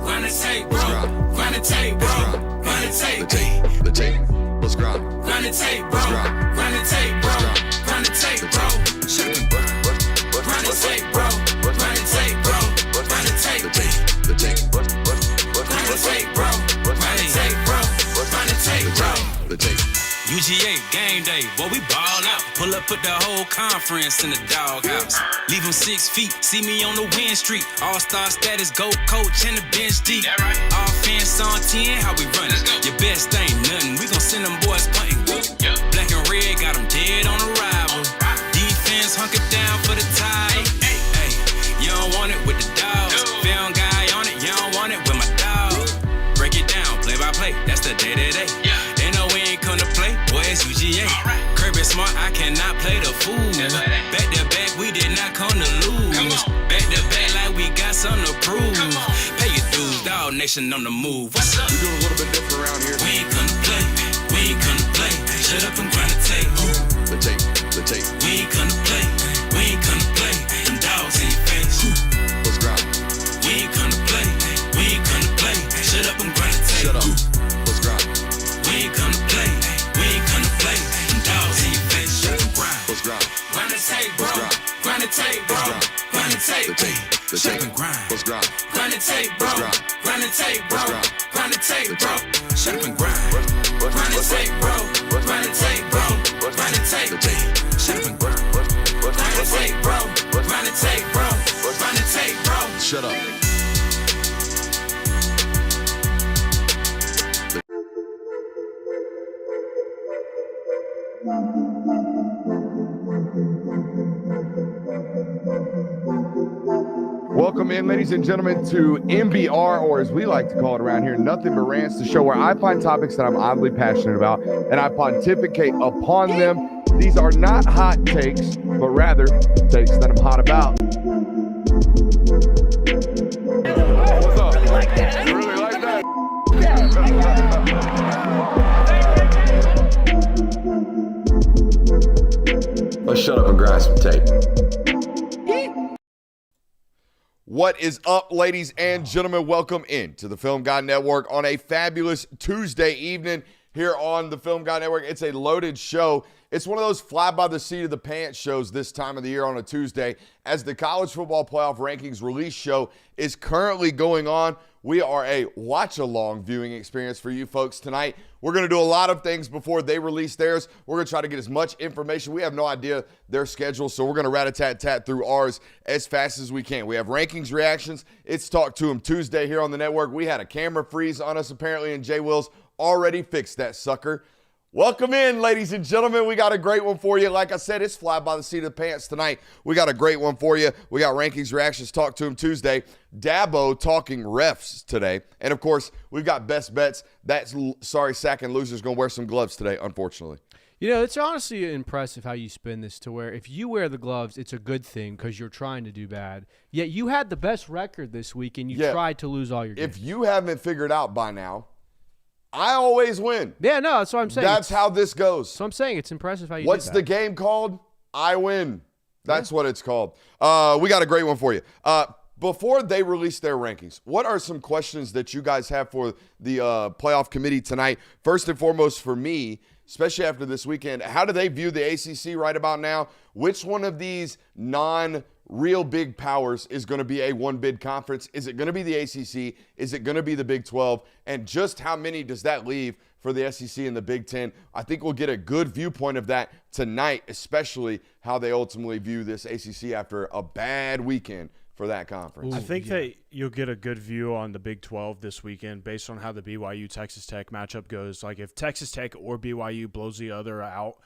Grind the tape, bro. Grind the tape, bro. Grind the tape. The tape. Let's grind. Grind the tape, bro. Grind the tape, bro. Grind the tape, bro. Grind the tape, bro. Grind the tape, bro. Grind the tape. The tape. Grind the tape, bro. Grind the tape, bro. Grind the tape, bro. The tape. UGA game day, boy, we ball out. Pull up, put the whole conference in the doghouse. Leave them 6 feet, see me on the win streak. All-star status, go coach, and the bench deep. Offense on 10, how we run it? Your best ain't nothing, we gon' send them boys punting. Black and red, got them dead on arrival. Defense hunker down for the tie. Hey, you don't want it with the dogs. Found guy on it, you don't want it with my dog. Break it down, play by play, that's the day-to-day. They know we ain't come to play, boy, it's UGA. Kirby smart, I cannot play the fool. Back to back, we did not come to lose. Back to back, like we got something to prove. Pay your dues, dog nation on the move. What's up? We doing a little bit different around here. We ain't come to play, we ain't come to play. Shut up and grind the tape. The tape. The tape. We ain't come to play, we ain't come to play. Them dogs in your face. Let's grind. We ain't come to play, we ain't come to play. Shut up and grind the tape. Shut up. Let's grind. We ain't come to play, we ain't come to play. Them dogs in your face. Shut up and grind. Let's grind. Grind the tape, bro. Grind the tape, bro. Grind the tape. The tape. The Shut tape. up and grind. Let's grind. Grind the tape, bro. Grind the tape, bro. Grind the tape, bro. Shut up and grind. Grind the tape, bro. Grind the tape, bro. Grind the tape. The tape. Shut up and grind. Grind the tape, bro. Grind the tape, bro. Grind the tape, bro. Shut up. Welcome in, ladies and gentlemen, to MBR, or as we like to call it around here, Nothing But Rants, the show where I find topics that I'm oddly passionate about and I pontificate upon them. These are not hot takes, but rather takes that I'm hot about. What's up? You really like that? Let's shut up and grind some tape. What is up, ladies and gentlemen? Welcome in to the Film Guy Network on a fabulous Tuesday evening here on the Film Guy Network. It's a loaded show. It's one of those fly by the seat of the pants shows this time of the year on a Tuesday, as the College Football Playoff Rankings release show is currently going on. We are a watch-along viewing experience for you folks tonight. We're going to do a lot of things before they release theirs. We're going to try to get as much information. We have no idea their schedule, so we're going to rat-a-tat-tat through ours as fast as we can. We have rankings reactions. It's Talk to 'em Tuesday here on the network. We had a camera freeze on us apparently, and Jay Wills already fixed that sucker. Welcome in, ladies and gentlemen. We got a great one for you. Like I said, it's fly by the seat of the pants tonight. We got a great one for you. We got rankings, reactions, Talk to 'em Tuesday. Dabo talking refs today. And, of course, we've got best bets. That's second loser's going to wear some gloves today, unfortunately. You know, it's honestly impressive how you spin this to where if you wear the gloves, it's a good thing because you're trying to do bad. Yet you had the best record this week, and you tried to lose all your games. If you haven't figured out by now, I always win. Yeah, no, that's what I'm saying. That's how this goes. So I'm saying it's impressive how you What's did the that. game called? I win. That's what it's called. We got a great one for you. Before they release their rankings, what are some questions that you guys have for the playoff committee tonight? First and foremost for me, especially after this weekend, how do they view the ACC right about now? Which one of these non-real big powers is going to be a one-bid conference? Is it going to be the ACC? Is it going to be the Big 12? And just how many does that leave for the SEC and the Big 10? I think we'll get a good viewpoint of that tonight, especially how they ultimately view this ACC after a bad weekend for that conference. I think that you'll get a good view on the Big 12 this weekend based on how the BYU-Texas Tech matchup goes. Like if Texas Tech or BYU blows the other out,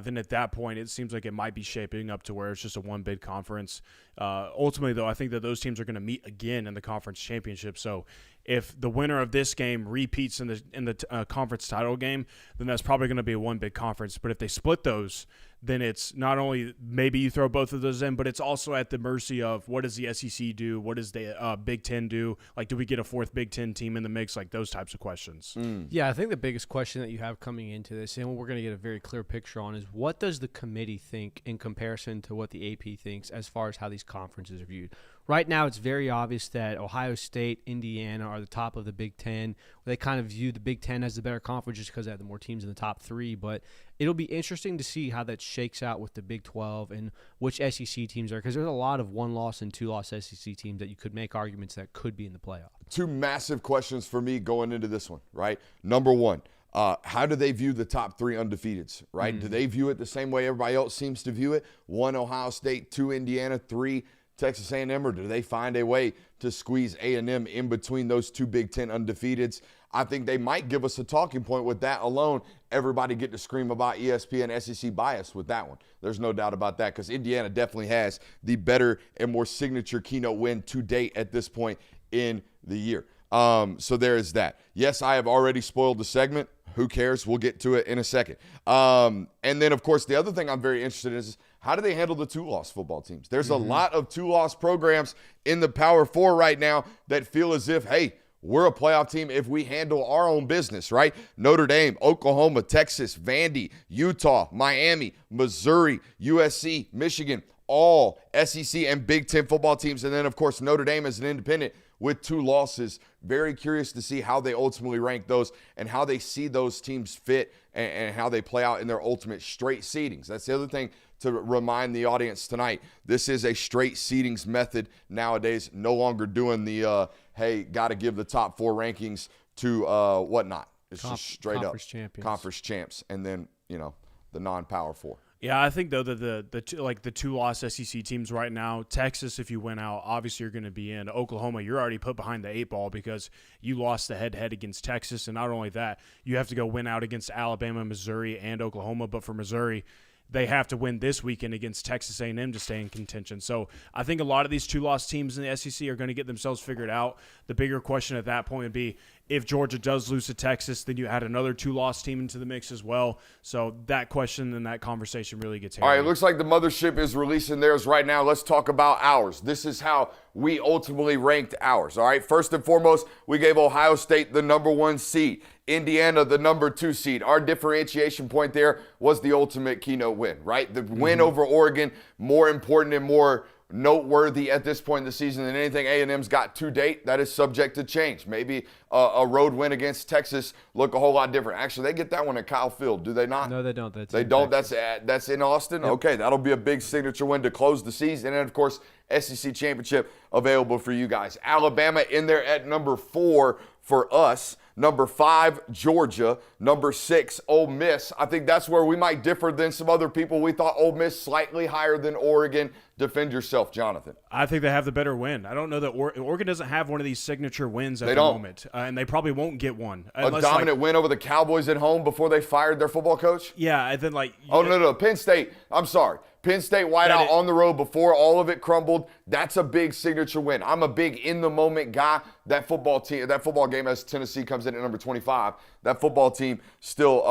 then at that point it seems like it might be shaping up to where it's just a one-bid conference. Ultimately, though, I think that those teams are going to meet again in the conference championship. So if the winner of this game repeats in the conference title game, then that's probably going to be a one-bid conference. But if they split those, then it's not only maybe you throw both of those in, but it's also at the mercy of what does the SEC do? What does the Big Ten do? Like, do we get a fourth Big Ten team in the mix? Like those types of questions. Yeah, I think the biggest question that you have coming into this, and what we're going to get a very clear picture on, is what does the committee think in comparison to what the AP thinks as far as how these conferences are viewed? Right now, it's very obvious that Ohio State, Indiana are the top of the Big Ten. They kind of view the Big Ten as the better conference just because they have the more teams in the top 3. But it'll be interesting to see how that shakes out with the Big 12 and which SEC teams are, because there's a lot of one-loss and two-loss SEC teams that you could make arguments that could be in the playoff. 2 massive questions for me going into this one, right? Number one, how do they view the top 3 undefeateds, right? Do they view it the same way everybody else seems to view it? 1, Ohio State, 2, Indiana, 3, Texas A&M, or do they find a way to squeeze A&M in between those 2 Big Ten undefeateds? I think they might give us a talking point with that alone. Everybody get to scream about ESPN SEC bias with that one. There's no doubt about that, because Indiana definitely has the better and more signature keynote win to date at this point in the year. So there is that. Yes, I have already spoiled the segment. Who cares? We'll get to it in a second. And then, of course, the other thing I'm very interested in is how do they handle the 2-loss football teams? There's a lot of 2-loss programs in the Power 4 right now that feel as if, hey, we're a playoff team if we handle our own business, right? Notre Dame, Oklahoma, Texas, Vandy, Utah, Miami, Missouri, USC, Michigan, all SEC and Big Ten football teams. And then, of course, Notre Dame as an independent with 2 losses. Very curious to see how they ultimately rank those and how they see those teams fit and how they play out in their ultimate straight seedings. That's the other thing to remind the audience tonight. This is a straight seedings method nowadays, no longer doing the, hey, got to give the top 4 rankings to whatnot. It's just straight up conference champs, and then, the non-Power 4. Yeah, I think, though, that the 2-loss SEC teams right now, Texas, if you win out, obviously you're going to be in. Oklahoma, you're already put behind the 8 ball because you lost the head-to-head against Texas. And not only that, you have to go win out against Alabama, Missouri, and Oklahoma. But for Missouri, they have to win this weekend against Texas A&M to stay in contention. So I think a lot of these 2-loss teams in the SEC are going to get themselves figured out. The bigger question at that point would be, if Georgia does lose to Texas, then you add another 2-loss team into the mix as well. So that question and that conversation really gets All right, it looks like the mothership is releasing theirs right now. Let's talk about ours. This is how we ultimately ranked ours. All right, first and foremost, we gave Ohio State the number 1 seed, Indiana the number 2 seed. Our differentiation point there was the ultimate keynote win, right? The win over Oregon, more important and more noteworthy at this point in the season than anything A&M's got to date. That is subject to change. Maybe a road win against Texas look a whole lot different. Actually, they get that one at Kyle Field, do they not? No, they don't. They don't. That's in Austin? Yep. Okay, that'll be a big signature win to close the season. And, of course, SEC championship available for you guys. Alabama in there at number 4 for us. Number 5, Georgia. Number 6, Ole Miss. I think that's where we might differ than some other people. We thought Ole Miss slightly higher than Oregon. Defend yourself, Jonathan. I think they have the better win. I don't know that Oregon doesn't have one of these signature wins at the moment, and they probably won't get one. A dominant win over the Cowboys at home before they fired their football coach? Yeah, and then no, Penn State. I'm sorry. Penn State whiteout on the road before all of it crumbled. That's a big signature win. I'm a big in-the-moment guy. That football game as Tennessee comes in at number 25, that football team still,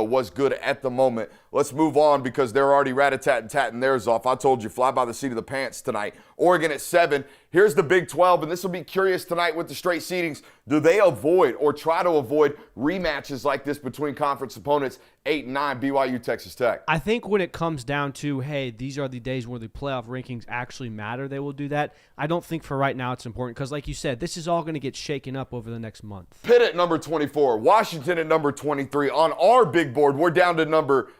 was good at the moment. Let's move on because they're already rat-a-tat-tatting theirs off. I told you, fly by the seat of the pants tonight. Oregon at 7. Here's the Big 12, and this will be curious tonight with the straight seedings. Do they avoid or try to avoid rematches like this between conference opponents 8 and 9, BYU, Texas Tech? I think when it comes down to, hey, these are the days where the playoff rankings actually matter, they will do that. I don't think for right now it's important because, like you said, this is all going to get shaken up over the next month. Pitt at number 24, Washington at number 23. On our big board, we're down to number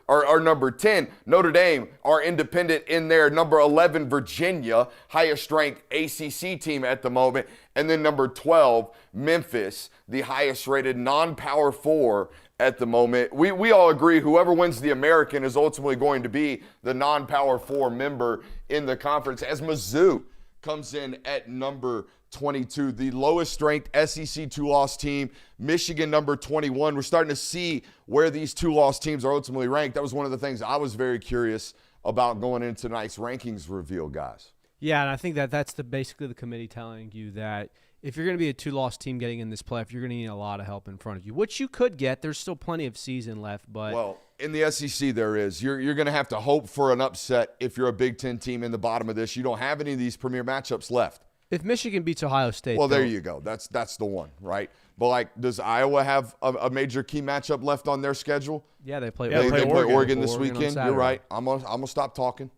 10. Notre Dame, our independent in there. Number 11, Virginia, highest ranked ACC team at the moment. And then number 12, Memphis, the highest rated non-Power 4 at the moment. We all agree whoever wins the American is ultimately going to be the non-Power 4 member in the conference, as Mizzou comes in at number 22, the lowest ranked SEC 2-loss team. Michigan number 21. We're starting to see where these 2-loss teams are ultimately ranked. That was one of the things I was very curious about going into tonight's rankings reveal, guys. Yeah, and I think that's basically the committee telling you that if you're going to be a 2-loss team getting in this playoff, you're going to need a lot of help in front of you, which you could get. There's still plenty of season left, but well, in the SEC there is. You're going to have to hope for an upset if you're a Big Ten team in the bottom of this. You don't have any of these premier matchups left. If Michigan beats Ohio State, well, there you go. That's the one, right? But does Iowa have a major key matchup left on their schedule? Yeah, they play. They play Oregon this weekend. You're right. I'm gonna stop talking.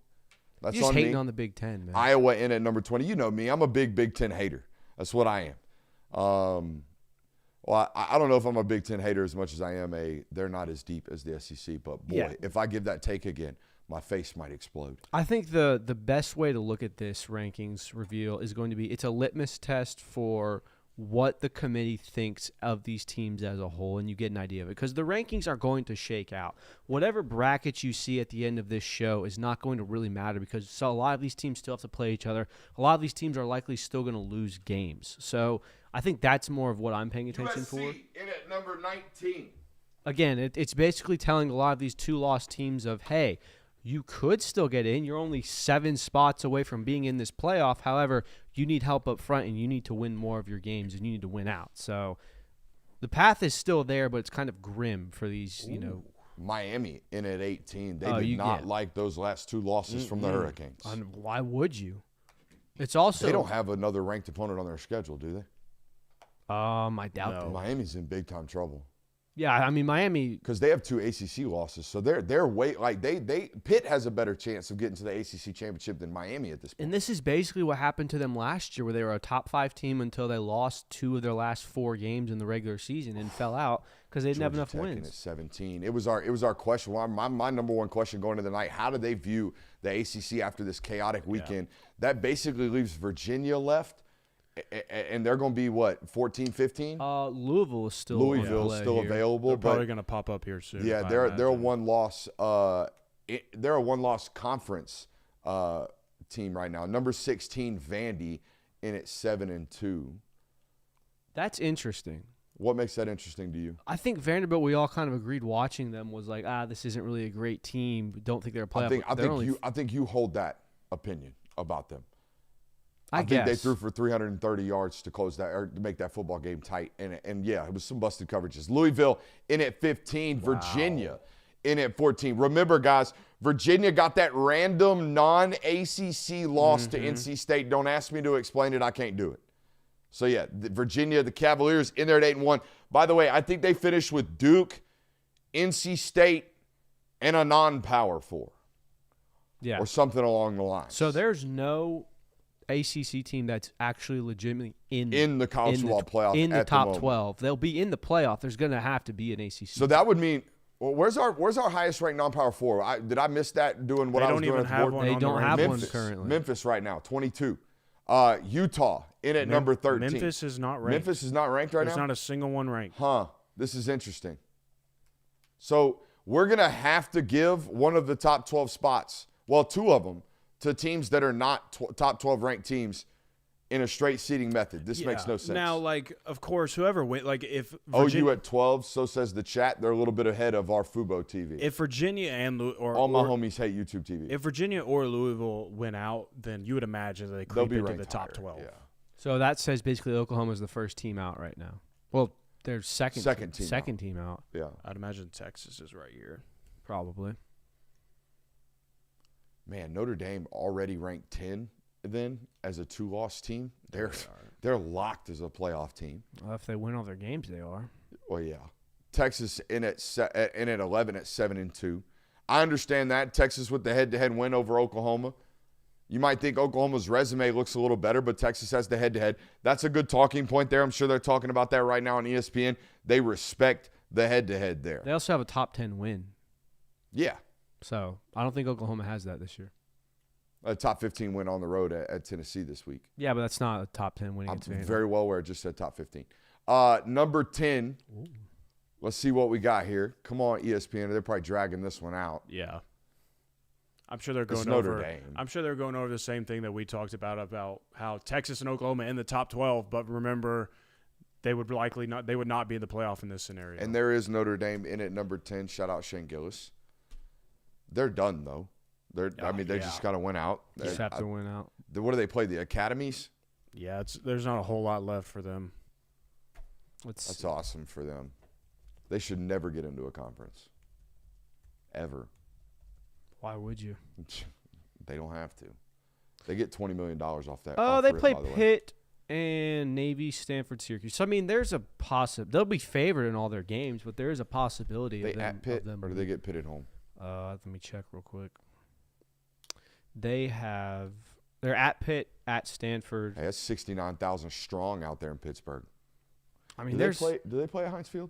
That's You're just on hating me. on the Big Ten, man. Iowa in at number 20. You know me. I'm a big Big Ten hater. That's what I am. Well, I don't know if I'm a Big Ten hater as much as I am they're not as deep as the SEC. But, boy, Yeah. if I give that take again, my face might explode. I think the best way to look at this rankings reveal is going to be it's a litmus test for what the committee thinks of these teams as a whole, and you get an idea of it. Because the rankings are going to shake out. Whatever brackets you see at the end of this show is not going to really matter because a lot of these teams still have to play each other. A lot of these teams are likely still going to lose games. So I think that's more of what I'm paying attention USC for. in at number 19. Again, it's basically telling a lot of these 2-loss teams of, hey, you could still get in. You're only 7 spots away from being in this playoff. However, you need help up front, and you need to win more of your games, and you need to win out. So the path is still there, but it's kind of grim for these, Miami in at 18. They Oh, did you not get- like those last 2 losses from the Hurricanes. Why would you? It's also They don't have another ranked opponent on their schedule, do they? I doubt No. that. Miami's in big time trouble Yeah, I mean Miami. because they have 2 ACC losses, so they're way like Pitt has a better chance of getting to the ACC championship than Miami at this point. And this is basically what happened to them last year, where they were a top 5 team until they lost 2 of their last 4 games in the regular season and fell out because they didn't have enough Georgia Tech in wins. at 17. It was our question. My number one question going into the night: how do they view the ACC after this chaotic weekend? That basically leaves Virginia left, and they're going to be what 14, 15. Louisville is still Louisville's on play still here. available, They're probably but going to pop up here soon. yeah, I they're a imagine. one-loss. They're a one-loss conference team right now. Number 16, Vandy, in at 7-2. That's interesting. What makes that interesting to you? I think Vanderbilt, we all kind of agreed watching them was like, this isn't really a great team. Don't think they're a playoff. I think you hold that opinion about them. I think they guess. threw for 330 yards to close that or to make that football game tight, and yeah, it was some busted coverages. Louisville in at 15, Virginia in at 14. Remember, guys, Virginia got that random non-ACC loss to NC State. Don't ask me to explain it; I can't do it. So yeah, Virginia, the Cavaliers in there at 8-1. By the way, I think they finished with Duke, NC State, and a non-Power 4, Yeah. or something along the lines. So there's no ACC team that's actually legitimately in the college football playoff in the at the top moment. 12. They'll be in the playoff. There's going to have to be an ACC. So that would mean, well, where's our highest ranked non-power 4? Did I miss that doing what They I was don't doing even at the have board? one They on the don't have rankings. one currently. Memphis right now, 22. Utah in at number 13. Memphis is not ranked. Memphis is not ranked right There's now? not a single one ranked. Huh. This is interesting. So we're going to have to give one of the top 12 spots, well, 2 of them, to teams that are not top 12 ranked teams in a straight seeding method. This makes no sense. Now, like, of course, whoever win, like, if OU at 12, so says the chat. They're a little bit ahead of our Fubo TV. if Virginia and All my homies hate YouTube TV. if Virginia or Louisville win out, then you would imagine that they They'll creep be into ranked the top higher, 12. Yeah. So that says basically Oklahoma's the first team out right now. Well, they're second team out, Yeah. I'd imagine Texas is right here. probably. Man, Notre Dame already ranked 10 then as a 2-loss team. They're locked as a playoff team. Well, if they win all their games, they are. Well, yeah. Texas in at 11 at 7-2. I understand that. Texas with the head-to-head win over Oklahoma. You might think Oklahoma's resume looks a little better, but Texas has the head-to-head. That's a good talking point there. I'm sure they're talking about that right now on ESPN. They respect the head-to-head there. They also have a top 10 win. Yeah. So I don't think Oklahoma has that this year. A top 15 win on the road at Tennessee this week. Yeah, but that's not a top 10 win I'm against Vanderbilt. very well aware. I just said top 15. Number 10. Ooh. Let's see what we got here. Come on, ESPN. They're probably dragging this one out. Yeah. I'm sure they're going It's Notre over. Dame. I'm sure they're going over the same thing that we talked about how Texas and Oklahoma in the top 12. But remember, they would likely not. They would not be in the playoff in this scenario. And there is Notre Dame in at number 10. Shout out Shane Gillis. They're done though. They just kind of went out. Just have to win out. What do they play? The academies. yeah, there's not a whole lot left for them. That's awesome for them. They should never get into a conference. Ever. Why would you? They don't have to. They get $20 million off that. Oh, off they rip, play by the way. Pitt and Navy, Stanford, Syracuse. So, I mean, there's a possibility. They'll be favored in all their games, but there is a possibility They of them. at Pitt, of them or do they get Pitt at home? Let me check real quick. they're at Pitt, at Stanford. Hey, that's 69,000 strong out there in Pittsburgh. I mean, Do they play at Heinz Field?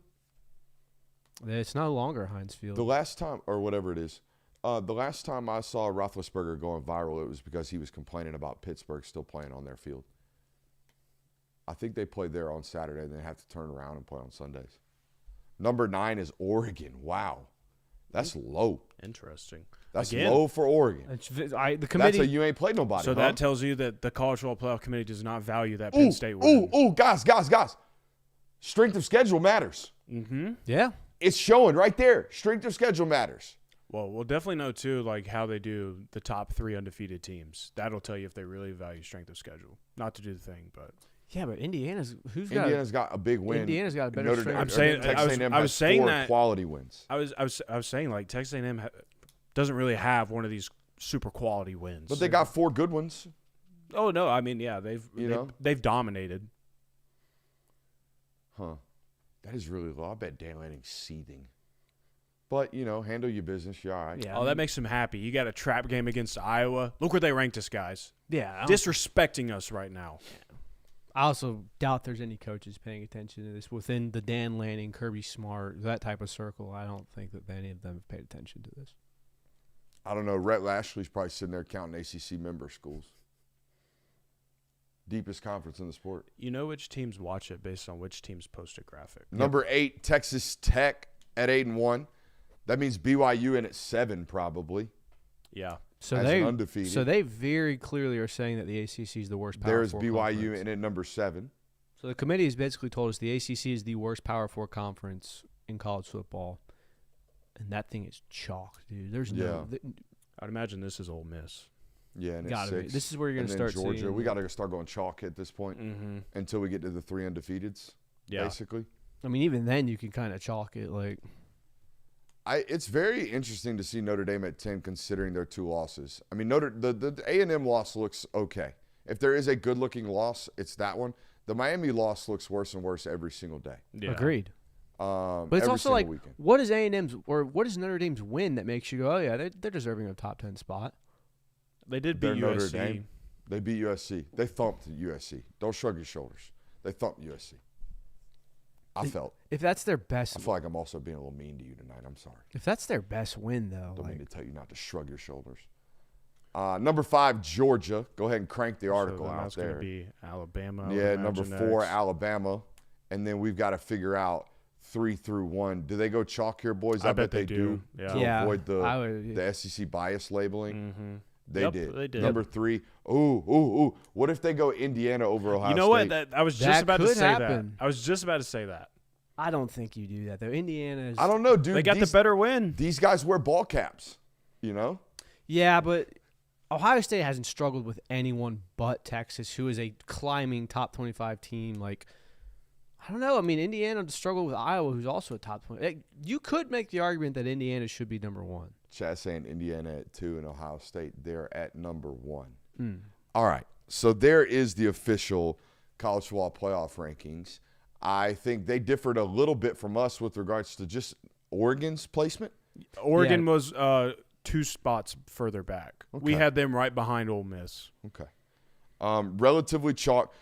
It's no longer Heinz Field. The last time, or whatever it is, the last time I saw Roethlisberger going viral, it was because he was complaining about Pittsburgh still playing on their field. I think they played there on Saturday and then have to turn around and play on Sundays. Number 9 is Oregon. Wow. That's low. Interesting. That's Again, low for Oregon. The committee. That's you ain't played nobody. So huh? that tells you that the College Football Playoff Committee does not value that Penn State win. Guys. Strength of schedule matters. Mm-hmm. Yeah. It's showing right there. Strength of schedule matters. Well, we'll definitely know, too, like how they do the top 3 undefeated teams. That'll tell you if they really value strength of schedule. Not to do the thing, but. Yeah, but Indiana's got a big win. Indiana's got a better Notre strength. Dame, I'm saying Texas A&M I was has saying 4 that quality wins. I was saying like Texas A&M doesn't really have one of these super quality wins. But they got 4 good ones. Oh no, I mean yeah, they've dominated. Huh. That is really low. I bet Dan Lanning's seething. But, handle your business. You're all right. Yeah. Oh, that makes him happy. You got a trap game against Iowa. Look where they ranked us, guys. Yeah. Disrespecting us right now. I also doubt there's any coaches paying attention to this within the Dan Lanning, Kirby Smart, that type of circle. I don't think that any of them have paid attention to this. I don't know. Rhett Lashley's probably sitting there counting ACC member schools. Deepest conference in the sport. You know which teams watch it based on which teams post a graphic. Number 8, Texas Tech at 8-1. That means BYU in at 7 probably. Yeah. So as they an undefeated. So they very clearly are saying that the ACC is the worst Power There's 4 BYU conference. in at number 7. So the committee has basically told us the ACC is the worst Power 4 conference in college football, and that thing is chalk, dude. There's no. I'd imagine this is Ole Miss. Yeah, and Gotta be. it's 6. This is where you're And gonna then start Georgia. seeing. We got to start going chalk at this point until we get to the 3 undefeateds. Yeah. Basically. I mean, even then you can kind of chalk it like. It's very interesting to see Notre Dame at 10 considering their 2 losses. I mean, the A&M loss looks okay. If there is a good-looking loss, it's that one. The Miami loss looks worse and worse every single day. Yeah. Agreed. But it's every also like, weekend. what is A&M's or what is Notre Dame's win that makes you go, oh yeah, they're deserving of a top 10 spot? They did They're beat Notre USC. Dame. They beat USC. They thumped USC. Don't shrug your shoulders. They thumped USC. If that's their best, I feel like I'm also being a little mean to you tonight. I'm sorry. if that's their best win though, Don't mean like, to tell you not to shrug your shoulders. Number 5, Georgia. Go ahead and crank the article So then out that's there. going to be Alabama. I Yeah, would number imagine 4, next. Alabama. And then we've got to figure out 3 through 1. Do they go chalk here, boys? I bet they do. Yeah. To Yeah, avoid I would- the SEC bias labeling. Mm-hmm. They Yep, did. they did. Number 3. Ooh. What if they go Indiana over Ohio You know State? what? I was That just about to could say happen. that. I was just about to say that. I don't think you do that though. Indiana is. I don't know, dude. They got the better win. These guys wear ball caps, Yeah, but Ohio State hasn't struggled with anyone but Texas, who is a climbing top 25 team. Like, I don't know. I mean, Indiana struggled with Iowa, who's also a top 20. You could make the argument that Indiana should be number 1. Chad saying Indiana at 2 and Ohio State, they're at number 1. Mm. All right. So there is the official college football playoff rankings. I think they differed a little bit from us with regards to just Oregon's placement. Oregon was 2 spots further back. We Okay. had them right behind Ole Miss. Okay. Relatively chalk.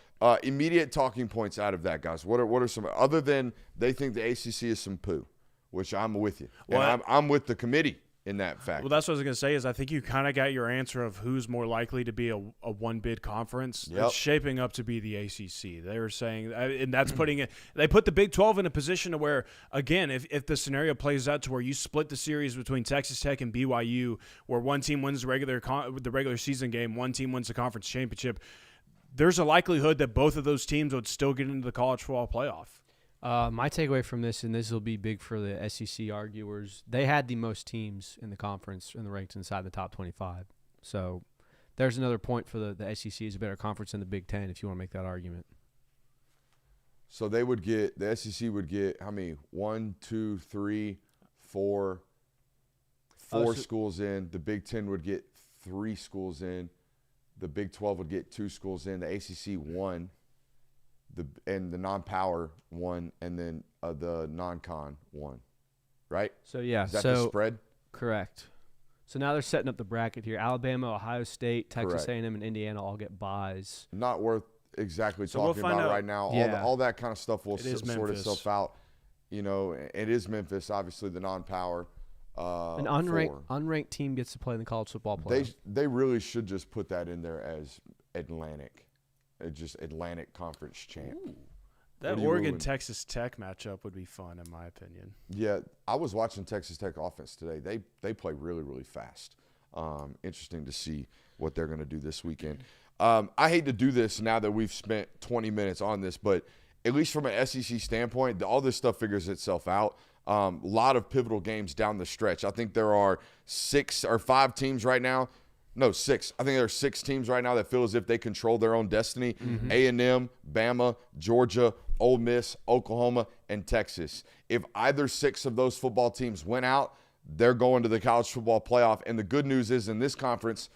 Immediate talking points out of that, guys. What are some other than they think the ACC is some poo, which I'm with you. Well, and I'm with the committee in that fact. Well, that's what I was going to say is I think you kind of got your answer of who's more likely to be a one-bid conference. Yep. It's shaping up to be the ACC. They were saying, and that's putting it – they put the Big 12 in a position to where, again, if the scenario plays out to where you split the series between Texas Tech and BYU, where one team wins the regular season game, one team wins the conference championship, there's a likelihood that both of those teams would still get into the college football playoff. My takeaway from this, and this will be big for the SEC arguers, they had the most teams in the conference and the ranked inside the top 25. So there's another point for the SEC is a better conference than the Big Ten if you want to make that argument. So they would get – the SEC would get how many? 1, 2, 3, 4 schools in. The Big Ten would get 3 schools in. The Big 12 would get 2 schools in. The ACC 1. And the non-power 1, and then the non-con 1, right? So, yeah. Is that the spread? Correct. So now they're setting up the bracket here. Alabama, Ohio State, Texas Correct. A&M, and Indiana all get buys. Not worth exactly So we'll talking find about out. right now. Yeah. All that kind of stuff will It is sort Memphis. itself out. You know, it is Memphis, obviously the non-power. An four. unranked team gets to play in the college football playoff. They really should just put that in there as Atlantic. Just Atlantic Conference champ. That What are you Oregon ruling? Texas Tech matchup would be fun, in my opinion. Yeah, I was watching Texas Tech offense today. They play really, really fast. Interesting to see what they're going to do this weekend. I hate to do this now that we've spent 20 minutes on this, but at least from an SEC standpoint, all this stuff figures itself out. A lot of pivotal games down the stretch. I think there are 6 or 5 teams right now. No, 6. I think there are 6 teams right now that feel as if they control their own destiny. A&M, Bama, Georgia, Ole Miss, Oklahoma, and Texas. If either 6 of those football teams went out, they're going to the college football playoff. And the good news is in this conference,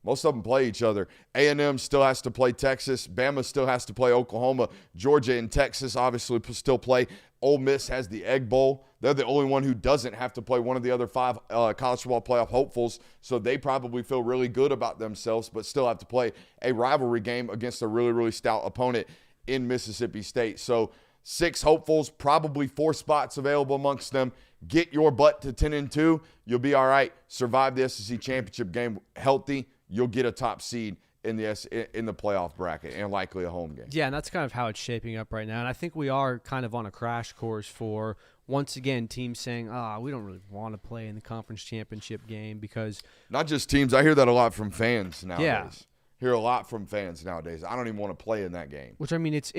most of them play each other. A&M still has to play Texas. Bama still has to play Oklahoma. Georgia and Texas obviously still play. Ole Miss has the Egg Bowl. They're the only one who doesn't have to play one of the other 5 college football playoff hopefuls, so they probably feel really good about themselves, but still have to play a rivalry game against a really, really stout opponent in Mississippi State. So 6 hopefuls, probably 4 spots available amongst them. Get your butt to 10-2. You'll be all right. Survive the SEC championship game healthy. You'll get a top seed in the playoff bracket and likely a home game. Yeah, and that's kind of how it's shaping up right now. And I think we are kind of on a crash course for, once again, teams saying, we don't really want to play in the conference championship game because – Not just teams. I hear that a lot from fans nowadays. Yeah. Hear a lot from fans nowadays. I don't even want to play in that game. which, I mean, it's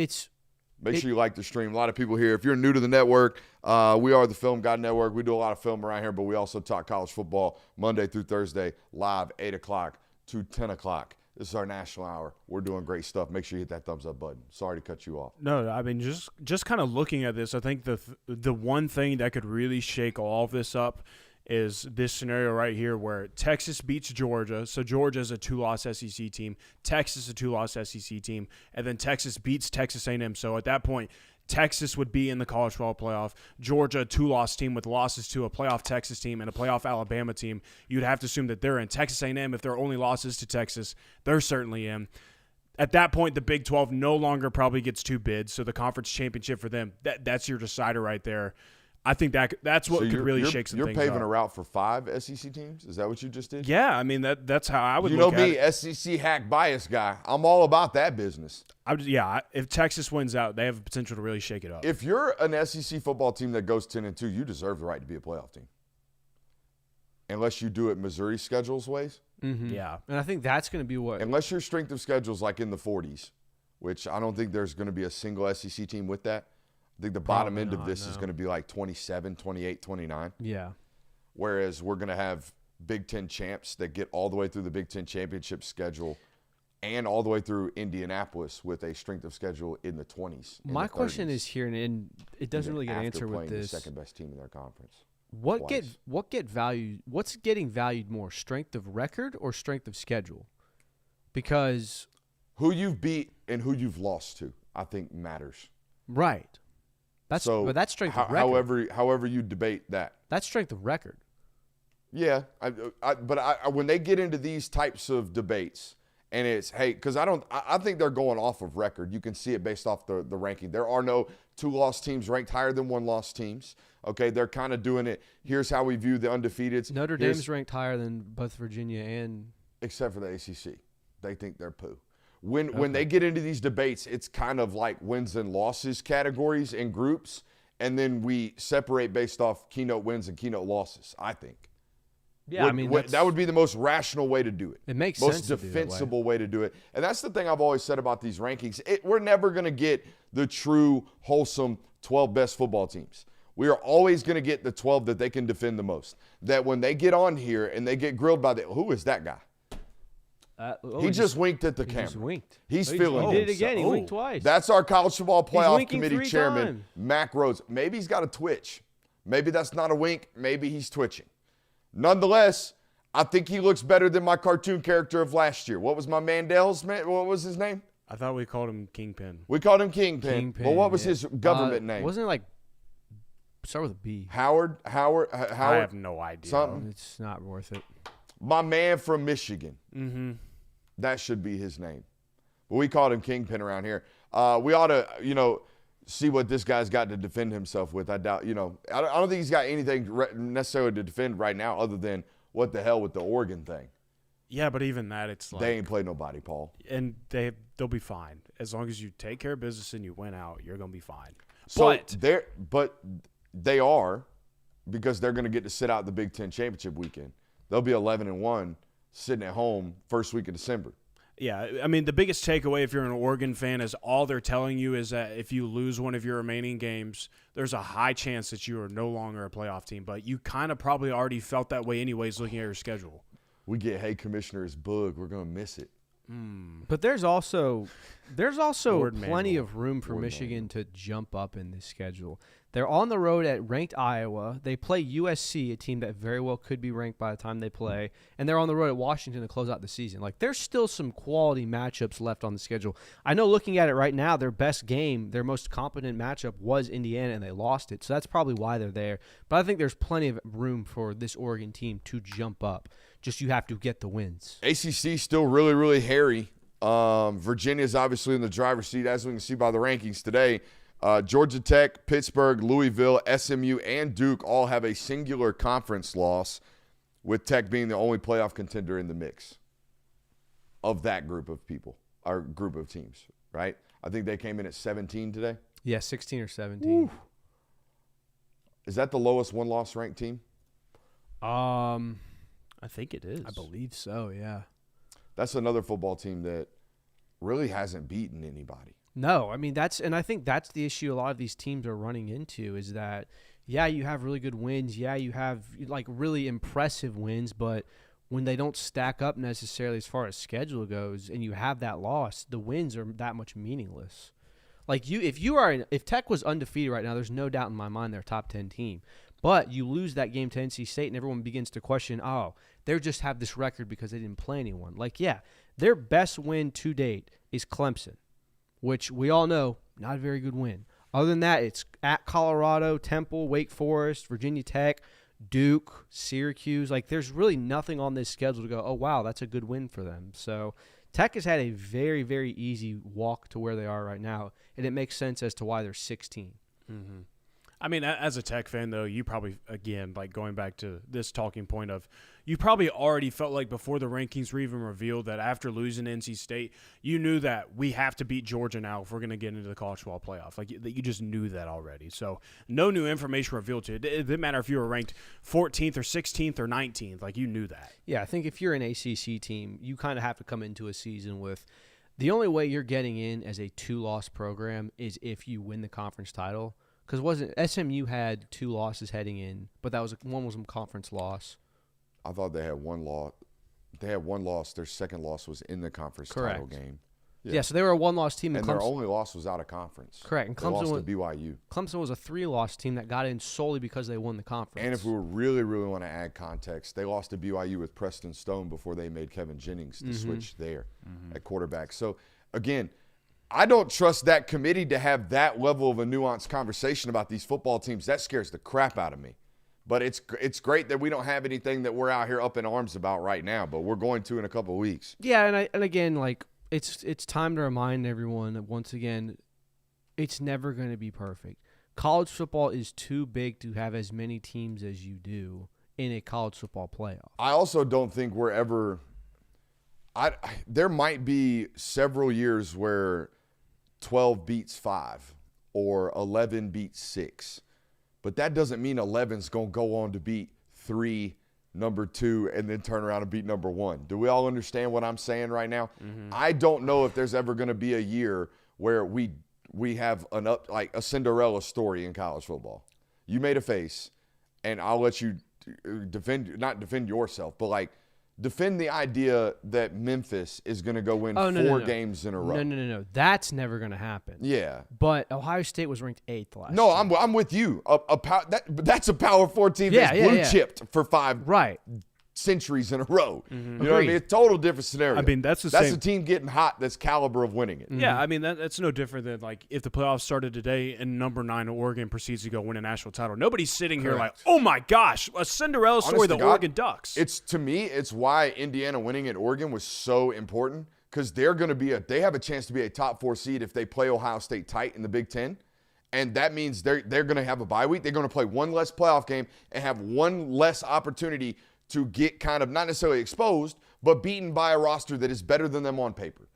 Make sure you like the stream. A lot of people here. If you're new to the network, we are the Film God Network. We do a lot of film around here, but we also talk college football Monday through Thursday, live 8 o'clock to 10 o'clock. This is our national hour. We're doing great stuff. Make sure you hit that thumbs up button. Sorry to cut you off. No, I mean, just kind of looking at this, I think the one thing that could really shake all of this up is this scenario right here where Texas beats Georgia. So Georgia is a 2-loss SEC team. Texas is a 2-loss SEC team. And then Texas beats Texas A&M. So at that point, Texas would be in the college football playoff. Georgia, a 2-loss team with losses to a playoff Texas team and a playoff Alabama team. You'd have to assume that they're in. Texas A&M, if there are only losses to Texas, they're certainly in. At that point, the Big 12 no longer probably gets 2 bids, so the conference championship for them, that's your decider right there. I think that's what could really shake some things up. You're paving a route for 5 SEC teams? Is that what you just did? Yeah, I mean, that's how I would You know look at me, it. SEC hack bias guy. I'm all about that business. If Texas wins out, they have the potential to really shake it up. If you're an SEC football team that goes 10-2, you deserve the right to be a playoff team. Unless you do it Missouri schedules ways. Yeah. and I think that's going to be what – Unless your strength of schedule is like in the 40s, which I don't think there's going to be a single SEC team with that. I think the bottom Probably end of not, this is no. going to be like 27, 28, 29. yeah. Whereas we're going to have Big Ten champs that get all the way through the Big Ten championship schedule and all the way through Indianapolis with a strength of schedule in the 20s. in My the question 30s, is here, and it doesn't really get an after answer with playing this. the second best team in their conference. What's getting valued more, strength of record or strength of schedule? Because Who you've beat and who you've lost to, I think matters. right, but that's strength of record. However you debate that. That's strength of record. Yeah, but when they get into these types of debates, and it's because I think they're going off of record. You can see it based off the ranking. There are no 2-loss teams ranked higher than 1-loss teams. Okay, they're kind of doing it. Here's how we view the undefeateds. Notre Dame's ranked higher than both Virginia and except for the ACC. They think they're poo. When they get into these debates, it's kind of like wins and losses categories and groups, and then we separate based off keynote wins and keynote losses, I think. yeah. That would be the most rational way to do it. It makes most sense to do that way. defensible way to do it. And that's the thing I've always said about these rankings. We're never going to get the true, wholesome 12 best football teams. We are always going to get the 12 that they can defend the most. That when they get on here and they get grilled by who is that guy? He just winked at the camera. Just winked. He's He feeling did it himself. again. He winked twice. That's our college football playoff winking committee 3 chairman, times. Mac Rhodes. Maybe he's got a twitch. Maybe that's not a wink. Maybe he's twitching. Nonetheless, I think he looks better than my cartoon character of last year. What was my Mandel's man? What was his name? I thought we called him Kingpin. We called him Kingpin. Kingpin, Well, what was yeah. his government name? Wasn't it like start with a B? Howard. I have no idea. Something. It's not worth it. My man from Michigan. Mm-hmm. That should be his name. But we called him Kingpin around here. We ought to, see what this guy's got to defend himself with. I doubt, I don't think he's got anything necessarily to defend right now other than what the hell with the Oregon thing. Yeah, but even that, it's like they ain't played nobody, Paul. And they'll be fine. As long as you take care of business and you win out, you're going to be fine. So they are, because they're going to get to sit out the Big Ten championship weekend. They'll be 11-1 sitting at home first week of December. Yeah, I mean, the biggest takeaway if you're an Oregon fan is all they're telling you is that if you lose one of your remaining games, there's a high chance that you are no longer a playoff team. But you kind of probably already felt that way anyways looking at your schedule. We get, hey, Commissioner's bug. We're going to miss it. But there's also Lord plenty Manuel. of room for Lord Michigan to jump up in this schedule. They're on the road at ranked Iowa. They play USC, a team that very well could be ranked by the time they play. And they're on the road at Washington to close out the season. Like, there's still some quality matchups left on the schedule. I know looking at it right now, their best game, their most competent matchup was Indiana, and they lost it. So that's probably why they're there. But I think there's plenty of room for this Oregon team to jump up. Just you have to get the wins. ACC still really, really hairy. Virginia's obviously in the driver's seat, as we can see by the rankings today. Georgia Tech, Pittsburgh, Louisville, SMU, and Duke all have a singular conference loss, with Tech being the only playoff contender in the mix of that group of people, or group of teams, right? I think they came in at 17 today. Yeah, 16 or 17. Woo. Is that the lowest one-loss ranked team? I think it is. I believe so, yeah. That's another football team that really hasn't beaten anybody. No, I mean, I think that's the issue a lot of these teams are running into is that, yeah, you have really good wins. Yeah, you have, like, really impressive wins, but when they don't stack up necessarily as far as schedule goes and you have that loss, the wins are that much meaningless. Like, if Tech was undefeated right now, there's no doubt in my mind they're a top 10 team. But you lose that game to NC State and everyone begins to question, they just have this record because they didn't play anyone. Like, yeah, their best win to date is Clemson, which we all know, not a very good win. Other than that, it's at Colorado, Temple, Wake Forest, Virginia Tech, Duke, Syracuse. Like, there's really nothing on this schedule to go, oh, wow, that's a good win for them. So Tech has had a very, very easy walk to where they are right now, and it makes sense as to why they're 16. Mm-hmm. I mean, as a Tech fan, though, you probably, again, like going back to this talking point of, you probably already felt like before the rankings were even revealed that after losing NC State, you knew that we have to beat Georgia now if we're going to get into the college football playoff. Like, you just knew that already. So no new information revealed to you. It didn't matter if you were ranked 14th or 16th or 19th. Like, you knew that. Yeah, I think if you're an ACC team, you kind of have to come into a season with the only way you're getting in as a 2-loss program is if you win the conference title. Because SMU had 2 losses heading in, but one was a conference loss. I thought they had one loss. They had one loss. Their second loss was in the conference title game. Yeah, so they were a 1-loss team. And their only loss was out of conference. Correct. And Clemson lost to BYU. Clemson was a 3-loss team that got in solely because they won the conference. And if we really, really want to add context, they lost to BYU with Preston Stone before they made Kevin Jennings to switch there at quarterback. So, again, I don't trust that committee to have that level of a nuanced conversation about these football teams. That scares the crap out of me. But it's great that we don't have anything that we're out here up in arms about right now, but we're going to in a couple of weeks. Yeah, and again, like, it's time to remind everyone that, once again, it's never going to be perfect. College football is too big to have as many teams as you do in a college football playoff. I also don't think we're ever there might be several years where 12 beats 5 or 11 beats 6. But that doesn't mean 11's going to go on to beat 3, number 2, and then turn around and beat number 1. Do we all understand what I'm saying right now? I don't know if there's ever going to be a year where we have like a Cinderella story in college football. You made a face, and I'll let you not defend yourself, but like defend the idea that Memphis is going to go win 4 games in a row. No. That's never going to happen. Yeah. But Ohio State was ranked 8th last No, year. I'm with you. That's a Power 4 team that's blue-chipped for 5 centuries in a row. You know what I Agreed. mean? A total different scenario. I mean, that's the same. a team getting hot that's caliber of winning it. Yeah, I mean, that's no different than, like, if the playoffs started today and number 9 Oregon proceeds to go win a national title. Nobody's sitting here like, oh, my gosh, a Cinderella story, Honest the to God, Oregon Ducks. To me, it's why Indiana winning at Oregon was so important, because they have a chance to be a top 4 seed if they play Ohio State tight in the Big Ten. And that means they're going to have a bye week. They're going to play one less playoff game and have one less opportunity to get kind of not necessarily exposed, but beaten by a roster that is better than them on paper.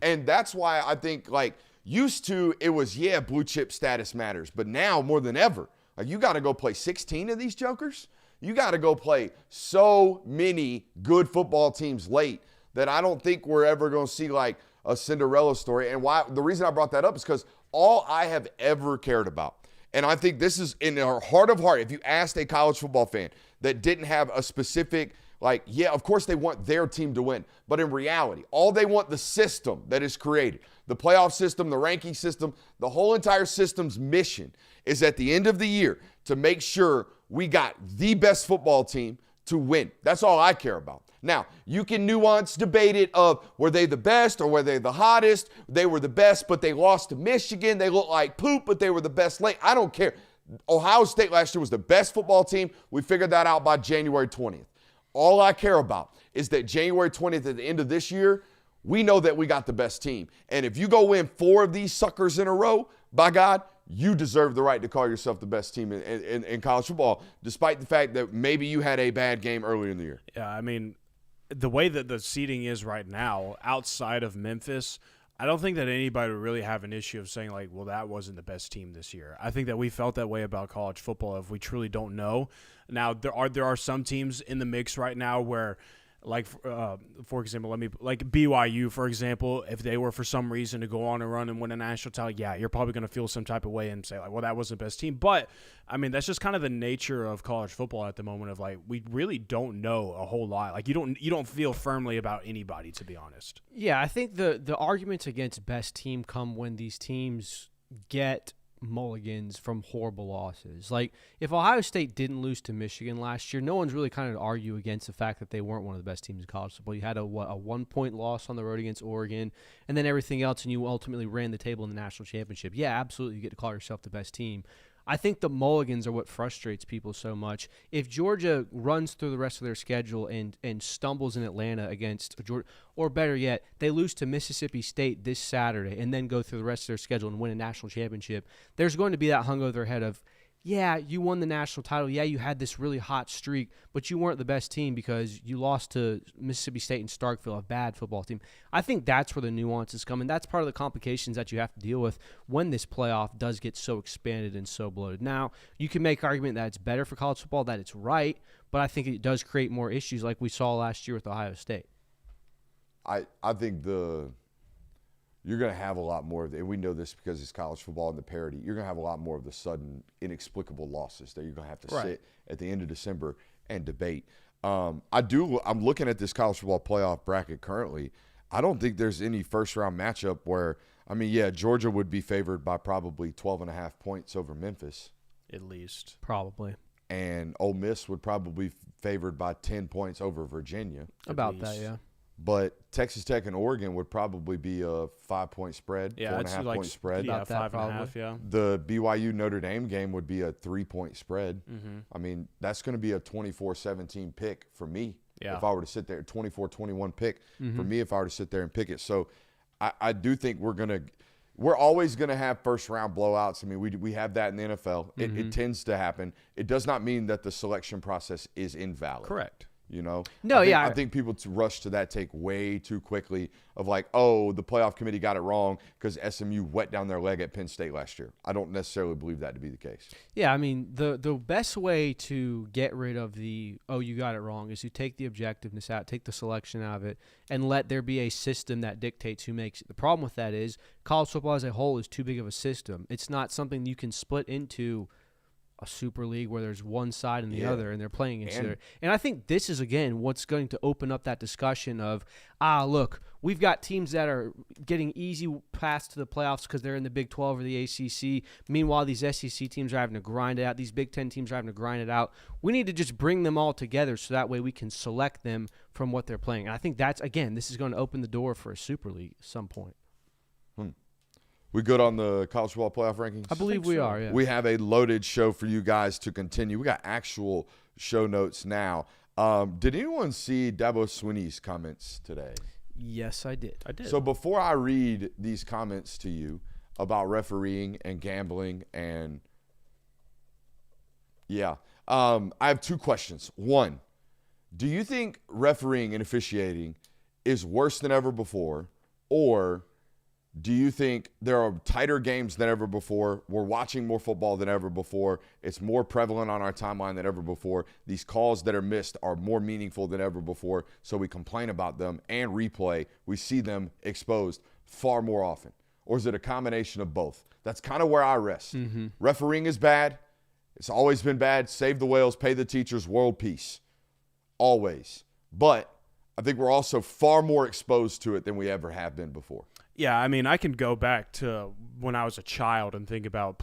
And that's why I think, like, used to it was, blue chip status matters. But now more than ever, like, you got to go play 16 of these jokers. You got to go play so many good football teams late that I don't think we're ever going to see, like, a Cinderella story. And why the reason I brought that up is because all I have ever cared about, and I think this is in our heart of heart, if you asked a college football fan that didn't have a specific, like, of course they want their team to win, but in reality, all they want, the system that is created, the playoff system, the ranking system, the whole entire system's mission is at the end of the year to make sure we got the best football team to win. That's all I care about. Now, you can nuance debate it of were they the best or were they the hottest? They were the best, but they lost to Michigan. They look like poop, but they were the best late. I don't care. Ohio State last year was the best football team. We figured that out by January 20th. All I care about is that January 20th at the end of this year, we know that we got the best team. And if you go win 4 of these suckers in a row, by God, you deserve the right to call yourself the best team in college football, despite the fact that maybe you had a bad game earlier in the year. Yeah, I mean, the way that the seeding is right now, outside of Memphis, I don't think that anybody would really have an issue of saying, like, well, that wasn't the best team this year. I think that we felt that way about college football if we truly don't know. Now, there are some teams in the mix right now where, like, for example, BYU, for example, if they were for some reason to go on a run and win a national title, you're probably going to feel some type of way and say, like, well, that wasn't the best team. But, I mean, that's just kind of the nature of college football at the moment of, like, we really don't know a whole lot. Like, you don't feel firmly about anybody, to be honest. Yeah, I think the arguments against best team come when these teams get mulligans from horrible losses. Like, if Ohio State didn't lose to Michigan last year, no one's really kind of argue against the fact that they weren't one of the best teams in college football. You had a 1-point loss on the road against Oregon, and then everything else, and you ultimately ran the table in the national championship. Yeah, absolutely, you get to call yourself the best team. I think the mulligans are what frustrates people so much. If Georgia runs through the rest of their schedule and stumbles in Atlanta against Georgia, or better yet, they lose to Mississippi State this Saturday and then go through the rest of their schedule and win a national championship, there's going to be that hung over their head of, yeah, you won the national title. Yeah, you had this really hot streak, but you weren't the best team because you lost to Mississippi State and Starkville, a bad football team. I think that's where the nuances come, and that's part of the complications that you have to deal with when this playoff does get so expanded and so bloated. Now, you can make argument that it's better for college football, that it's right, but I think it does create more issues like we saw last year with Ohio State. I think you're going to have a lot more of and we know this because it's college football and the parity. You're going to have a lot more of the sudden, inexplicable losses that you're going to have to sit at the end of December and debate. I'm looking at this college football playoff bracket currently. I don't think there's any first-round matchup where, Georgia would be favored by probably 12.5 points over Memphis. At least. Probably. And Ole Miss would probably be favored by 10 points over Virginia. About that, yeah. But Texas Tech and Oregon would probably be a 5-point spread, yeah, 4.5 point spread. Yeah, About that 5.5, yeah. The BYU Notre Dame game would be a 3-point spread. Mm-hmm. I mean, that's going to be a 24-17 pick for me if I were to sit there, 24-21 pick for me if I were to sit there and pick it. So I do think we're always going to have first-round blowouts. I mean, we have that in the NFL. It tends to happen. It does not mean that the selection process is invalid. Correct. You know? I think people rush to that take way too quickly of like, oh, the playoff committee got it wrong because SMU wet down their leg at Penn State last year. I don't necessarily believe that to be the case. Yeah, I mean, the best way to get rid of the, oh, you got it wrong, is to take the objectiveness out, take the selection out of it, and let there be a system that dictates who makes it. The problem with that is college football as a whole is too big of a system. It's not something you can split into a super league where there's one side and the other, and they're playing against each other. And I think this is, again, what's going to open up that discussion of, look, We've got teams that are getting easy paths to the playoffs because they're in the Big 12 or the ACC. Meanwhile, these SEC teams are having to grind it out. These Big 10 teams are having to grind it out. We need to just bring them all together so that way we can select them from what they're playing. And I think that's, again, this is going to open the door for a Super League at some point. We good on the college football playoff rankings? I believe we are, yeah. We have a loaded show for you guys to continue. We got actual show notes now. Did anyone see Dabo Swinney's comments today? Yes, I did. So before I read these comments to you about refereeing and gambling and I have two questions. One, do you think refereeing and officiating is worse than ever before, or do you think there are tighter games than ever before? We're watching more football than ever before. It's more prevalent on our timeline than ever before. These calls that are missed are more meaningful than ever before, so we complain about them and replay. We see them exposed far more often. Or is it a combination of both? That's kind of where I rest. Refereeing is bad. It's always been bad. Save the whales, pay the teachers, world peace. Always. But I think we're also far more exposed to it than we ever have been before. Yeah, I mean, I can go back to when I was a child and think about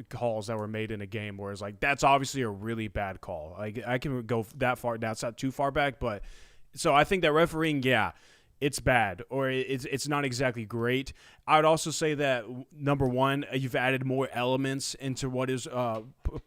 calls that were made in a game where it's like, that's obviously a really bad call. Like, I can go that far. That's not too far back, but so I think that refereeing, it's bad, or it's not exactly great. I would also say that, number one, you've added more elements into what is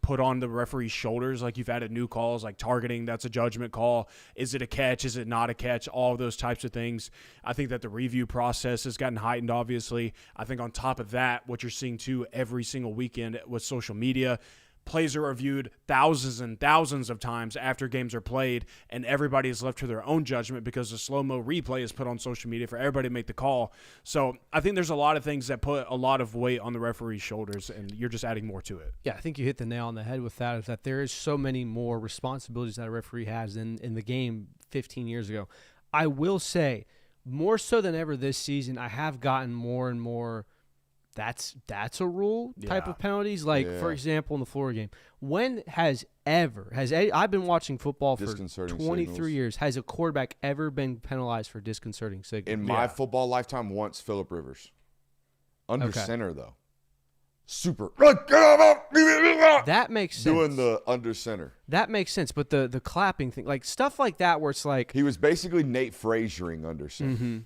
put on the referee's shoulders. Like, you've added new calls, like targeting, that's a judgment call. Is it a catch? Is it not a catch? All of those types of things. I think that the review process has gotten heightened, obviously. I think on top of that, what you're seeing, too, every single weekend with social media, plays are reviewed thousands and thousands of times after games are played, and everybody is left to their own judgment because the slow-mo replay is put on social media for everybody to make the call. So I think there's a lot of things that put a lot of weight on the referee's shoulders, and you're just adding more to it. Yeah, I think you hit the nail on the head with that, is that there is so many more responsibilities that a referee has than in the game 15 years ago. I will say, more so than ever this season, I have gotten more and more that's a rule type of penalties. Like, for example, in the Florida game, when I've been watching football for 23 years. Has a quarterback ever been penalized for disconcerting signals? In my football lifetime, once, Phillip Rivers. Under center, though. Super. That makes sense. Doing the under center. That makes sense. But the clapping thing, like stuff like that where it's like. He was basically Nate Frasering under center.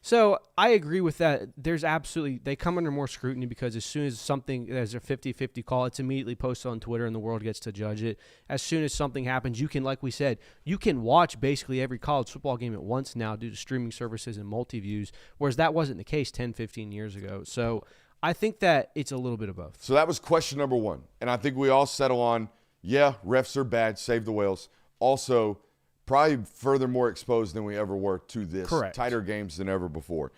So I agree with that. There's absolutely, they come under more scrutiny because as soon as something, there's a 50-50 call, it's immediately posted on Twitter and the world gets to judge it. As soon as something happens, you can, like we said, you can watch basically every college football game at once now due to streaming services and multi-views, whereas that wasn't the case 10, 15 years ago. So I think that it's a little bit of both. So that was question number one. And I think we all settle on, refs are bad, save the whales. Also, probably furthermore exposed than we ever were to this. Correct. Tighter games than ever before.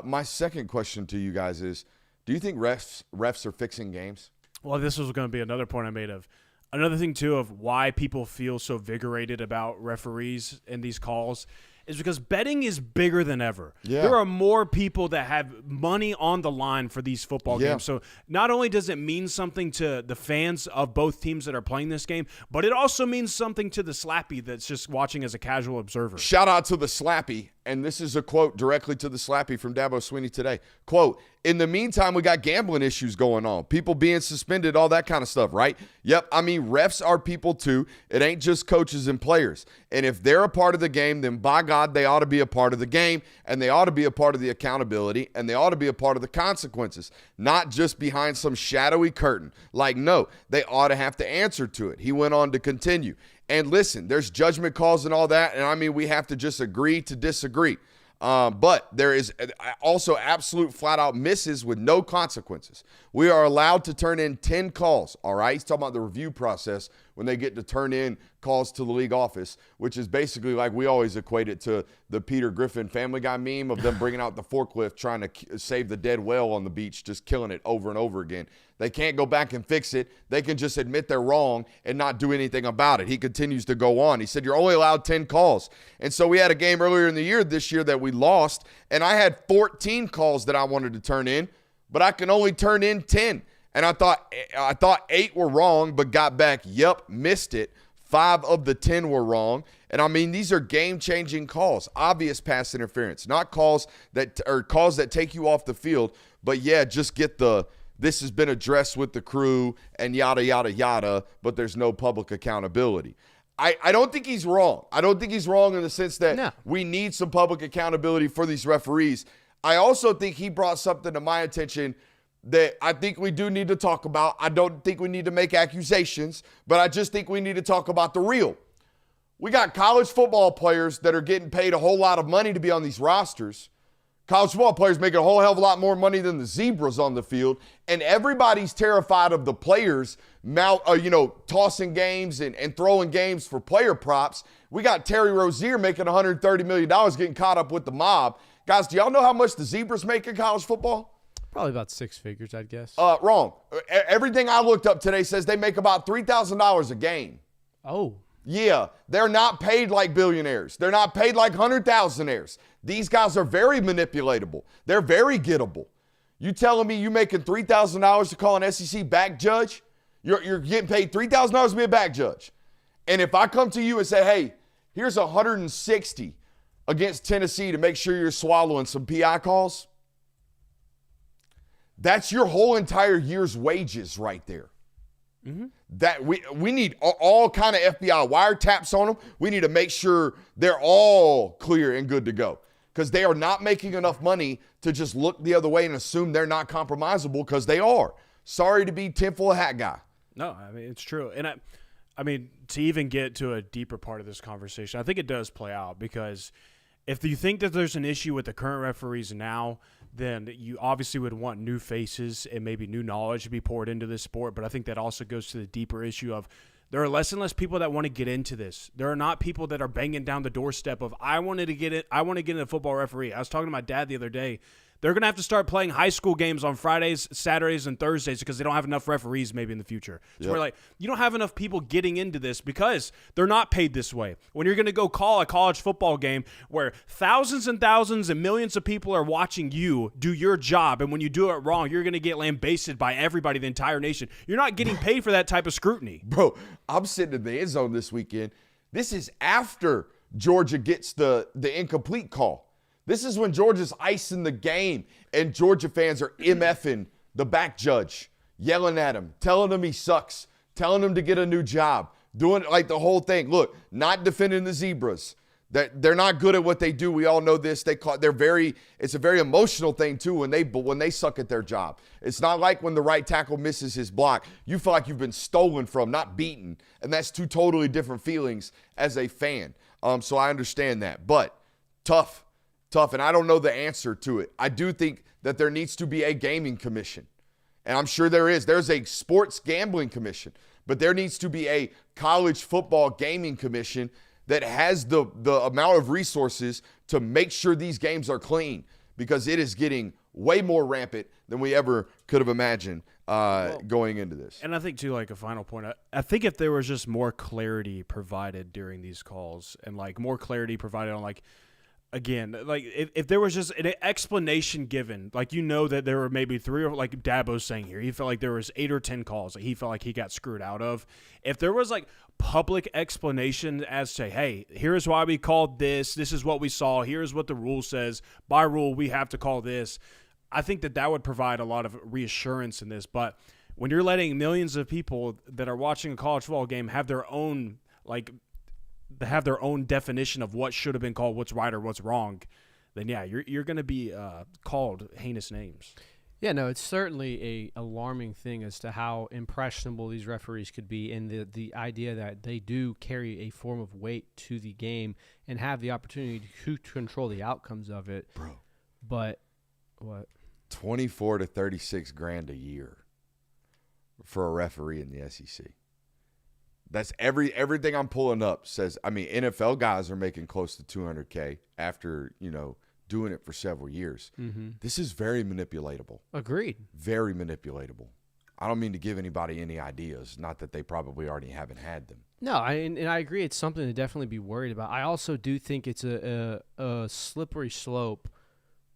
My second question to you guys is, do you think refs are fixing games? Well, this was going to be another point I made of. Another thing, too, of why people feel so vigorated about referees in these calls is because betting is bigger than ever. Yeah. There are more people that have money on the line for these football games. So not only does it mean something to the fans of both teams that are playing this game, but it also means something to the slappy that's just watching as a casual observer. Shout out to the slappy. And this is a quote directly to the slappy from Dabo Swinney today. Quote, in the meantime, we got gambling issues going on. People being suspended, all that kind of stuff, right? Yep, I mean, refs are people too. It ain't just coaches and players. And if they're a part of the game, then by God, they ought to be a part of the game, and they ought to be a part of the accountability, and they ought to be a part of the consequences, not just behind some shadowy curtain. Like, no, they ought to have to answer to it. He went on to continue. And listen, there's judgment calls and all that, and I mean, we have to just agree to disagree. But there is also absolute flat-out misses with no consequences. We are allowed to turn in 10 calls, all right? He's talking about the review process when they get to turn in calls to the league office, which is basically like we always equate it to the Peter Griffin Family Guy meme of them bringing out the forklift trying to save the dead whale on the beach, just killing it over and over again. They can't go back and fix it. They can just admit they're wrong and not do anything about it. He continues to go on. He said, you're only allowed 10 calls. And so we had a game earlier in the year this year that we lost, and I had 14 calls that I wanted to turn in, but I can only turn in 10. And I thought 8 were wrong, but got back, missed it. 5 of the 10 were wrong. And I mean, these are game-changing calls, obvious pass interference, not calls that take you off the field. But yeah, just get this has been addressed with the crew and yada, yada, yada, but there's no public accountability. I don't think he's wrong. I don't think he's wrong in the sense that we need some public accountability for these referees. I also think he brought something to my attention that I think we do need to talk about. I don't think we need to make accusations, but I just think we need to talk about the real. We got college football players that are getting paid a whole lot of money to be on these rosters. College football players making a whole hell of a lot more money than the zebras on the field, and everybody's terrified of the players tossing games and throwing games for player props. We got Terry Rozier making $130 million getting caught up with the mob. Guys, do y'all know how much the zebras make in college football? Probably about 6 figures, I'd guess. Wrong. Everything I looked up today says they make about $3,000 a game. Oh. Yeah, they're not paid like billionaires. They're not paid like 100,000aires. These guys are very manipulatable. They're very gettable. You telling me you making $3,000 to call an SEC back judge? You're getting paid $3,000 to be a back judge. And if I come to you and say, hey, here's 160 against Tennessee to make sure you're swallowing some PI calls, that's your whole entire year's wages right there. Mm-hmm. That we need all kind of FBI wiretaps on them. We need to make sure they're all clear and good to go, because they are not making enough money to just look the other way and assume they're not compromisable, because they are. Sorry to be tinfoil hat guy. No, I mean, it's true. And I mean, to even get to a deeper part of this conversation, I think it does play out, because if you think that there's an issue with the current referees now, then you obviously would want new faces and maybe new knowledge to be poured into this sport. But I think that also goes to the deeper issue of there are less and less people that want to get into this. There are not people that are banging down the doorstep of, I want to get into a football referee. I was talking to my dad the other day. They're going to have to start playing high school games on Fridays, Saturdays, and Thursdays because they don't have enough referees maybe in the future. So we're like, you don't have enough people getting into this because they're not paid this way. When you're going to go call a college football game where thousands and thousands and millions of people are watching you do your job, and when you do it wrong, you're going to get lambasted by everybody, the entire nation. You're not getting paid for that type of scrutiny. Bro, I'm sitting in the end zone this weekend. This is after Georgia gets the incomplete call. This is when Georgia's icing the game, and Georgia fans are MFing the back judge, yelling at him, telling him he sucks, telling him to get a new job, doing like the whole thing. Look, not defending the zebras. They're not good at what they do. We all know this. It's a very emotional thing too when they suck at their job. It's not like when the right tackle misses his block. You feel like you've been stolen from, not beaten, and that's two totally different feelings as a fan. So I understand that, but tough, and I don't know the answer to it. I do think that there needs to be a gaming commission, and I'm sure there is. There's a sports gambling commission, but there needs to be a college football gaming commission that has the amount of resources to make sure these games are clean, because it is getting way more rampant than we ever could have imagined going into this. And I think, too, like a final point, I think if there was just more clarity provided during these calls, and like more clarity provided on like, again, like if there was just an explanation given, like, you know, that there were maybe 3 or, like Dabo's saying here, he felt like there was 8 or 10 calls that he felt like he got screwed out of. If there was like public explanation as to, hey, here's why we called this is what we saw, here's what the rule says, by rule we have to call this, I think that would provide a lot of reassurance in this. But when you're letting millions of people that are watching a college football game have their own definition of what should have been called, what's right or what's wrong, then yeah, you're going to be called heinous names. Yeah, no, it's certainly a alarming thing as to how impressionable these referees could be, and the idea that they do carry a form of weight to the game and have the opportunity to control the outcomes of it. Bro. But what? 24 to 36 grand a year for a referee in the SEC. That's everything I'm pulling up says, I mean, NFL guys are making close to $200K after, doing it for several years. Mm-hmm. This is very manipulatable. Agreed. Very manipulatable. I don't mean to give anybody any ideas, not that they probably already haven't had them. No, and I agree. It's something to definitely be worried about. I also do think it's a slippery slope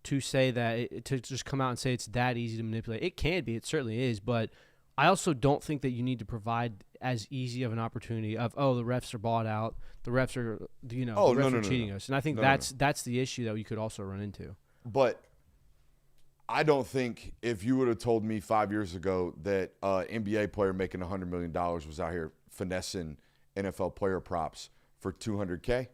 to say that to just come out and say it's that easy to manipulate. It can be. It certainly is, but I also don't think that you need to provide as easy of an opportunity of, the refs are bought out, the refs are, the refs no, are cheating us. And I think that's the issue that you could also run into. But I don't think if you would have told me 5 years ago that an NBA player making $100 million was out here finessing NFL player props for $200K.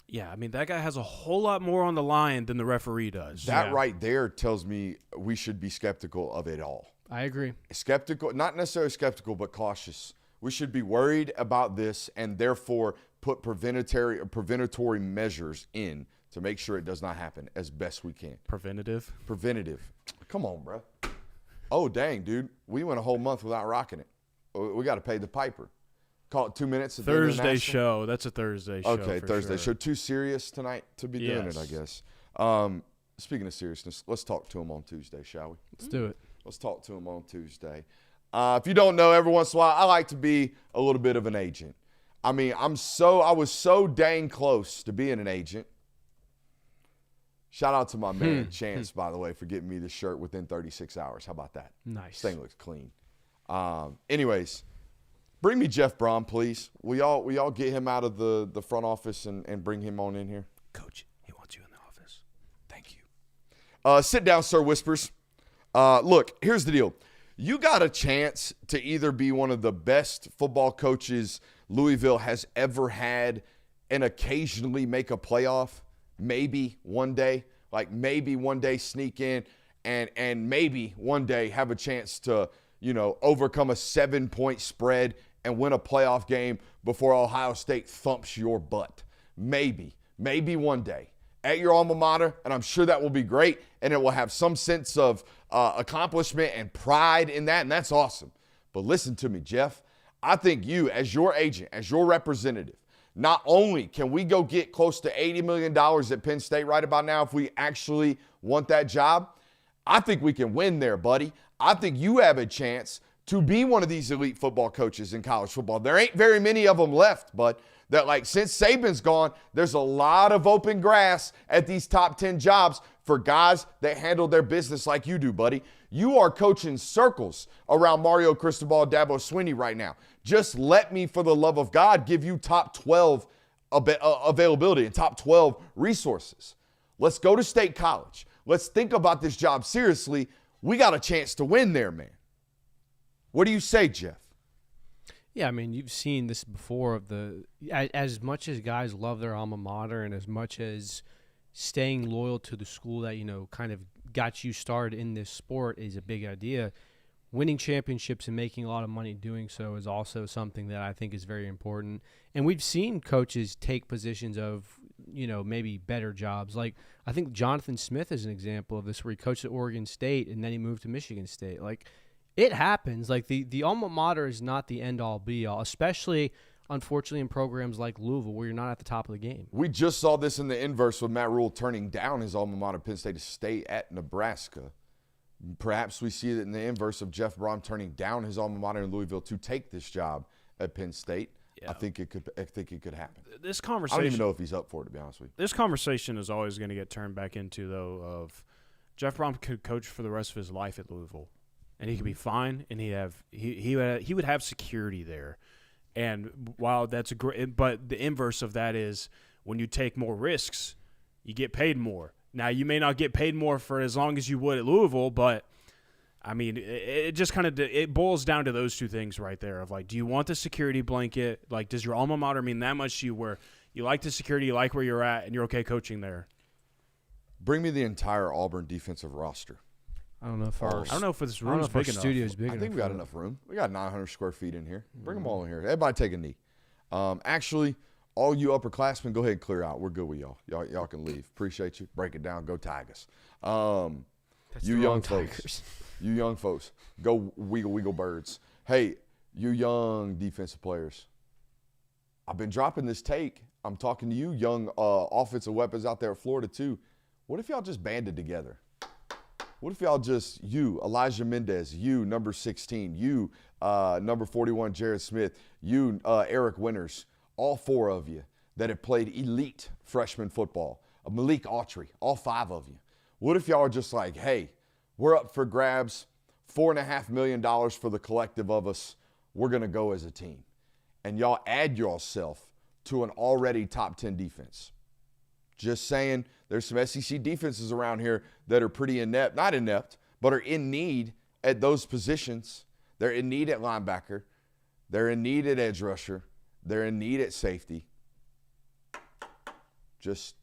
Yeah, I mean, that guy has a whole lot more on the line than the referee does. That right there tells me we should be skeptical of it all. I agree. Skeptical, not necessarily skeptical, but cautious. We should be worried about this and therefore put preventatory measures in to make sure it does not happen as best we can. Preventative. Come on, bro. Oh, dang, dude. We went a whole month without rocking it. We got to pay the piper. Call it 2 minutes. Thursday show. That's a Thursday show. Okay, Thursday show. Too serious tonight to be doing it, I guess. Speaking of seriousness, let's talk to him on Tuesday, shall we? Let's do it. Let's talk to him on Tuesday. If you don't know, every once in a while, I like to be a little bit of an agent. I mean, I was so dang close to being an agent. Shout out to my man, Chance, by the way, for getting me this shirt within 36 hours. How about that? Nice. This thing looks clean. Anyways, bring me Jeff Brom, please. We all get him out of the front office and bring him on in here. Coach, he wants you in the office. Thank you. Sit down, Sir Whispers. Look, here's the deal. You got a chance to either be one of the best football coaches Louisville has ever had and occasionally make a playoff, maybe one day, sneak in and maybe one day have a chance to, overcome a 7-point spread and win a playoff game before Ohio State thumps your butt. Maybe one day at your alma mater, and I'm sure that will be great, and it will have some sense of accomplishment and pride in that, and that's awesome. But listen to me, Jeff. I think you, as your agent, as your representative, not only can we go get close to $80 million at Penn State right about now if we actually want that job, I think we can win there, buddy. I think you have a chance to be one of these elite football coaches in college football. There ain't very many of them left, but since Saban's gone, there's a lot of open grass at these top 10 jobs for guys that handle their business like you do, buddy. You are coaching circles around Mario Cristobal, Dabo Swinney right now. Just let me, for the love of God, give you top 12 availability and top 12 resources. Let's go to State College. Let's think about this job seriously. We got a chance to win there, man. What do you say, Jeff? Yeah, I mean, you've seen this before as much as guys love their alma mater and as much as staying loyal to the school that, kind of got you started in this sport is a big idea. Winning championships and making a lot of money doing so is also something that I think is very important. And we've seen coaches take positions of, maybe better jobs. Like, I think Jonathan Smith is an example of this, where he coached at Oregon State and then he moved to Michigan State. Like, it happens. Like, the alma mater is not the end-all, be-all, especially, unfortunately, in programs like Louisville where you're not at the top of the game. We just saw this in the inverse with Matt Rule turning down his alma mater, Penn State at Nebraska. Perhaps we see it in the inverse of Jeff Brom turning down his alma mater in Louisville to take this job at Penn State. Yeah. I think it could happen. This conversation, I don't even know if he's up for it, to be honest with you. This conversation is always going to get turned back into, though, of Jeff Brom could coach for the rest of his life at Louisville, and he could be fine, and he would have security there. And while that's a great, but the inverse of that is when you take more risks, you get paid more. Now, you may not get paid more for as long as you would at Louisville, but I mean, it just kind of it boils down to those two things right there. Of like, do you want the security blanket? Like, does your alma mater mean that much to you, where you like the security, you like where you're at, and you're okay coaching there? Bring me the entire Auburn defensive roster. I don't know if this room's big enough. Studio's big enough. I think we got enough room. We got 900 square feet in here. Bring them all in here. Everybody take a knee. Actually, all you upperclassmen, go ahead and clear out. We're good with y'all. Y'all can leave. Appreciate you. Break it down. Go Tigers. You young folks. You young folks. Go wiggle birds. Hey, you young defensive players. I've been dropping this take. I'm talking to you young offensive weapons out there at Florida too. What if y'all just banded together? What if y'all just, you, Elijah Mendez, you, number 16, you, number 41, Jared Smith, you, Eric Winters, all four of you that have played elite freshman football, Malik Autry, all five of you. What if y'all are just like, hey, we're up for grabs, $4.5 million for the collective of us. We're going to go as a team. and y'all add yourself to an already top 10 defense. Just saying, there's some SEC defenses around here that are pretty inept, not inept, but are in need at those positions. They're in need at linebacker. They're in need at edge rusher. They're in need at safety. Just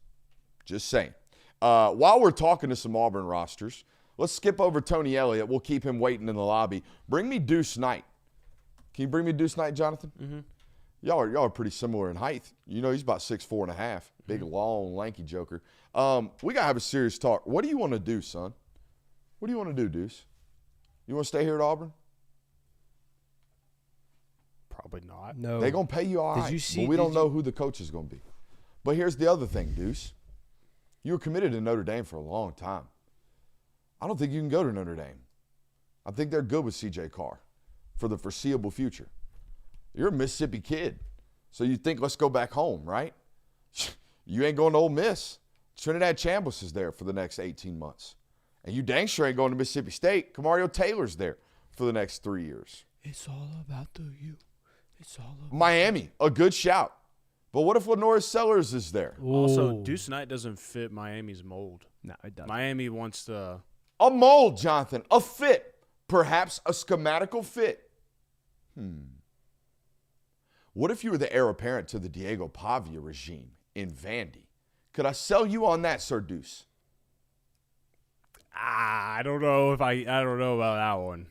saying. While we're talking to some Auburn rosters, let's skip over Tony Elliott. We'll keep him waiting in the lobby. Bring me Deuce Knight. Can you bring me Deuce Knight, Jonathan? Mm-hmm. Y'all are pretty similar in height. You know, he's about 6'4" and a half. Big, long, lanky joker. We got to have a serious talk. What do you want to do, son? What do you want to do, Deuce? You want to stay here at Auburn? Probably not. No. They're going to pay you all right, but we don't know who the coach is going to be. But here's the other thing, Deuce. You were committed to Notre Dame for a long time. I don't think you can go to Notre Dame. I think they're good with C.J. Carr for the foreseeable future. You're a Mississippi kid, so you think, let's go back home, right? You ain't going to Ole Miss. Trinidad Chambliss is there for the next 18 months. And you dang sure ain't going to Mississippi State. Camario Taylor's there for the next 3 years. It's all about the you. It's all about Miami, a good shout. But what if Lenoris Sellers is there? Also, Deuce Knight doesn't fit Miami's mold. No, it doesn't. Miami wants the A mold, Jonathan. A fit. Perhaps a schematical fit. What if you were the heir apparent to the Diego Pavia regime in Vandy? Could I sell you on that, Sir Deuce? I don't know I don't know about that one.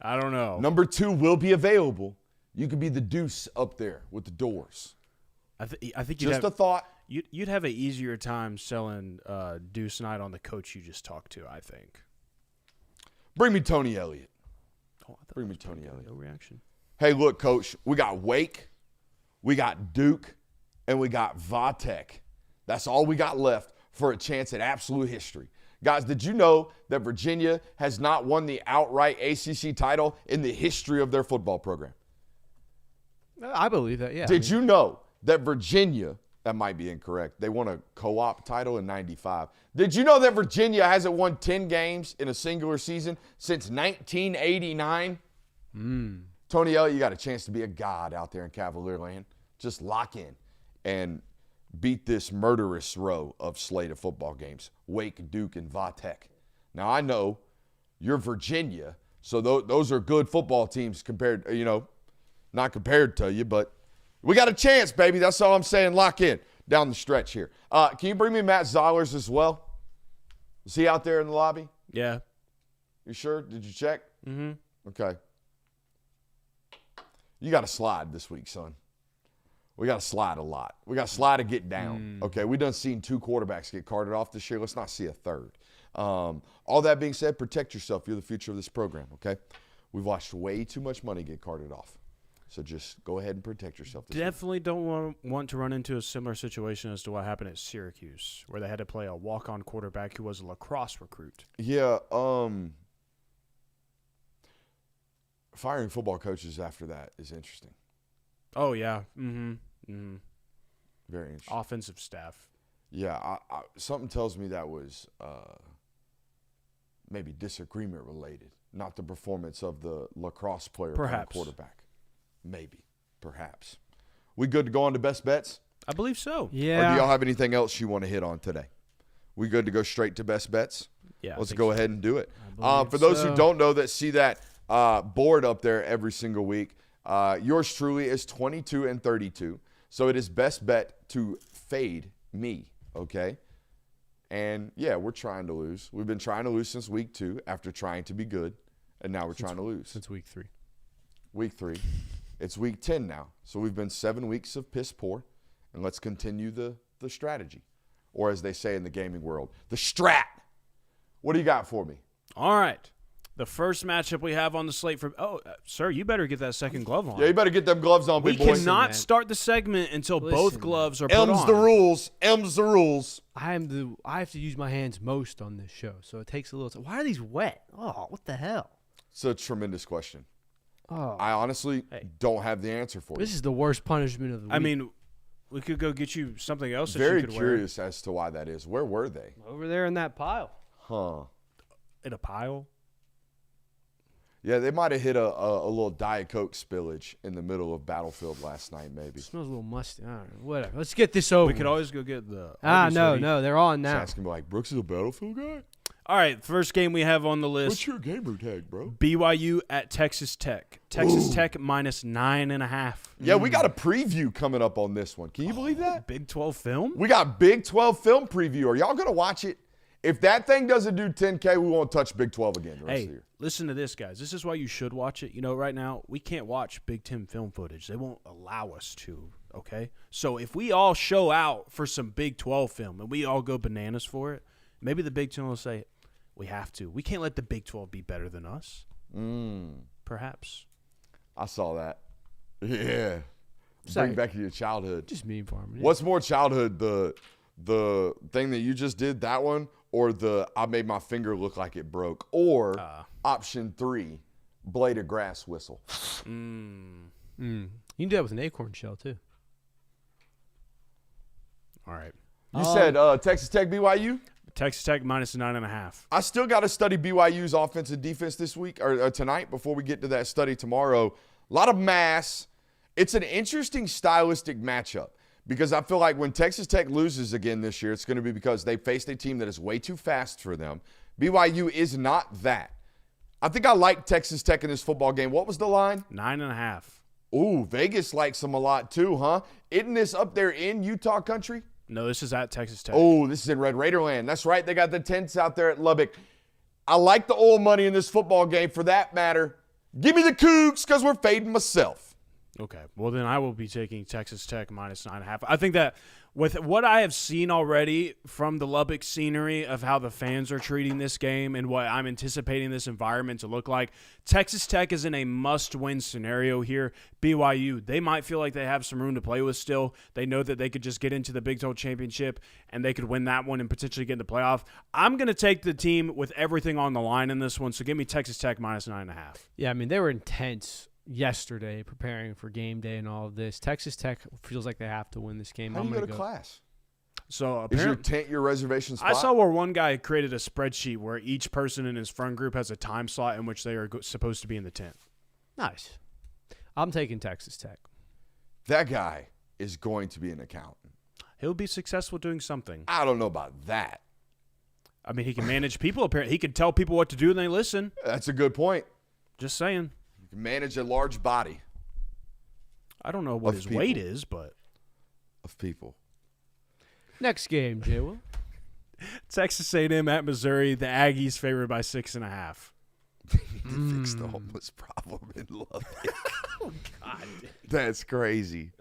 I don't know. Number 2 will be available. You could be the Deuce up there with the doors. I think Just a thought. You'd have an easier time selling Deuce Knight on the coach you just talked to, I think. Bring me Tony Elliott. Oh, I thought Bring that me was Tony pretty good. Elliott. No reaction. Hey, look, Coach, we got Wake, we got Duke, and we got Vatek. That's all we got left for a chance at absolute history. Guys, did you know that Virginia has not won the outright ACC title in the history of their football program? I believe that, yeah. Did you know that Virginia, that might be incorrect, they won a co-op title in 95. Did you know that Virginia hasn't won 10 games in a singular season since 1989? Tony Elliott, you got a chance to be a god out there in Cavalier Land. Just lock in and beat this murderous row of slate of football games, Wake, Duke, and Vatek. Now, I know you're Virginia, so those are good football teams compared, not compared to you, but we got a chance, baby. That's all I'm saying. Lock in down the stretch here. Can you bring me Matt Zollers as well? Is he out there in the lobby? Yeah. You sure? Did you check? Mm-hmm. Okay. You got to slide this week, son. We got to slide a lot. We got to slide to get down. Okay, we done seen 2 quarterbacks get carted off this year. Let's not see a third. All that being said, protect yourself. You're the future of this program, okay? We've watched way too much money get carted off. So just go ahead and protect yourself. Definitely don't want to run into a similar situation as to what happened at Syracuse, where they had to play a walk-on quarterback who was a lacrosse recruit. Yeah, firing football coaches after that is interesting. Oh, yeah. Mm-hmm. Mm-hmm. Very interesting. Offensive staff. Yeah, something tells me that was maybe disagreement related, not the performance of the lacrosse player or quarterback. Maybe, perhaps. We good to go on to best bets? I believe so. Yeah. Or do y'all have anything else you want to hit on today? We good to go straight to best bets? Yeah. Let's go ahead and do it. I For those who believe don't know that see that board up there every single week, yours truly is 22-32. So it is best bet to fade me, okay? And, yeah, we're trying to lose. We've been trying to lose since week 2 after trying to be good, and now we're trying to lose. Since week 3. Week 3. It's week 10 now. So we've been 7 weeks of piss poor, and let's continue the strategy. Or as they say in the gaming world, the strat. What do you got for me? All right. The first matchup we have on the slate for sir, you better get that second glove on. Yeah, you better get them gloves on, we big boy. cannot start the segment until both gloves are put on. M's the rules. M's the rules. I have to use my hands most on this show, so it takes a little time. Why are these wet? Oh, what the hell? It's a tremendous question. Oh, I honestly don't have the answer for you. this is the worst punishment of the week. I mean, we could go get you something else that Very you could curious as to why that is. Where were they? over there in that pile. Huh. wear in a pile. Yeah, they might have hit a little Diet Coke spillage in the middle of Battlefield last night, maybe. It smells a little musty. All right, whatever. Let's get this over. We could always go get the. No, they're on now. Asking me like, Brooks is a Battlefield guy? All right, first game we have on the list. What's your gamer tag, bro? BYU at Texas Tech. Texas Tech minus 9.5. Yeah, we got a preview coming up on this one. Can you believe that? Big 12 film? We got Big 12 film preview. Are y'all going to watch it? If that thing doesn't do 10K, we won't touch Big 12 again the rest of the year. Listen to this, guys. This is why you should watch it. You know, right now, we can't watch Big 10 film footage. They won't allow us to, okay? So if we all show out for some Big 12 film and we all go bananas for it, maybe the Big 10 will say, we have to. We can't let the Big 12 be better than us. Perhaps. I saw that. Yeah. Sorry. Bring back to your childhood. Just me farming. What's more childhood, the thing that you just did, that one, or the I made my finger look like it broke, or option 3, blade of grass whistle? You can do that with an acorn shell, too. All right. You said Texas Tech, BYU? Texas Tech minus 9.5. I still got to study BYU's offense and defense this week or tonight before we get to that study tomorrow. A lot of mass. It's an interesting stylistic matchup because I feel like when Texas Tech loses again this year, it's going to be because they faced a team that is way too fast for them. BYU is not that. I think I like Texas Tech in this football game. What was the line? 9.5. Ooh, Vegas likes them a lot too, huh? Isn't this up there in Utah country? No, this is at Texas Tech. Oh, this is in Red Raider land. That's right. They got the tents out there at Lubbock. I like the oil money in this football game for that matter. Give me the Cougs because we're fading myself. Okay. Well, then I will be taking Texas Tech minus 9.5. I think that with what I have seen already from the Lubbock scenery of how the fans are treating this game and what I'm anticipating this environment to look like, Texas Tech is in a must-win scenario here. BYU, they might feel like they have some room to play with still. They know that they could just get into the Big 12 championship and they could win that one and potentially get in the playoff. I'm going to take the team with everything on the line in this one, so give me Texas Tech minus 9.5. Yeah, I mean, they were intense yesterday preparing for game day and all of this. Texas Tech feels like they have to win this game. How do you go to class? So Is your tent your reservation spot? I saw where one guy created a spreadsheet where each person in his friend group has a time slot in which they are supposed to be in the tent. Nice. I'm taking Texas Tech. That guy is going to be an accountant. He'll be successful doing something. I don't know about that. I mean, he can manage people. Apparently, he can tell people what to do and they listen. That's a good point. Just saying. You can manage a large body I don't know what his weight is, but of people. Next game, Jay Will. Texas A&M at Missouri. The Aggies favored by 6.5. Fix the homeless problem in Lubbock. Oh, God. That's crazy.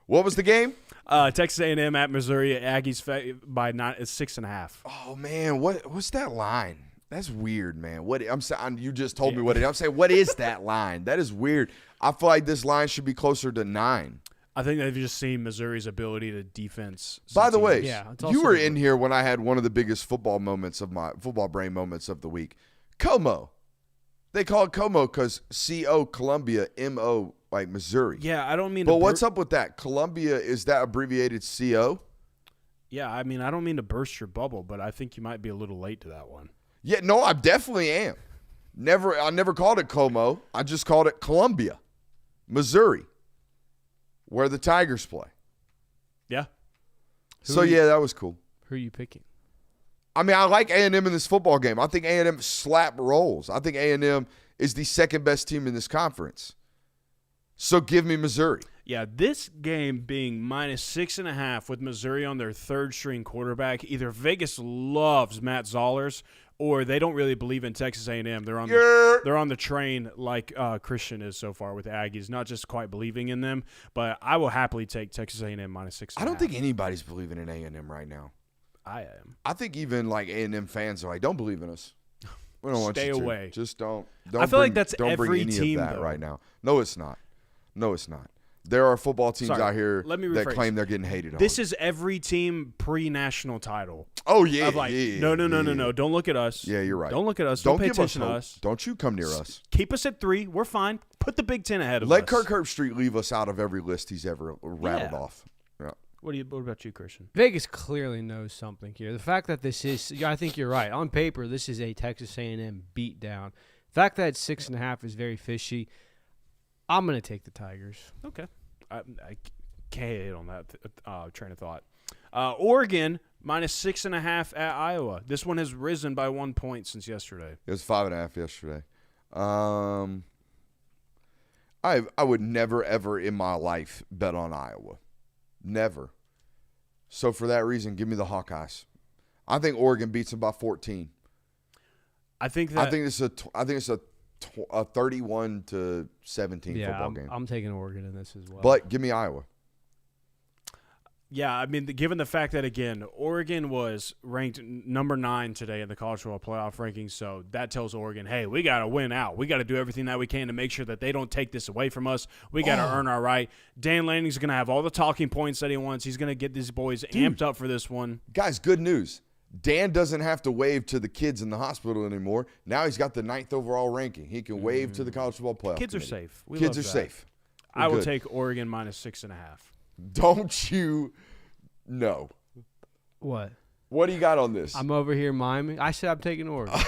What was the game? Texas A&M at Missouri. Aggies by 6.5. Oh man, what's that line? That's weird, man. You just told me what it is. I'm saying, what is that line? That is weird. I feel like this line should be closer to 9. I think they've just seen Missouri's ability to defense. By the way, it's you were in here when I had one of the biggest football brain moments of the week. Como. They call it Como because C-O, Columbia, M-O, like Missouri. Yeah, I don't mean But what's up with that? Columbia, is that abbreviated C-O? Yeah, I mean, I don't mean to burst your bubble, but I think you might be a little late to that one. Yeah, no, I definitely am. I never called it Como. I just called it Columbia, Missouri, where the Tigers play. Yeah. Yeah, that was cool. Who are you picking? I mean, I like A&M in this football game. I think A&M slap rolls. I think A&M is the second best team in this conference. So give me Missouri. Yeah, this game being minus 6.5 with Missouri on their third-string quarterback, either Vegas loves Matt Zollers or they don't really believe in Texas A&M. They're on the train like Christian is so far with the Aggies, not just quite believing in them, but I will happily take Texas A&M minus 6.5. I don't think anybody's believing in A&M right now. I am. I think even like A&M fans are like, don't believe in us. We don't want you to. Stay away. Just don't. I feel like that's don't every bring any team of that though. right now. No, it's not. There are football teams out here let me that rephrase. claim they're getting hated on. This is every team pre-national title. Oh yeah, Of like, yeah, no. yeah. Don't look at us. Yeah, you're right. Don't look at us. Don't pay give attention us to hope. us. Don't you come near us. Keep us at 3. We're fine. Put the Big Ten ahead of us. Let Kirk Herbstreit leave us out of every list he's ever rattled Yeah. off. Yeah. What about you, Christian? Vegas clearly knows something here. The fact that this is, I think you're right. On paper, this is a Texas A&M beatdown. The fact that it's 6.5 is very fishy. I'm going to take the Tigers. Okay. I can't hit on that train of thought. Oregon -6.5 at Iowa. This one has risen by 1 point since yesterday. It was 5.5 yesterday. I would never, ever in my life bet on Iowa. Never. So for that reason, give me the Hawkeyes. I think Oregon beats them by 14. I think it's a 31-17 football game. I'm taking Oregon in this as well. But give me Iowa. Yeah, I mean, given the fact that, again, Oregon was ranked number 9 today in the college football playoff rankings, so that tells Oregon, hey, we got to win out. We got to do everything that we can to make sure that they don't take this away from us. We got to earn our right. Dan Lanning's going to have all the talking points that he wants. He's going to get these boys amped up for this one. Guys, good news. Dan doesn't have to wave to the kids in the hospital anymore. Now he's got the 9th overall ranking. He can wave to the college football playoff Kids committee. are safe. Kids are safe. I will good. take Oregon -6.5. Don't you know? What? What do you got on this? I'm over here miming. I said I'm taking Oregon.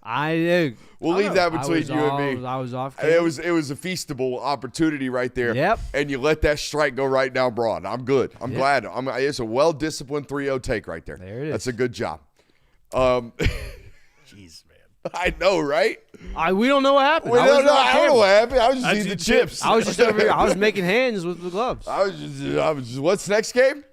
I did. We'll leave that between you and me. I was off. It was a feastable opportunity right there. Yep. And you let that strike go right down broad. I'm good. I'm glad. It's a well-disciplined 3-0 take right there. There it is. That's a good job. Jeez, man. I know, right? We don't know what happened. I don't know what happened. I was just eating the chips. I was just over here. I was making hands with the gloves. I was just. What's next game?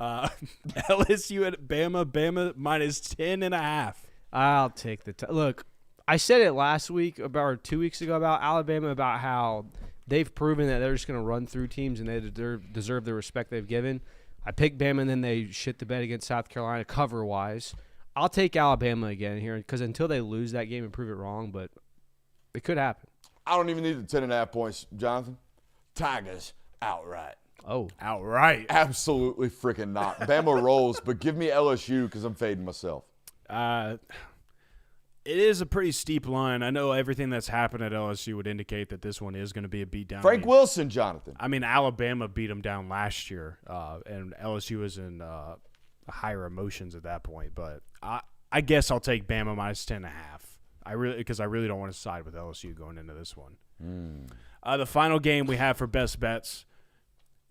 LSU at Bama. Bama -10.5. I'll take the look. I said it last week or 2 weeks ago about Alabama, about how they've proven that they're just going to run through teams and they deserve the respect they've given. I picked Bama and then they shit the bed against South Carolina cover-wise. I'll take Alabama again here because until they lose that game and prove it wrong, but it could happen. I don't even need the 10.5 points, Jonathan. Tigers outright. Oh. Outright. Absolutely freaking not. Bama rolls, but give me LSU because I'm fading myself. It is a pretty steep line. I know everything that's happened at LSU would indicate that this one is going to be a beatdown. Frank Wilson, Jonathan. I mean, Alabama beat them down last year, and LSU was in higher emotions at that point. But I guess I'll take Bama -10.5. Because I really don't want to side with LSU going into this one. The final game we have for best bets.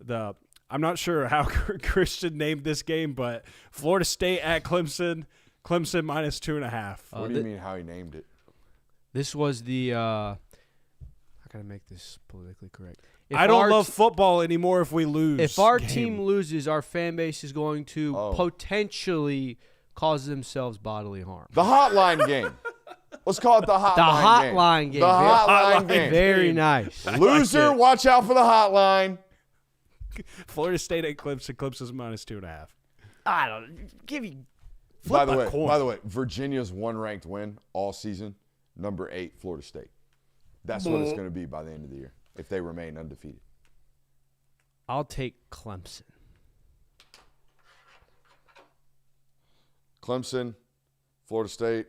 I'm not sure how Christian named this game, but Florida State at Clemson. Clemson -2.5. What do you mean how he named it? This was the I gotta make this politically correct. I don't love football anymore if we lose. If our team loses, our fan base is going to potentially cause themselves bodily harm. The hotline game. Let's call it the hotline game. The hotline game. Very nice. Loser, watch out for the hotline. Florida State at Clemson. Clemson's -2.5. I don't give you. By the way, Virginia's one ranked win all season, number 8, Florida State. That's what it's going to be by the end of the year if they remain undefeated. I'll take Clemson. Clemson, Florida State.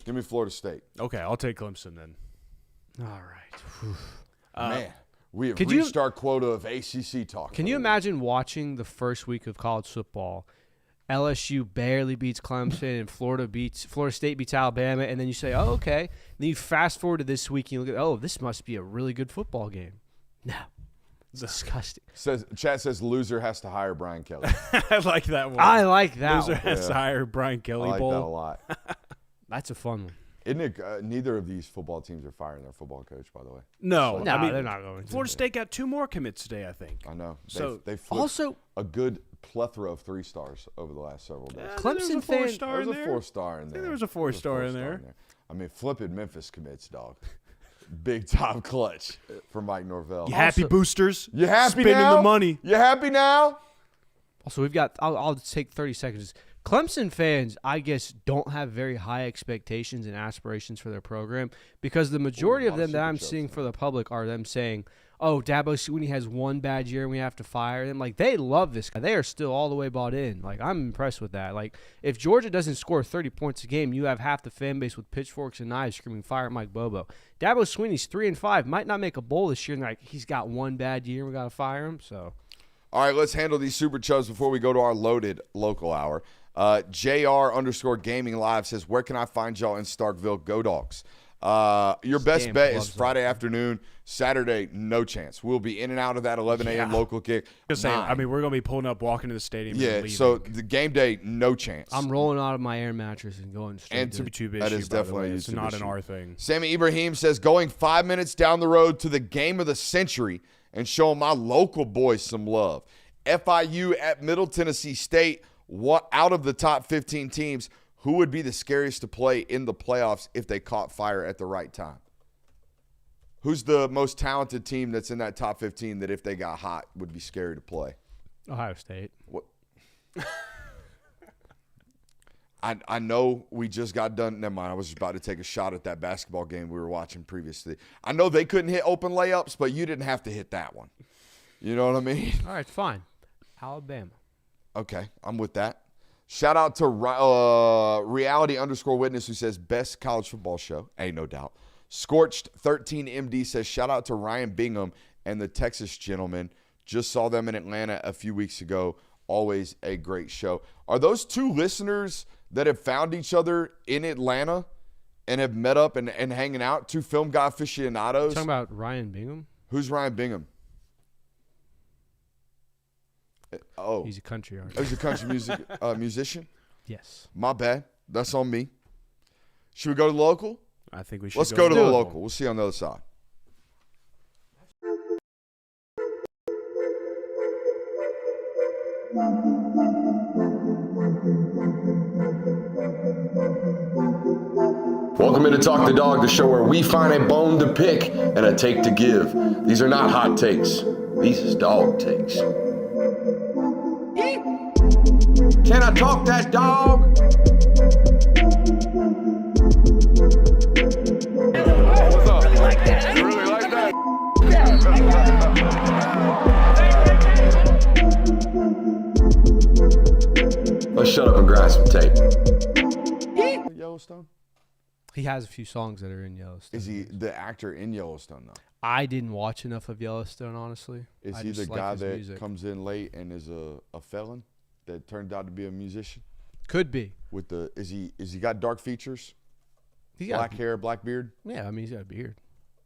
Give me Florida State. Okay, I'll take Clemson then. All right. Man, we have reached our quota of ACC talk. Can you imagine watching the first week of college football? LSU barely beats Clemson, and Florida State beats Alabama, and then you say, "Oh, okay." Then you fast forward to this week, and you look at, "Oh, this must be a really good football game." No, it's disgusting. Chat says loser has to hire Brian Kelly. I like that one. I like that. Loser has to hire Brian Kelly. I like Bowl. that a lot. That's a fun one. Isn't it? Neither of these football teams are firing their football coach, by the way. No, I mean, they're not going to. Florida State got 2 more commits today, I think. I know. So they flipped a good plethora of 3-stars over the last several days. Clemson there was a fan. 4-star in There was a there. 4-star in there. There was a 4-star in there. I mean, flipping Memphis commits, dog. Big time clutch for Mike Norvell. You happy boosters? You happy Spending now? the money. You happy now? Also, we've got. I'll take 30 seconds. Clemson fans, I guess, don't have very high expectations and aspirations for their program because the majority of them that I'm seeing for the public are them saying, "Oh, Dabo Swinney has one bad year and we have to fire him." Like, they love this guy. They are still all the way bought in. Like, I'm impressed with that. Like, if Georgia doesn't score 30 points a game, you have half the fan base with pitchforks and knives screaming, "Fire Mike Bobo." Dabo Swinney's 3-5, might not make a bowl this year, and like, he's got one bad year and we got to fire him. So, all right, let's handle these super chubs before we go to our loaded local hour. JR_gaming live says, where can I find y'all in Starkville? Go Dogs. Your best Damn bet clubs is Friday afternoon. Saturday, no chance. We'll be in and out of that 11 a.m. local kick. Just saying, 9. I mean, we're going to be pulling up, walking to the stadium. Yeah, and leaving. so the game day, no chance. I'm rolling out of my air mattress and going straight And to to YouTube that issue, is by the definitely way. a It's YouTube not issue. an our thing. Sammy Ibrahim says, going 5 minutes down the road to the game of the century and showing my local boys some love. FIU at Middle Tennessee State. What out of the top 15 teams, who would be the scariest to play in the playoffs if they caught fire at the right time? Who's the most talented team that's in that top 15 that if they got hot would be scary to play? Ohio State. What? I know we just got done. Never mind. I was about to take a shot at that basketball game we were watching previously. I know they couldn't hit open layups, but you didn't have to hit that one. You know what I mean? All right, fine. Alabama. Okay, I'm with that. Shout out to reality_witness who says best college football show. Ain't no doubt. Scorched 13 MD says shout out to Ryan Bingham and the Texas gentleman. Just saw them in Atlanta a few weeks ago. Always a great show. Are those two listeners that have found each other in Atlanta and have met up and hanging out? Two film guy aficionados? Talking about Ryan Bingham? Who's Ryan Bingham? Oh, He's a country artist. he's a country musician? Yes. My bad. That's on me. Should we go to the local? I think we should Let's go to the do it. local. We'll see you on the other side. Welcome into Talk the Dog, the show where we find a bone to pick and a take to give. These are not hot takes. These is dog takes. Can I talk that dog? What's up? You really like that? Let's shut up and grind some tape. Yellowstone? He has a few songs that are in Yellowstone. Is he the actor in Yellowstone, though? I didn't watch enough of Yellowstone, honestly. Is I he the just like guy his that music. comes in late and is a felon that turned out to be a musician? Could be. With the is he got dark features? He Black hair, black beard? Yeah, I mean, he's got a beard.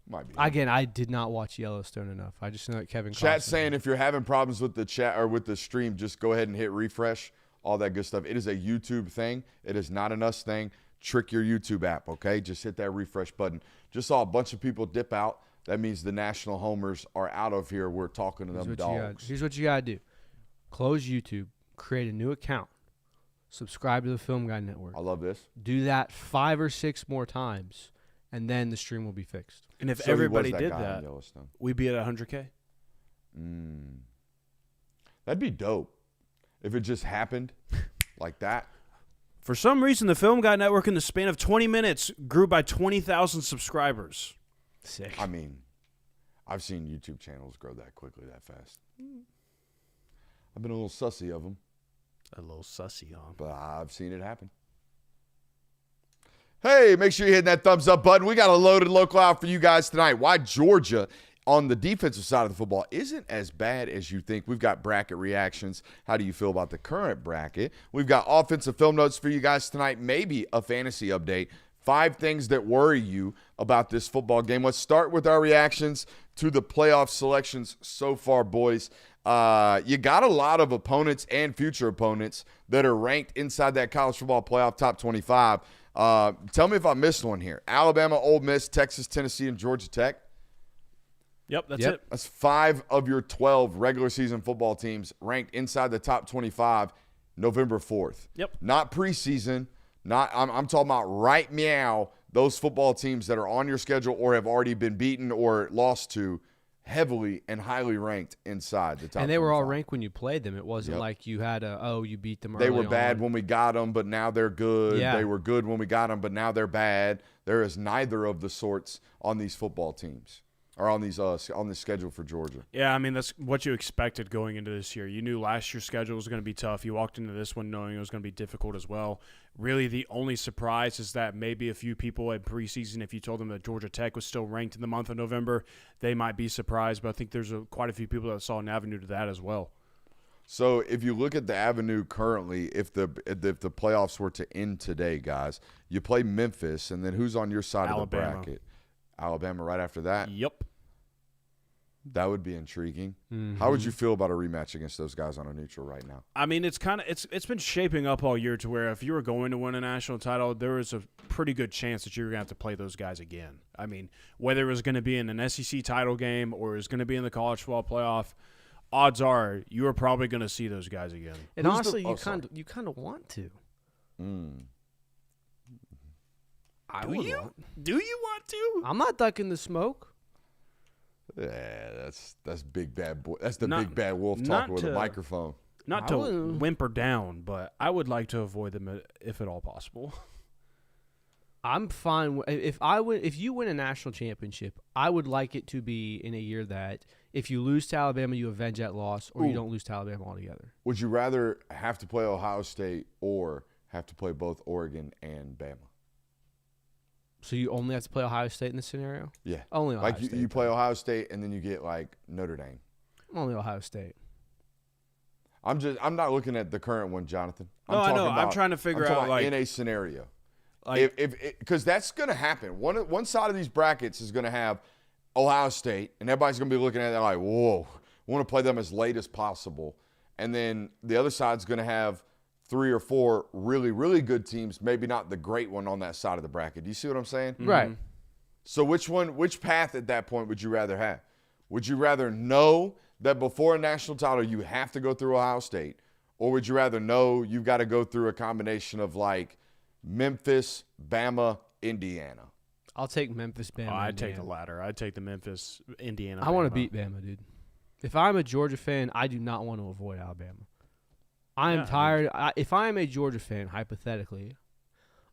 Might be. Again, I did not watch Yellowstone enough. I just know that Kevin Chat's Costner- saying if you're having problems with the chat or with the stream, just go ahead and hit refresh. All that good stuff. It is a YouTube thing. It is not an us thing. Trick your YouTube app, okay? Just hit that refresh button. Just saw a bunch of people dip out. That means the national homers are out of here. We're talking to them dogs. Here's what you got to do. Close YouTube, create a new account, subscribe to the Film Guy Network. I love this. Do that 5 or 6 more times, and then the stream will be fixed. And if So he was everybody did guy in that, Yellowstone. we'd be at 100K. That'd be dope if it just happened like that. For some reason, the Film Guy Network in the span of 20 minutes grew by 20,000 subscribers. Sick. I mean, I've seen YouTube channels grow that quickly, that fast. I've been a little sussy of them, A little sussy on. but I've seen it happen. Hey, make sure you hit that thumbs up button. We got a loaded local out for you guys tonight. Why Georgia on the defensive side of the football isn't as bad as you think. We've got bracket reactions. How do you feel about the current bracket? We've got offensive film notes for you guys tonight, maybe a fantasy update. 5 things that worry you about this football game. Let's start with our reactions to the playoff selections so far, boys. You got a lot of opponents and future opponents that are ranked inside that college football playoff top 25. Tell me if I missed one here. Alabama, Ole Miss, Texas, Tennessee, and Georgia Tech. Yep, that's Yep. it. That's 5 of your 12 regular season football teams ranked inside the top 25 November 4th. Yep. Not preseason. I'm talking about right meow, those football teams that are on your schedule or have already been beaten or lost to, heavily and highly ranked inside the top And they were all 25. ranked when you played them. It wasn't Yep. like you had you beat them They early were bad on. when we got them, but now they're good. Yeah. They were good when we got them, but now they're bad. There is neither of the sorts on these football teams or on these on the schedule for Georgia. Yeah, I mean, that's what you expected going into this year. You knew last year's schedule was going to be tough. You walked into this one knowing it was going to be difficult as well. Really, the only surprise is that maybe a few people at preseason, if you told them that Georgia Tech was still ranked in the month of November, they might be surprised. But I think there's quite a few people that saw an avenue to that as well. So if you look at the avenue currently, if the playoffs were to end today, guys, you play Memphis, and then who's on your side of the bracket? Alabama right after that? Yep. That would be intriguing. Mm-hmm. How would you feel about a rematch against those guys on a neutral right now? I mean, it's been shaping up all year to where if you were going to win a national title, there was a pretty good chance that you were going to have to play those guys again. I mean, whether it was going to be in an SEC title game or it was going to be in the college football playoff, odds are you are probably going to see those guys again. And honestly, you kind of want to. Do you want to? I'm not ducking the smoke. Yeah, that's big bad boy. That's the big bad wolf talking with a microphone. Not to whimper down, but I would like to avoid them if at all possible. I'm fine if you win a national championship. I would like it to be in a year that if you lose to Alabama, you avenge that loss, or you don't lose to Alabama altogether. Would you rather have to play Ohio State or have to play both Oregon and Bama? So you only have to play Ohio State in this scenario? Yeah. Only Ohio State. State. You play Ohio State, and then you get, like, Notre Dame. Only Ohio State. I'm not looking at the current one, Jonathan. I know. I'm trying to figure out, like, in a scenario. Like, because that's going to happen. One side of these brackets is going to have Ohio State, and everybody's going to be looking at it like, whoa, we want to play them as late as possible. And then the other side's going to have 3 or 4 really, really good teams, maybe not the great one on that side of the bracket. Do you see what I'm saying? Mm-hmm. Right. So which path at that point would you rather have? Would you rather know that before a national title you have to go through Ohio State, or would you rather know you've got to go through a combination of like Memphis, Bama, Indiana? I'll take Memphis, Bama. I'd take the latter. I'd take the Memphis, Indiana. I want to beat Bama, dude. If I'm a Georgia fan, I do not want to avoid Alabama. I'm tired. If I'm a Georgia fan, hypothetically,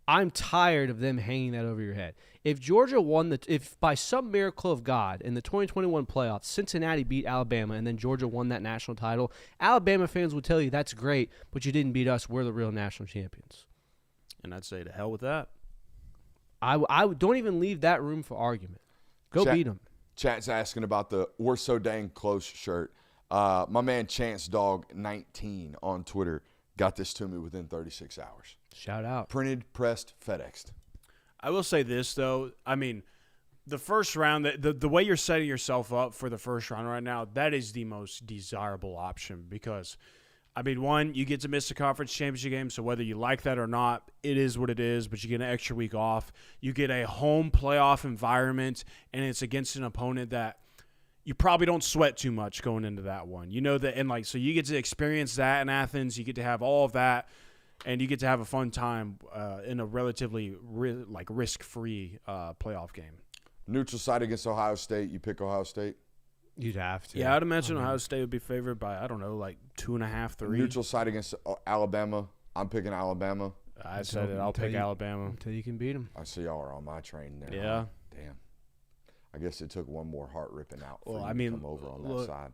I'm tired of them hanging that over your head. If Georgia won if by some miracle of God in the 2021 playoffs, Cincinnati beat Alabama and then Georgia won that national title, Alabama fans would tell you that's great, but you didn't beat us. We're the real national champions. And I'd say to hell with that. I don't even leave that room for argument. Go beat them. Chat's asking about the "We're So Dang Close" shirt. My man Chance Dog 19 on Twitter got this to me within 36 hours. Shout out. Printed, pressed, FedExed. I will say this, though. I mean, the first round, the way you're setting yourself up for the first round right now, that is the most desirable option because, I mean, one, you get to miss the conference championship game, so whether you like that or not, it is what it is, but you get an extra week off. You get a home playoff environment, and it's against an opponent that you probably don't sweat too much going into that one. You know that, and like, so you get to experience that in Athens. You get to have all of that, and you get to have a fun time in a relatively risk-free playoff game. Neutral side against Ohio State. You pick Ohio State? You'd have to. Yeah, I'd imagine Ohio State would be favored by, I don't know, like 2.5, 3. Neutral side against Alabama. I'm picking Alabama. I said it. I'll pick Alabama. Until you can beat them. I see y'all are on my train there. Yeah. Damn. I guess it took one more heart ripping out for Well, you I mean, to come over on that side.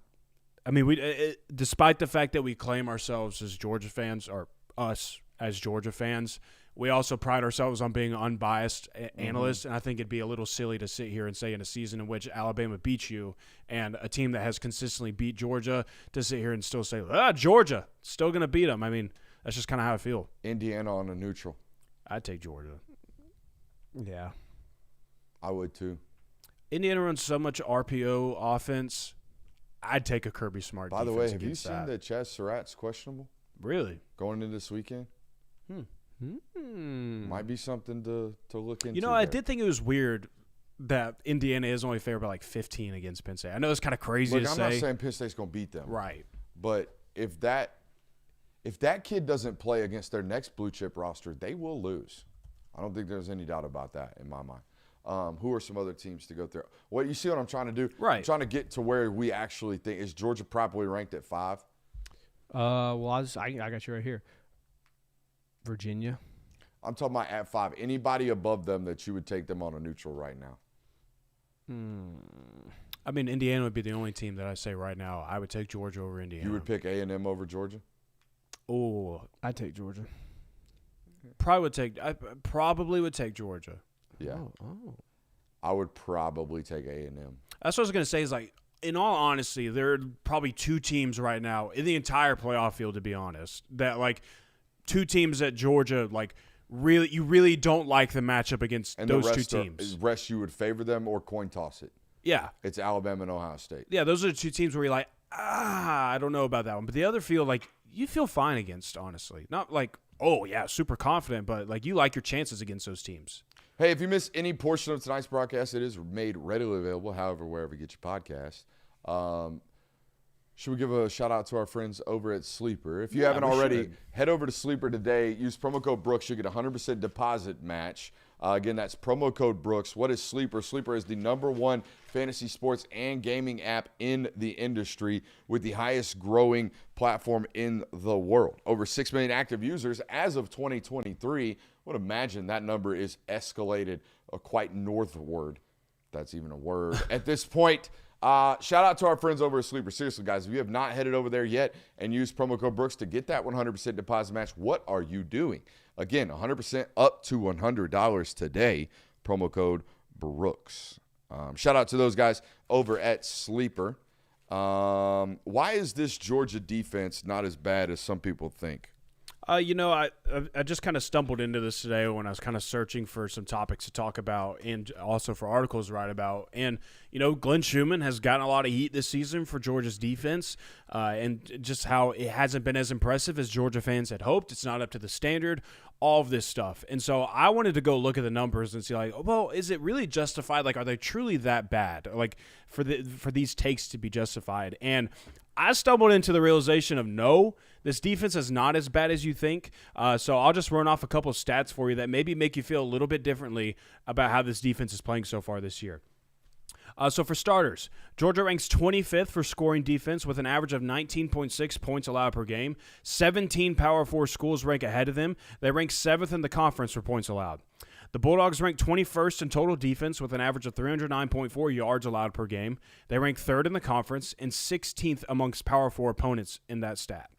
I mean, despite the fact that we claim ourselves as Georgia fans, or us as Georgia fans, we also pride ourselves on being unbiased analysts, and I think it'd be a little silly to sit here and say in a season in which Alabama beat you and a team that has consistently beat Georgia to sit here and still say, Georgia, still going to beat them. I mean, that's just kind of how I feel. Indiana on a neutral. I'd take Georgia. Yeah. I would too. Indiana runs so much RPO offense. I'd take a Kirby Smart By the defense way, have you against seen that. that Chaz Surratt's questionable Really? going into this weekend? Might be something to look into. You know, I did think it was weird that Indiana is only favored by like 15 against Penn State. I know it's kind of crazy to I'm say. not saying Penn State's going to beat them. Right. But if that kid doesn't play against their next blue chip roster, they will lose. I don't think there's any doubt about that in my mind. Who are some other teams to go through? Well, you see what I'm trying to do? Right. I'm trying to get to where we actually think. Is Georgia properly ranked at 5? Well, I got you right here. Virginia. I'm talking about at 5. Anybody above them that you would take them on a neutral right now? I mean, Indiana would be the only team that I say right now I would take Georgia over Indiana. You would pick A&M over Georgia? Oh, I'd take Georgia. I probably would take Georgia. Yeah. Oh. I would probably take A&M. That's what I was going to say is like in all honesty, there are probably two teams right now in the entire playoff field, to be honest, that like two teams at Georgia, like you really don't like the matchup against And those the two rest teams. Rest you would favor them or coin toss it. Yeah. It's Alabama and Ohio State. Yeah, those are the two teams where you're like, I don't know about that one. But the other field, like, you feel fine against, honestly. Not like, oh, yeah, super confident, but like you like your chances against those teams. Hey, if you missed any portion of tonight's broadcast, it is made readily available, however, wherever you get your podcast. Should we give a shout-out to our friends over at Sleeper? If you haven't already, head over to Sleeper today. Use promo code Brooks. You'll get a 100% deposit match. Again, that's promo code Brooks. What is Sleeper? Sleeper is the #1 fantasy sports and gaming app in the industry with the highest growing platform in the world. Over 6 million active users as of 2023. I would imagine that number is escalated quite northward. That's even a word at this point. Shout out to our friends over at Sleeper. Seriously, guys, if you have not headed over there yet and used promo code Brooks to get that 100% deposit match, what are you doing? Again, 100% up to $100 today. Promo code Brooks. Shout out to those guys over at Sleeper. Why is this Georgia defense not as bad as some people think? I just kind of stumbled into this today when I was kind of searching for some topics to talk about and also for articles to write about. And, Glenn Schumann has gotten a lot of heat this season for Georgia's defense and just how it hasn't been as impressive as Georgia fans had hoped. It's not up to the standard, all of this stuff. And so I wanted to go look at the numbers and see, like, well, is it really justified? Like, are they truly that bad? Like, for these takes to be justified? And I stumbled into the realization of no, this defense is not as bad as you think. So I'll just run off a couple of stats for you that maybe make you feel a little bit differently about how this defense is playing so far this year. So for starters, Georgia ranks 25th for scoring defense with an average of 19.6 points allowed per game. 17 Power 4 schools rank ahead of them. They rank 7th in the conference for points allowed. The Bulldogs rank 21st in total defense with an average of 309.4 yards allowed per game. They rank 3rd in the conference and 16th amongst Power 4 opponents in that stat.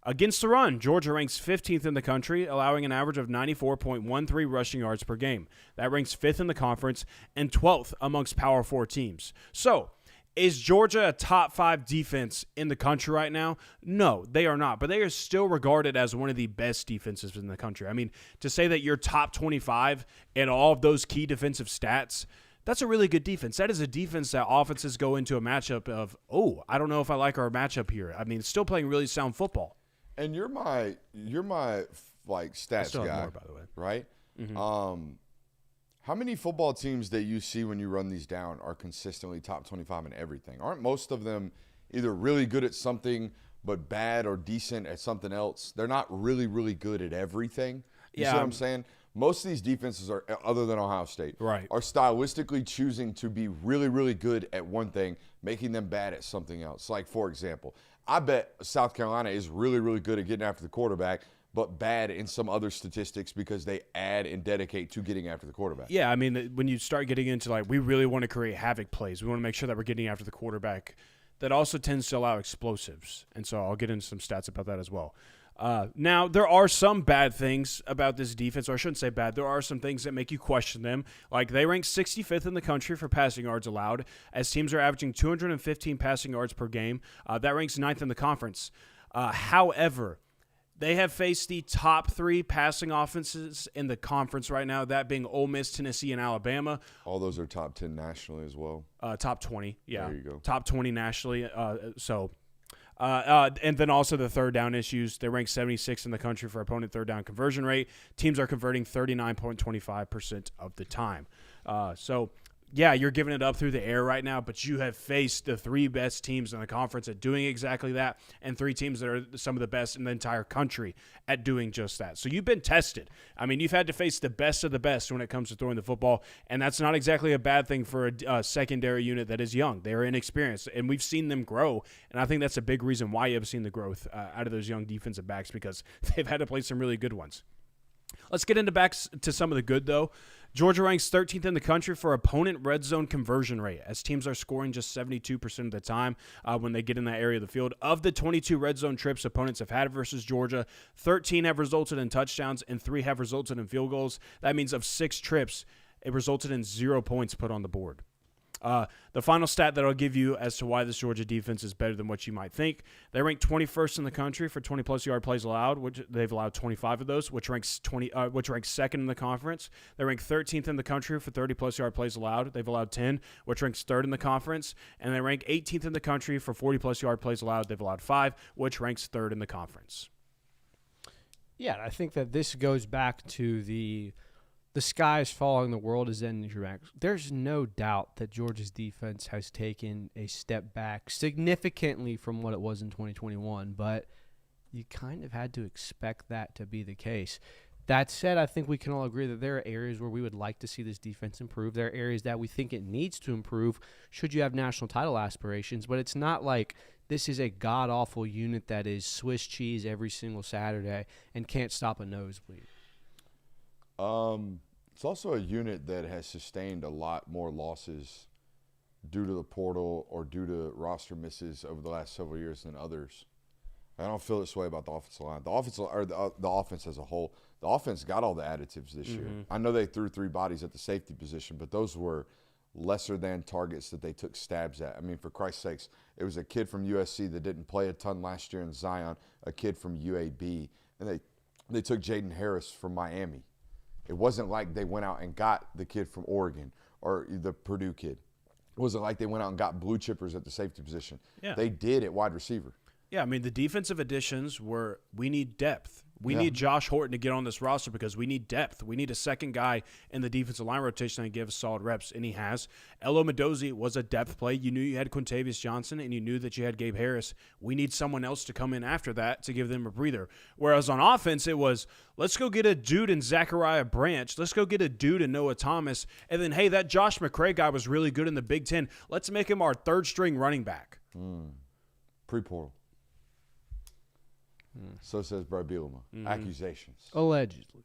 Against the run, Georgia ranks 15th in the country, allowing an average of 94.13 rushing yards per game. That ranks 5th in the conference and 12th amongst Power 4 teams. So, is Georgia a top 5 defense in the country right now? No, they are not, but they are still regarded as one of the best defenses in the country. I mean, to say that you're top 25 in all of those key defensive stats, that's a really good defense. That is a defense that offenses go into a matchup of, I don't know if I like our matchup here. I mean, still playing really sound football. And you're my like stats guy, more, by the way. Right? Mm-hmm. How many football teams that you see when you run these down are consistently top 25 in everything? Aren't most of them either really good at something but bad or decent at something else? They're not really, really good at everything. You see what I'm saying? Most of these defenses are, other than Ohio State, right, are stylistically choosing to be really, really good at one thing, making them bad at something else. Like, for example, I bet South Carolina is really, really good at getting after the quarterback, but bad in some other statistics because they add and dedicate to getting after the quarterback. Yeah, I mean, when you start getting into, like, we really want to create havoc plays. We want to make sure that we're getting after the quarterback. That also tends to allow explosives. And so I'll get into some stats about that as well. Now, there are some bad things about this defense, or I shouldn't say bad. There are some things that make you question them. Like, they rank 65th in the country for passing yards allowed, as teams are averaging 215 passing yards per game. That ranks 9th in the conference. However, they have faced the top 3 passing offenses in the conference right now, that being Ole Miss, Tennessee, and Alabama. All those are top 10 nationally as well. Top 20, yeah. There you go. Top 20 nationally. And then also the third down issues. They rank 76th in the country for opponent third down conversion rate. Teams are converting 39.25% of the time. Yeah, you're giving it up through the air right now, but you have faced the 3 best teams in the conference at doing exactly that, and 3 teams that are some of the best in the entire country at doing just that. So you've been tested. I mean, you've had to face the best of the best when it comes to throwing the football, and that's not exactly a bad thing for a secondary unit that is young. They're inexperienced, and we've seen them grow, and I think that's a big reason why you have seen the growth out of those young defensive backs, because they've had to play some really good ones. Let's get into back to some of the good, though. Georgia ranks 13th in the country for opponent red zone conversion rate, as teams are scoring just 72% of the time when they get in that area of the field. Of the 22 red zone trips opponents have had versus Georgia, 13 have resulted in touchdowns and 3 have resulted in field goals. That means of 6 trips, it resulted in 0 points put on the board. The final stat that I'll give you as to why this Georgia defense is better than what you might think, they rank 21st in the country for 20-plus yard plays allowed, which they've allowed 25 of those, which ranks second in the conference. They rank 13th in the country for 30-plus yard plays allowed. They've allowed 10, which ranks third in the conference. And they rank 18th in the country for 40-plus yard plays allowed. They've allowed 5, which ranks third in the conference. Yeah, I think that this goes back to the sky is falling, the world is ending your back. There's no doubt that Georgia's defense has taken a step back significantly from what it was in 2021, but you kind of had to expect that to be the case. That said, I think we can all agree that there are areas where we would like to see this defense improve. There are areas that we think it needs to improve should you have national title aspirations, but it's not like this is a god-awful unit that is Swiss cheese every single Saturday and can't stop a nosebleed. It's also a unit that has sustained a lot more losses due to the portal or due to roster misses over the last several years than others. I don't feel this way about the offensive line. The offense as a whole. The offense got all the additives this year. I know they threw 3 bodies at the safety position, but those were lesser than targets that they took stabs at. I mean, for Christ's sakes, it was a kid from USC that didn't play a ton last year in Zion, a kid from UAB, and they took Jaden Harris from Miami. It wasn't like they went out and got the kid from Oregon or the Purdue kid. It wasn't like they went out and got blue chippers at the safety position. Yeah. They did at wide receiver. Yeah, I mean, the defensive additions were we need depth. We need Josh Horton to get on this roster because we need depth. We need a second guy in the defensive line rotation that gives solid reps, and he has. Elo Mendoza was a depth play. You knew you had Quintavious Johnson, and you knew that you had Gabe Harris. We need someone else to come in after that to give them a breather. Whereas on offense, it was, let's go get a dude in Zachariah Branch. Let's go get a dude in Noah Thomas. And then, hey, that Josh McCray guy was really good in the Big Ten. Let's make him our third-string running back. Pre-portal. So says Brad Bielema. Accusations. Allegedly.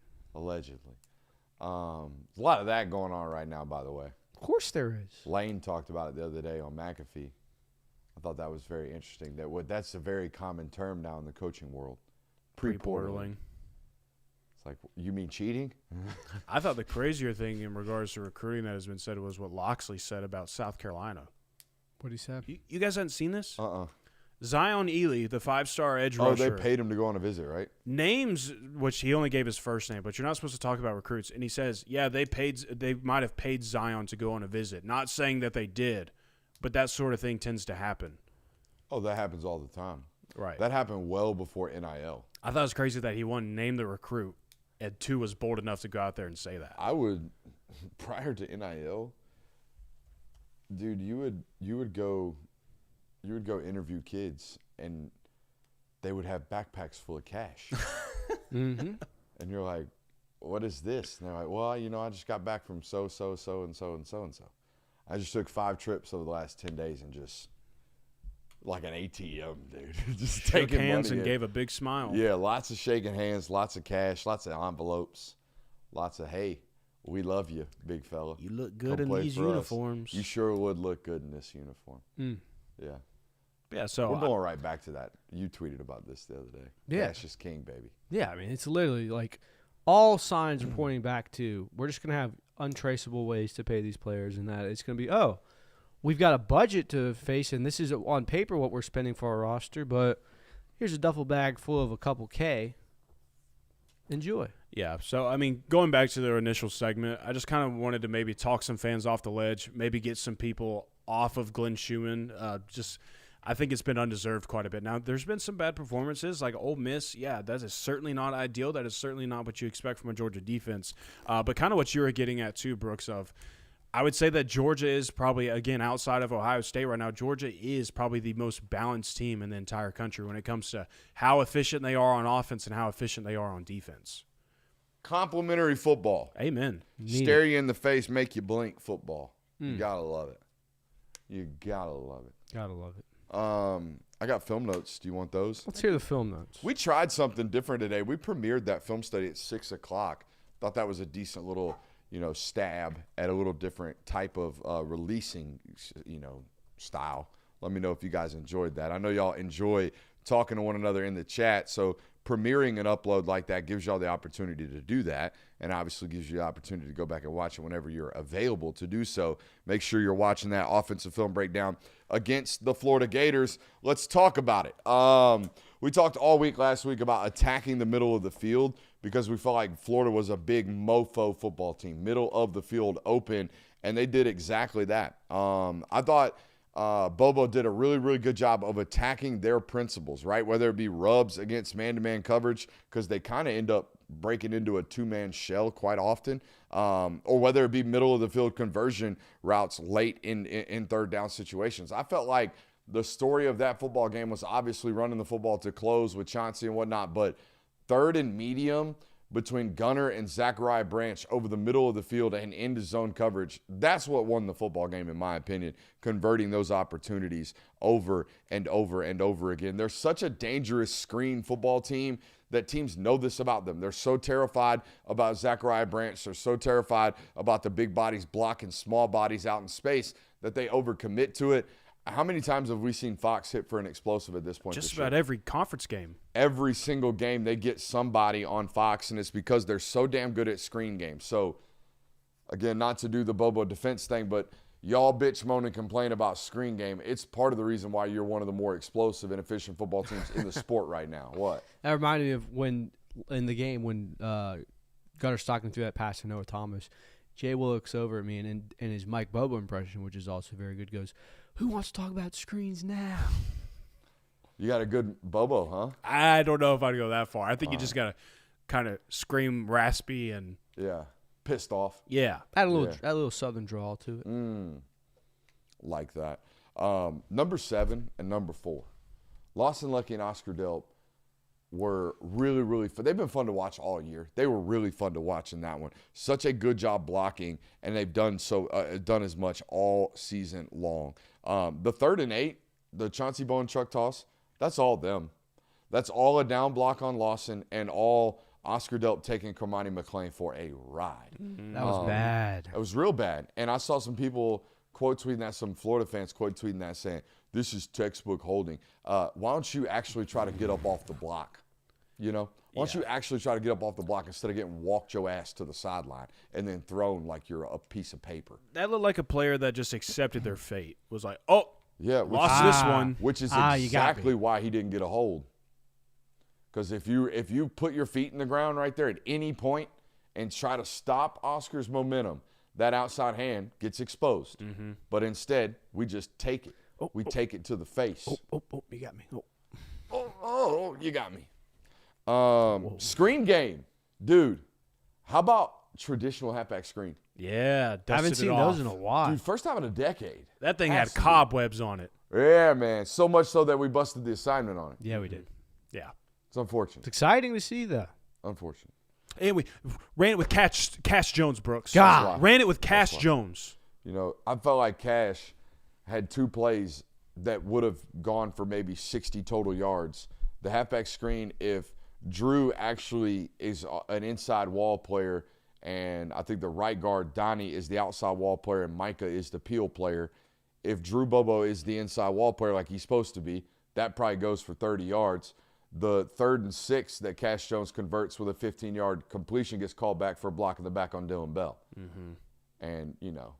A lot of that going on right now, by the way. Of course there is. Lane talked about it the other day on McAfee. I thought that was very interesting. That's a very common term now in the coaching world. Pre-portaling. It's like, you mean cheating? I thought the crazier thing in regards to recruiting that has been said was what Loxley said about South Carolina. What he said? You guys haven't seen this? Zion Ely, the 5-star edge rusher. Oh, they paid him to go on a visit, right? Names, which he only gave his first name, but you're not supposed to talk about recruits. And he says, yeah, they might have paid Zion to go on a visit. Not saying that they did, but that sort of thing tends to happen. Oh, that happens all the time. Right. That happened well before NIL. I thought it was crazy that he, one, named the recruit, and 2, was bold enough to go out there and say that. I would, prior to NIL, dude, you would go interview kids, and they would have backpacks full of cash. And you're like, what is this? And they're like, well, I just got back from so, and so. I just took 5 trips over the last 10 days and just like an ATM, dude. Just shook taking hands money and gave a big smile. Yeah, lots of shaking hands, lots of cash, lots of envelopes, lots of, hey, we love you, big fella. You look good Come in these uniforms. You sure would look good in this uniform. Yeah. Yeah, so we're going right back to that. You tweeted about this the other day. Yeah. Cash is king, baby. Yeah, I mean, it's literally like all signs are pointing back to we're just going to have untraceable ways to pay these players, and that it's going to be, we've got a budget to face, and this is on paper what we're spending for our roster, but here's a duffel bag full of a couple K. Enjoy. Yeah, so, I mean, going back to their initial segment, I just kind of wanted to maybe talk some fans off the ledge, maybe get some people off of Glenn Schumann. I think it's been undeserved quite a bit. Now, there's been some bad performances, like Ole Miss. Yeah, that is certainly not ideal. That is certainly not what you expect from a Georgia defense. But kind of what you were getting at too, Brooks, I would say that Georgia is probably, again, outside of Ohio State right now, Georgia is probably the most balanced team in the entire country when it comes to how efficient they are on offense and how efficient they are on defense. Complimentary football. Amen. Stare you in the face, make you blink football. You got to love it. You got to love it. Gotta love it. I got film notes. Do you want those? Let's hear the film notes. We tried something different today. We premiered that film study at 6 o'clock. Thought that was a decent little, stab at a little different type of releasing, style. Let me know if you guys enjoyed that. I know y'all enjoy talking to one another in the chat, so premiering an upload like that gives y'all the opportunity to do that, and obviously gives you the opportunity to go back and watch it whenever you're available to do so. Make sure you're watching that offensive film breakdown against the Florida Gators. Let's talk about it. We talked all week last week about attacking the middle of the field because we felt like Florida was a big mofo football team, middle of the field open, and they did exactly that. I thought Bobo did a really, really good job of attacking their principles, right? Whether it be rubs against man-to-man coverage, because they kind of end up breaking into a two-man shell quite often, or whether it be middle-of-the-field conversion routes late in third down situations. I felt like the story of that football game was obviously running the football to close with Chauncey and whatnot, but third and medium between Gunner and Zachariah Branch over the middle of the field and into zone coverage, that's what won the football game, in my opinion, converting those opportunities over and over and over again. They're such a dangerous screen football team that teams know this about them. They're so terrified about Zachariah Branch. They're so terrified about the big bodies blocking small bodies out in space that they overcommit to it. How many times have we seen Fox hit for an explosive at this point? Just about every conference game. Every single game they get somebody on Fox, and it's because they're so damn good at screen games. So, again, not to do the Bobo defense thing, but y'all bitch, moan, and complain about screen game. It's part of the reason why you're one of the more explosive and efficient football teams in the sport right now. What? That reminded me of when, in the game, when Gunner Stockton threw that pass to Noah Thomas, Jay Will looks over at me and in his Mike Bobo impression, which is also very good, goes, "Who wants to talk about screens now?" You got a good Bobo, huh? I don't know if I'd go that far. I think you just got to kind of scream raspy and pissed off. Yeah. Add a little southern drawl to it. Like that. Number 7 and number 4. Lawson Lucky and Oscar Delp were really, really fun. They've been fun to watch all year. They were really fun to watch in that one. Such a good job blocking, and they've done as much all season long. The 3rd and 8, the Chauncey Bowen truck toss, that's all them. That's all a down block on Lawson and all Oscar Delp taking Cormani McClain for a ride. That was bad. It was real bad. And I saw some people quote tweeting that, some Florida fans quote tweeting that saying, "This is textbook holding." Why don't you actually try to get up off the block? You know, why don't you actually try to get up off the block instead of getting walked your ass to the sideline and then thrown like you're a piece of paper? That looked like a player that just accepted their fate. Was like, oh, yeah, lost this one. Which is exactly why he didn't get a hold. Because if you put your feet in the ground right there at any point and try to stop Oscar's momentum, that outside hand gets exposed. But instead, we just take it. We take it to the face. Oh, you got me. Oh, you got me. Screen game. Dude, how about traditional halfback screen? Yeah, I haven't seen those in a while. Dude, first time in a decade. That thing had cobwebs on it. Yeah, man. So much so that we busted the assignment on it. Yeah, we did. Yeah. It's unfortunate. It's exciting to see, though. Unfortunate. And we ran it with Cash Jones, Brooks. God. Ran it with Cash Jones. You know, I felt like Cash had 2 plays that would have gone for maybe 60 total yards. The halfback screen, if Drew actually is an inside wall player, and I think the right guard, Donnie, is the outside wall player, and Micah is the peel player. If Drew Bobo is the inside wall player like he's supposed to be, that probably goes for 30 yards. The 3rd and 6 that Cash Jones converts with a 15-yard completion gets called back for a block in the back on Dylan Bell. And, you know,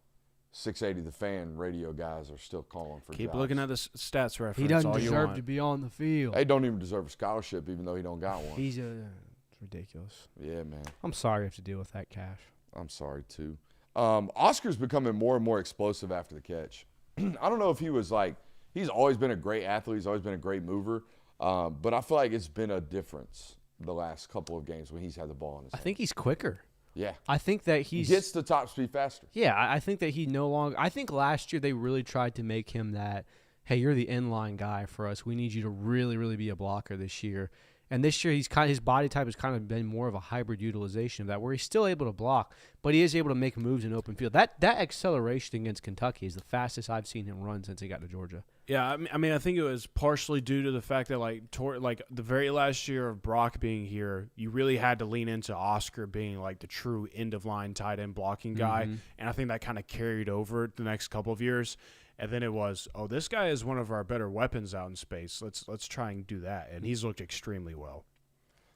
680 The Fan radio guys are still calling for Keep jobs. looking at the stats reference. He doesn't all you deserve want. to be on the field. They don't even deserve a scholarship, even though he don't got one. It's ridiculous. Yeah, man. I'm sorry you have to deal with that, Cash. I'm sorry, too. Oscar's becoming more and more explosive after the catch. I don't know if he was like – he's always been a great athlete. He's always been a great mover. But I feel like it's been a difference the last couple of games when he's had the ball in his hand. I think he's quicker. Yeah. I think that He gets to top speed faster. Yeah, I think that he no longer – I think last year they really tried to make him that, hey, you're the inline guy for us. We need you to really, really be a blocker this year. And this year his body type has kind of been more of a hybrid utilization of that, where he's still able to block, but he is able to make moves in open field. That acceleration against Kentucky is the fastest I've seen him run since he got to Georgia. Yeah, I mean, I think it was partially due to the fact that, like the very last year of Brock being here, you really had to lean into Oscar being, like, the true end-of-line tight end blocking guy, and I think that kind of carried over the next couple of years. And then it was, oh, this guy is one of our better weapons out in space. Let's try and do that, and he's looked extremely well.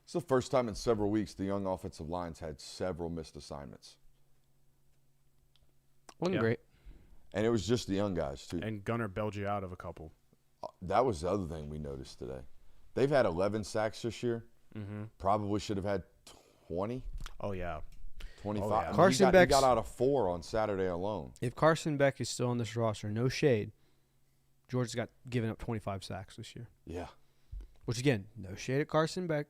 It's the first time in several weeks the young offensive lines had several missed assignments. Wasn't great. And it was just the young guys, too. And Gunnar bailed you out of a couple. That was the other thing we noticed today. They've had 11 sacks this year. Mm-hmm. Probably should have had 20. Oh, yeah. 25. Oh, yeah. I mean, Carson he Beck's- got out of 4 on Saturday alone. If Carson Beck is still on this roster, no shade, Georgia's got given up 25 sacks this year. Yeah. Which, again, no shade at Carson Beck.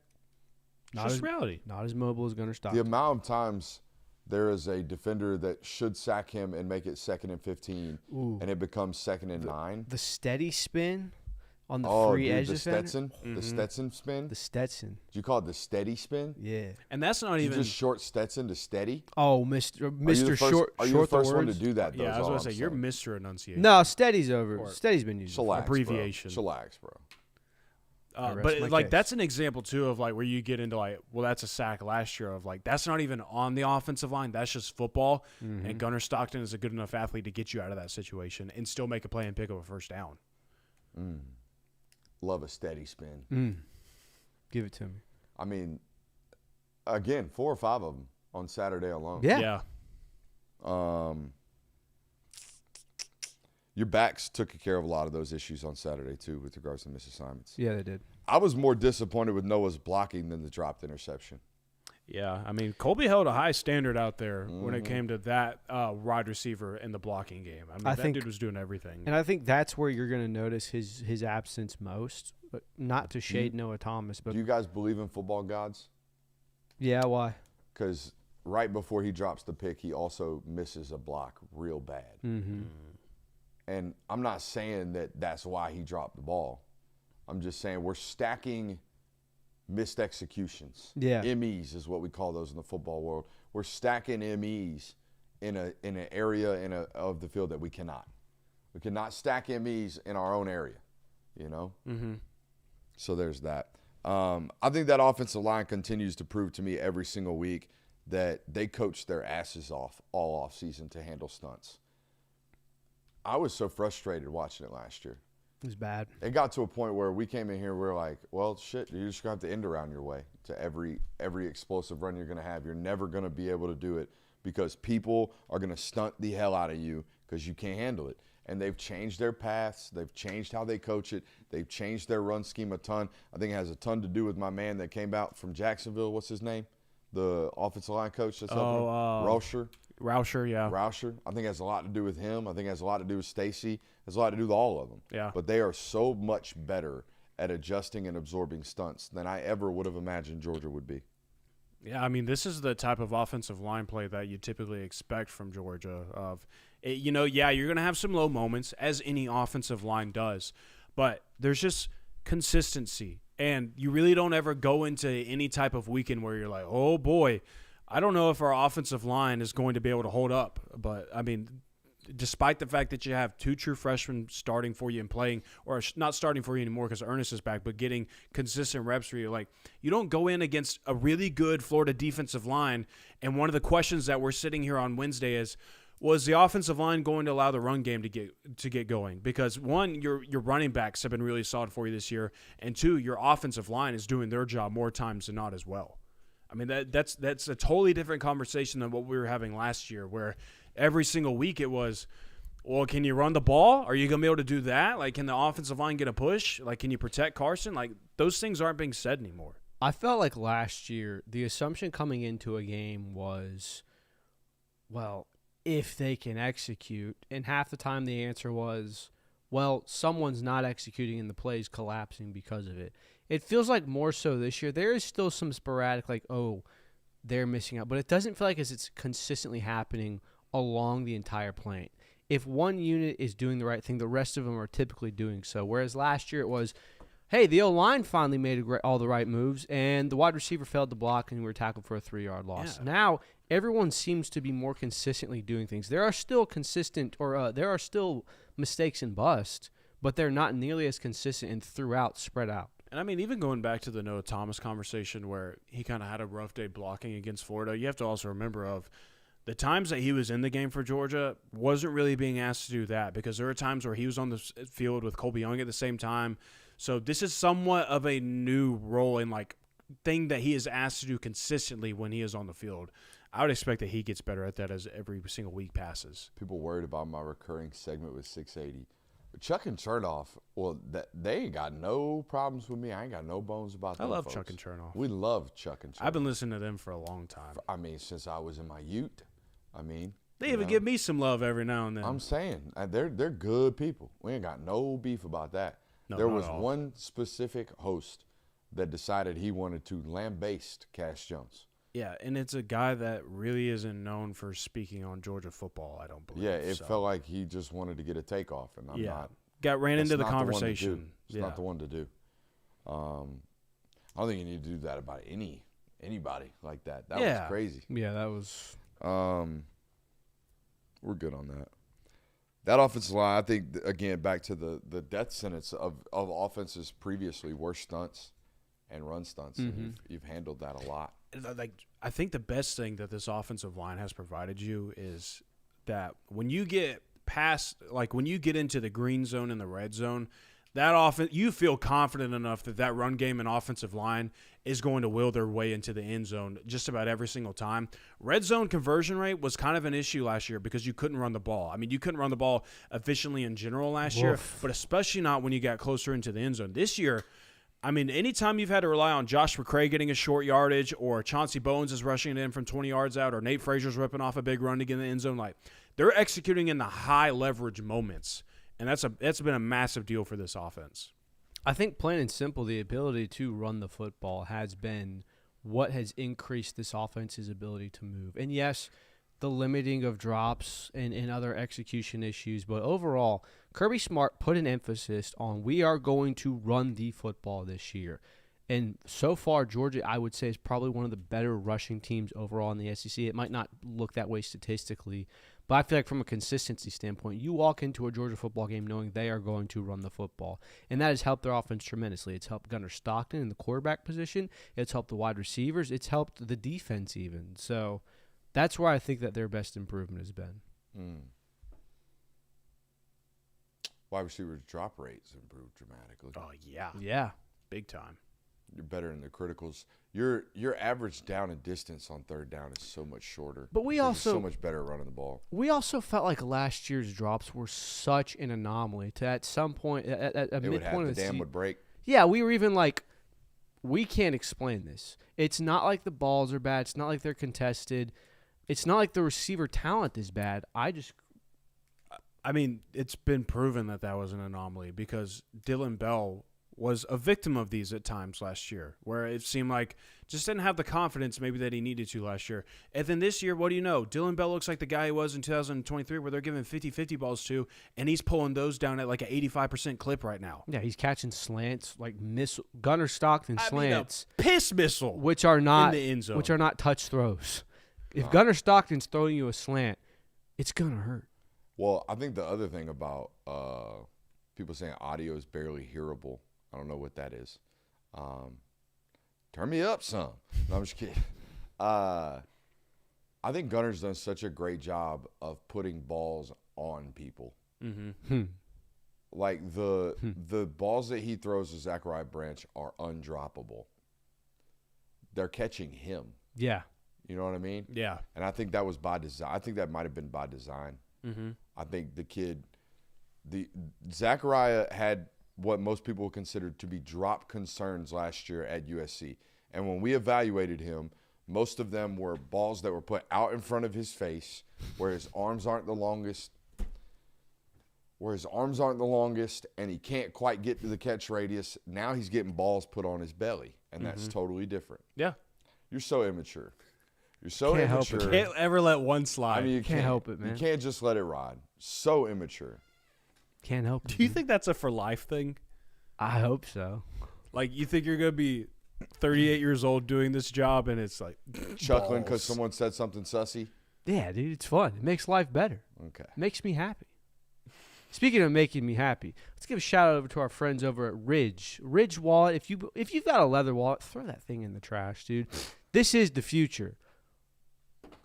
It's just reality. Not as mobile as Gunnar The Stockton. amount of times there is a defender that should sack him and make it 2nd and 15, and it becomes 2nd and 9. The steady spin on the Oh, free dude, edge the defender. Stetson? The Stetson spin? The Stetson. Did you call it the steady spin? Yeah. And that's not You even. just short Stetson to steady? Oh, Mr. Are you Mr. the first, Short. Are you short the first one to words. do that, though? Yeah, is I was all going to I'm say, you're saying. Mr. Enunciation. No, steady's over. Steady's been used. Chillax, abbreviation. Bro. Chillax, bro. I rest But my like case. that's an example too of like where you get into like, well, that's a sack last year of like that's not even on the offensive line. That's just football. And Gunnar Stockton is a good enough athlete to get you out of that situation and still make a play and pick up a first down. Love a steady spin. Give it to me. I mean, again, 4 or 5 of them on Saturday alone. Yeah. Your backs took care of a lot of those issues on Saturday, too, with regards to missed assignments. Yeah, they did. I was more disappointed with Noah's blocking than the dropped interception. Yeah, I mean, Colby held a high standard out there when it came to that wide receiver in the blocking game. I mean, that think- dude was doing everything. And I think that's where you're going to notice his absence most. But not to shade Noah Thomas, but Do you guys believe in football gods? yeah, why? Because right before he drops the pick, he also misses a block real bad. And I'm not saying that that's why he dropped the ball. I'm just saying we're stacking missed executions. Yeah. MEs is what we call those in the football world. We're stacking MEs in an area of the field that we cannot. We cannot stack MEs in our own area, you know? So there's that. I think that offensive line continues to prove to me every single week that they coach their asses off all offseason to handle stunts. I was so frustrated watching it last year. It was bad. It got to a point where we came in here, we were like, well, shit, you're just going to have to end around your way to every explosive run you're going to have. You're never going to be able to do it because people are going to stunt the hell out of you because you can't handle it. And they've changed their paths. They've changed how they coach it. They've changed their run scheme a ton. I think it has a ton to do with my man that came out from Jacksonville. What's his name? The offensive line coach that's up there. Rauscher, yeah. Rauscher. I think it has a lot to do with him. I think it has a lot to do with Stacy. It has a lot to do with all of them. Yeah. But they are so much better at adjusting and absorbing stunts than I ever would have imagined Georgia would be. Yeah, I mean, this is the type of offensive line play that you typically expect from Georgia. You're going to have some low moments, as any offensive line does, but there's just consistency. And you really don't ever go into any type of weekend where you're like, oh, boy, I don't know if our offensive line is going to be able to hold up. But, I mean, despite the fact that you have 2 true freshmen starting for you and playing, or not starting for you anymore because Ernest is back, but getting consistent reps for you, like, you don't go in against a really good Florida defensive line. And one of the questions that we're sitting here on Wednesday is, was the offensive line going to allow the run game to get going? Because, one, your running backs have been really solid for you this year, and 2, your offensive line is doing their job more times than not as well. I mean, that's a totally different conversation than what we were having last year, where every single week it was, well, can you run the ball? Are you going to be able to do that? Like, can the offensive line get a push? Like, can you protect Carson? Like, those things aren't being said anymore. I felt like last year the assumption coming into a game was, well, if they can execute, and half the time the answer was, well, someone's not executing and the play's collapsing because of it. It feels like more so this year. There is still some sporadic, like, oh, they're missing out, but it doesn't feel like it's consistently happening along the entire plane. If one unit is doing the right thing, the rest of them are typically doing so. Whereas last year it was, hey, the O-line finally made all the right moves, and the wide receiver failed to block, and we were tackled for a 3-yard loss. Yeah. Now everyone seems to be more consistently doing things. There are still there are still mistakes and bust, but they're not nearly as consistent and spread out. And, I mean, even going back to the Noah Thomas conversation where he kind of had a rough day blocking against Florida, you have to also remember of the times that he was in the game for Georgia wasn't really being asked to do that because there were times where he was on the field with Colby Young at the same time. So this is somewhat of a new role in, like, thing that he is asked to do consistently when he is on the field. I would expect that he gets better at that as every single week passes. People worried about my recurring segment with 680. But Chuck and Chernoff, well, they ain't got no problems with me. I ain't got no bones about that. I love folks. Chuck and Chernoff. We love Chuck and Chernoff. I've been listening to them for a long time. I mean, since I was in my ute. I mean, they even give me some love every now and then. I'm saying they're good people. We ain't got no beef about that. No, there not was at all. one specific host that decided he wanted to lambaste Cash Jones. Yeah, and it's a guy that really isn't known for speaking on Georgia football, I don't believe. Yeah, it felt like he just wanted to get a takeoff, and I'm not. Ran into the not conversation. It's not the one to do. I don't think you need to do that about anybody like that. That was crazy. Yeah, that was. We're good on that. That offensive line, I think, again, back to the death sentence of offenses previously were stunts and run stunts. And you've handled that a lot. I think the best thing that this offensive line has provided you is that when you get past, when you get into the green zone and the red zone, you feel confident enough that run game and offensive line is going to will their way into the end zone just about every single time. Red zone conversion rate was kind of an issue last year because you couldn't run the ball. I mean, you couldn't run the ball efficiently in general last year, but especially not when you got closer into the end zone. This year, I mean, anytime you've had to rely on Josh McCray getting a short yardage or Chauncey Bowens is rushing it in from 20 yards out or Nate Frazier's ripping off a big run to get in the end zone, they're executing in the high leverage moments. And that's been a massive deal for this offense. I think plain and simple, the ability to run the football has been what has increased this offense's ability to move. And yes, the limiting of drops and other execution issues, but overall, Kirby Smart put an emphasis on we are going to run the football this year. And so far, Georgia, I would say, is probably one of the better rushing teams overall in the SEC. It might not look that way statistically, but I feel like from a consistency standpoint, you walk into a Georgia football game knowing they are going to run the football. And that has helped their offense tremendously. It's helped Gunnar Stockton in the quarterback position. It's helped the wide receivers. It's helped the defense even. So that's where I think that their best improvement has been. Wide receivers drop rates improved dramatically. Oh, yeah. Yeah. Big time. You're better in the criticals. Your average down and distance on third down is so much shorter. But we You're also so much better at running the ball. We also felt like last year's drops were such an anomaly. To at some point, at a midpoint of the dam season, would break. Yeah, we were even like, we can't explain this. It's not like the balls are bad. It's not like they're contested. It's not like the receiver talent is bad. I mean, it's been proven that was an anomaly because Dylan Bell was a victim of these at times last year, where it seemed like just didn't have the confidence maybe that he needed to last year. And then this year, what do you know? Dylan Bell looks like the guy he was in 2023 where they're giving 50-50 balls to, and he's pulling those down at like an 85% clip right now. Yeah, he's catching slants, like Gunnar Stockton slants. Piss missile. Which are not in the end zone. Which are not touch throws. If Gunnar Stockton's throwing you a slant, it's going to hurt. Well, I think the other thing about people saying audio is barely hearable, I don't know what that is. Turn me up some. No, I'm just kidding. I think Gunner's done such a great job of putting balls on people. Like the balls that he throws to Zachariah Branch are undroppable. They're catching him. Yeah. You know what I mean? Yeah. And I think that was by design. I think that might have been by design. I think Zachariah had what most people would consider to be drop concerns last year at USC. And when we evaluated him, most of them were balls that were put out in front of his face where his arms aren't the longest, and he can't quite get to the catch radius. Now he's getting balls put on his belly, and that's totally different. Yeah. You're so immature. You're so Can't help immature. Can't ever let one slide. I mean, you Can't help it, man. You can't just let it ride. So immature. Can't help it. Do you think that's a for life thing? I hope so. Like, you think you're going to be 38 years old doing this job, and it's like Chuckling because balls. someone said something sussy? Yeah, dude, it's fun. It makes life better. Okay. It makes me happy. Speaking of making me happy, let's give a shout out over to our friends over at Ridge. Ridge Wallet. If you've got a leather wallet, throw that thing in the trash, dude. This is the future.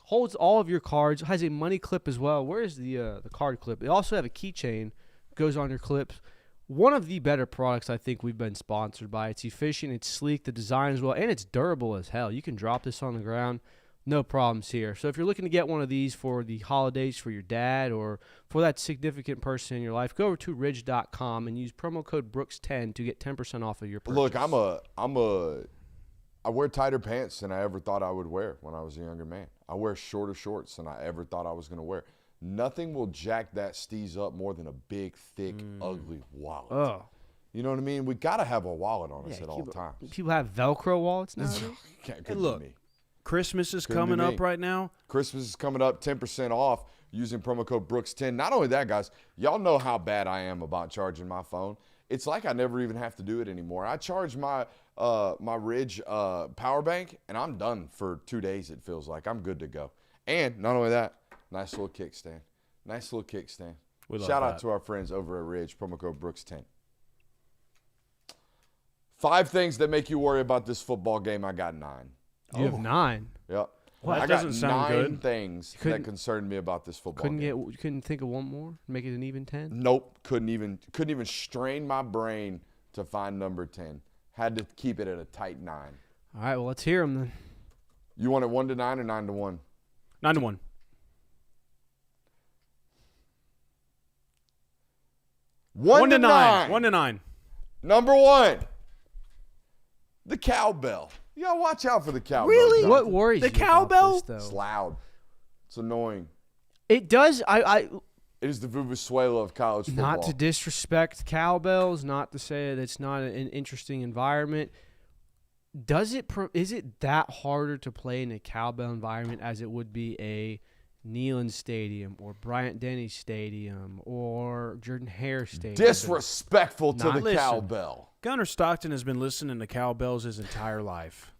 Holds all of your cards. Has a money clip as well. Where is the card clip? They also have a keychain. Goes on your clips. one of the better products I think we've been sponsored by. It's efficient, it's sleek, the design is well, and it's durable as hell. You can drop this on the ground, no problems here. So if you're looking to get one of these for the holidays for your dad or for that significant person in your life, go over to ridge.com and use promo code Brooks10 to get 10% off of your purchase. Look, I wear tighter pants than I ever thought I would wear when I was a younger man. I wear shorter shorts than I ever thought I was going to wear. Nothing will jack that steez up more than a big, thick, ugly wallet. Oh. You know what I mean? We got to have a wallet on us at all times. People have Velcro wallets now. Couldn't look, be me. Christmas is Couldn't coming be me. up right now. Christmas is coming up, 10% off using promo code Brooks10. Not only that, guys, y'all know how bad I am about charging my phone. It's like I never even have to do it anymore. I charge my my Ridge power bank, and I'm done for 2 days, it feels like. I'm good to go. And not only that, nice little kickstand. Nice little kickstand. Shout out to our friends over at Ridge, promo code Brooks10. 5 things that make you worry about this football game. I got 9. You have 9. Yep. Well, I that got doesn't sound 9 good. things that concern me about this football game. You couldn't think of one more? Make it an even 10? Nope. Couldn't even strain my brain to find number 10. Had to keep it at a tight 9. All right, well, let's hear them then. You want it 1 to 9 or 9 to 1? 9-1. 1 to 9. 1 to 9. Number 1. The cowbell. You gotta watch out for the cowbell. Really? Jonathan. What worries The you about cowbell? this, though? It's loud. It's annoying. It does. It is the Venezuela of college football. Not to disrespect cowbells, not to say that it's not an interesting environment. Is it that harder to play in a cowbell environment as it would be a Neyland Stadium or Bryant-Denny Stadium or Jordan-Hare Stadium? Disrespectful to the Listen. cowbell. Gunnar Stockton has been listening to cowbells his entire life.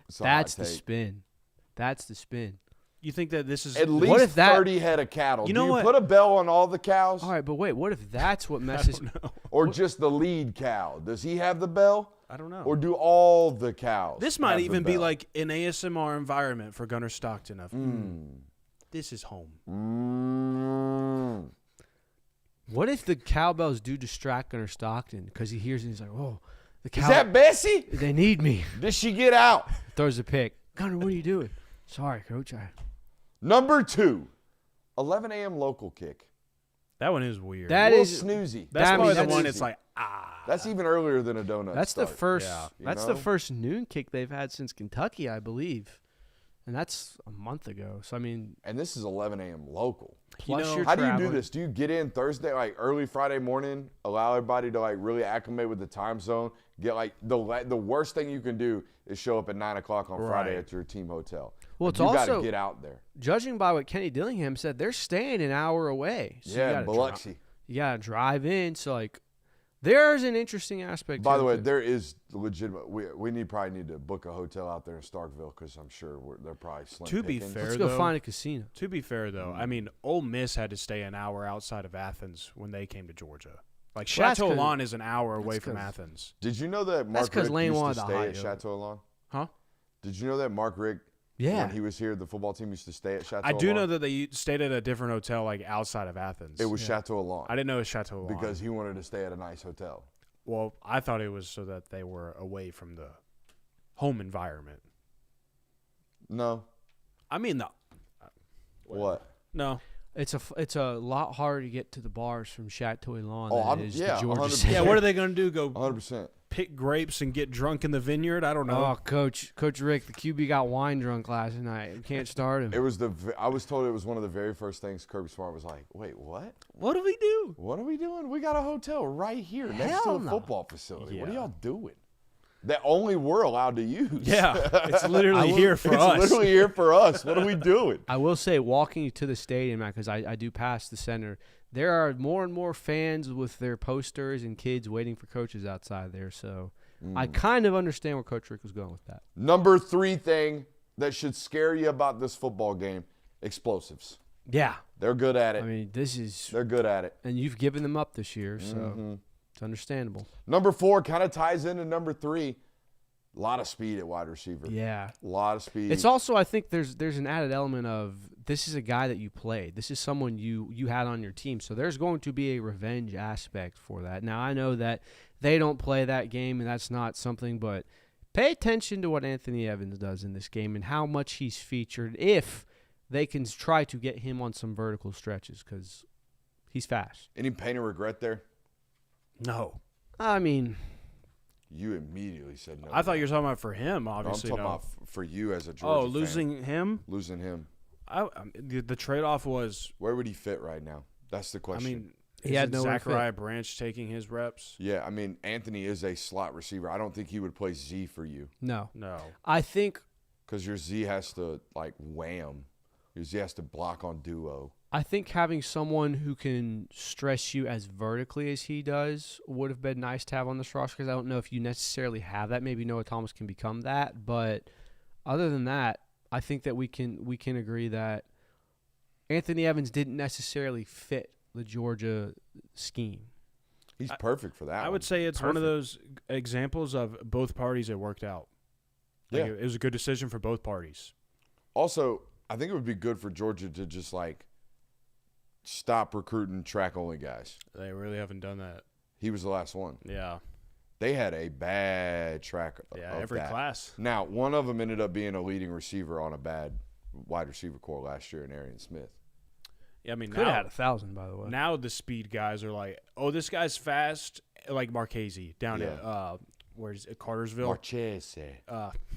It's a hot That's the take. spin. That's the spin. You think that this is At least What if that- 30 head of cattle. You know Do you what? put a bell on all the cows? All right, but wait, what if that's what messes? Or just the lead cow? Does he have the bell? I don't know. Or do all the cows This might have the even be bell? like an ASMR environment for Gunnar Stockton. This is home. What if the cowbells do distract Gunnar Stockton because he hears it and he's like, oh, the Is cow. that Bessie? They need me. Did she get out? Throws a pick. Gunnar, what are you doing? Sorry, Coach. Number 2, 11 a.m. local kick. That one is weird. That A little is snoozy. That's I probably mean, the one. that's It's like That's even earlier than a donut That's the start. first. Yeah. You That's know? the first noon kick they've had since Kentucky, I believe, and that's a month ago. So I mean, And this is 11 a.m. local. plus know, you're How do you do traveling. this? Do you get in Thursday, like early Friday morning, allow everybody to like really acclimate with the time zone? Get like the worst thing you can do is show up at 9 o'clock on Friday Right. at your team hotel. Well, Like, it's you also got to get out there. judging by what Kenny Dillingham said, they're staying an hour away. So Yeah, you gotta Biloxi. You gotta drive in. So like, there's an interesting aspect. By to the it, way, too. there is legitimate. We probably need to book a hotel out there in Starkville because I'm sure they're probably slim. To be pickings. fair, let's go though, find a casino. To be fair, though, I mean, Ole Miss had to stay an hour outside of Athens when they came to Georgia. Like, Well, that's Chateau 'cause- Lawn is an hour away from 'cause- Athens. Did you know that Mark 'cause Richt Lane used to wanted the stay high at yoke. Chateau Lawn? Huh? Did you know that Mark Richt, Yeah. when he was here, the football team used to stay at Chateau I do Lawn? know that they stayed at a different hotel, like, outside of Athens. It was Chateau Lawn. I didn't know it was Chateau Lawn. because he wanted to stay at a nice hotel. Well, I thought it was so that they were away from the home environment. No. I mean, What? no. It's a lot harder to get to the bars from Chateau Lawn Oh, than I'm- it is yeah, to Georgia 100%. State. Yeah, what are they going to do? Go 100%. pick grapes and get drunk in the vineyard? I don't know. Oh, Coach Rick, the QB got wine drunk last night. We can't start him. It was I was told it was one of the very first things Kirby Smart was like, wait, what? What do we do? What are we doing? We got a hotel right here next to Hell a no. football facility. What are Yeah. y'all doing? That only we're allowed to use. Yeah, it's literally here for it's us. literally here for us. What are we doing? I will say, walking to the stadium, because I do pass the center, there are more and more fans with their posters and kids waiting for coaches outside there. So I kind of understand where Coach Rick was going with that. Number 3 thing that should scare you about this football game, explosives. Yeah. They're good at it. I mean, this is – They're good at it. and you've given them up this year, so it's understandable. Number 4 kind of ties into number 3. A lot of speed at wide receiver. Yeah. A lot of speed. It's also, I think there's an added element of this is a guy that you played. This is someone you had on your team. So there's going to be a revenge aspect for that. Now, I know that they don't play that game, and that's not something, but pay attention to what Anthony Evans does in this game and how much he's featured if they can try to get him on some vertical stretches because he's fast. Any pain or regret there? No. I mean, You immediately said no. I thought you were talking about for him, No, I'm obviously. talking no. about for you as a Georgia fan. Losing him? Losing him. The trade-off was, Where would he fit right now? That's the question. I mean, He had isn't nowhere to Zachariah Branch taking his reps? Yeah, I mean, Anthony is a slot receiver. I don't think he would play Z for you no. No. I think because your Z has to, like, wham. Your Z has to block on duo. having someone who can stress you as vertically as he does would have been nice to have on this roster because I don't know if you necessarily have that. Maybe Noah Thomas can become that, but other than that, I think that we can agree that Anthony Evans didn't necessarily fit the Georgia scheme. He's perfect for that I would say it's one of those examples of both parties it worked out. Like, Yeah. It was a good decision for both parties. Also, I think it would be good for Georgia to just, like, stop recruiting track-only guys. They really haven't done that. He was the last one. Yeah. They had a bad track Yeah, of every that. class. Now, one of them ended up being a leading receiver on a bad wide receiver core last year in Arian Smith. Yeah, I mean, Could have now, had 1,000, by the way. now the speed guys are like, oh, this guy's fast, like Marchese down at where's it, Cartersville? Marchese.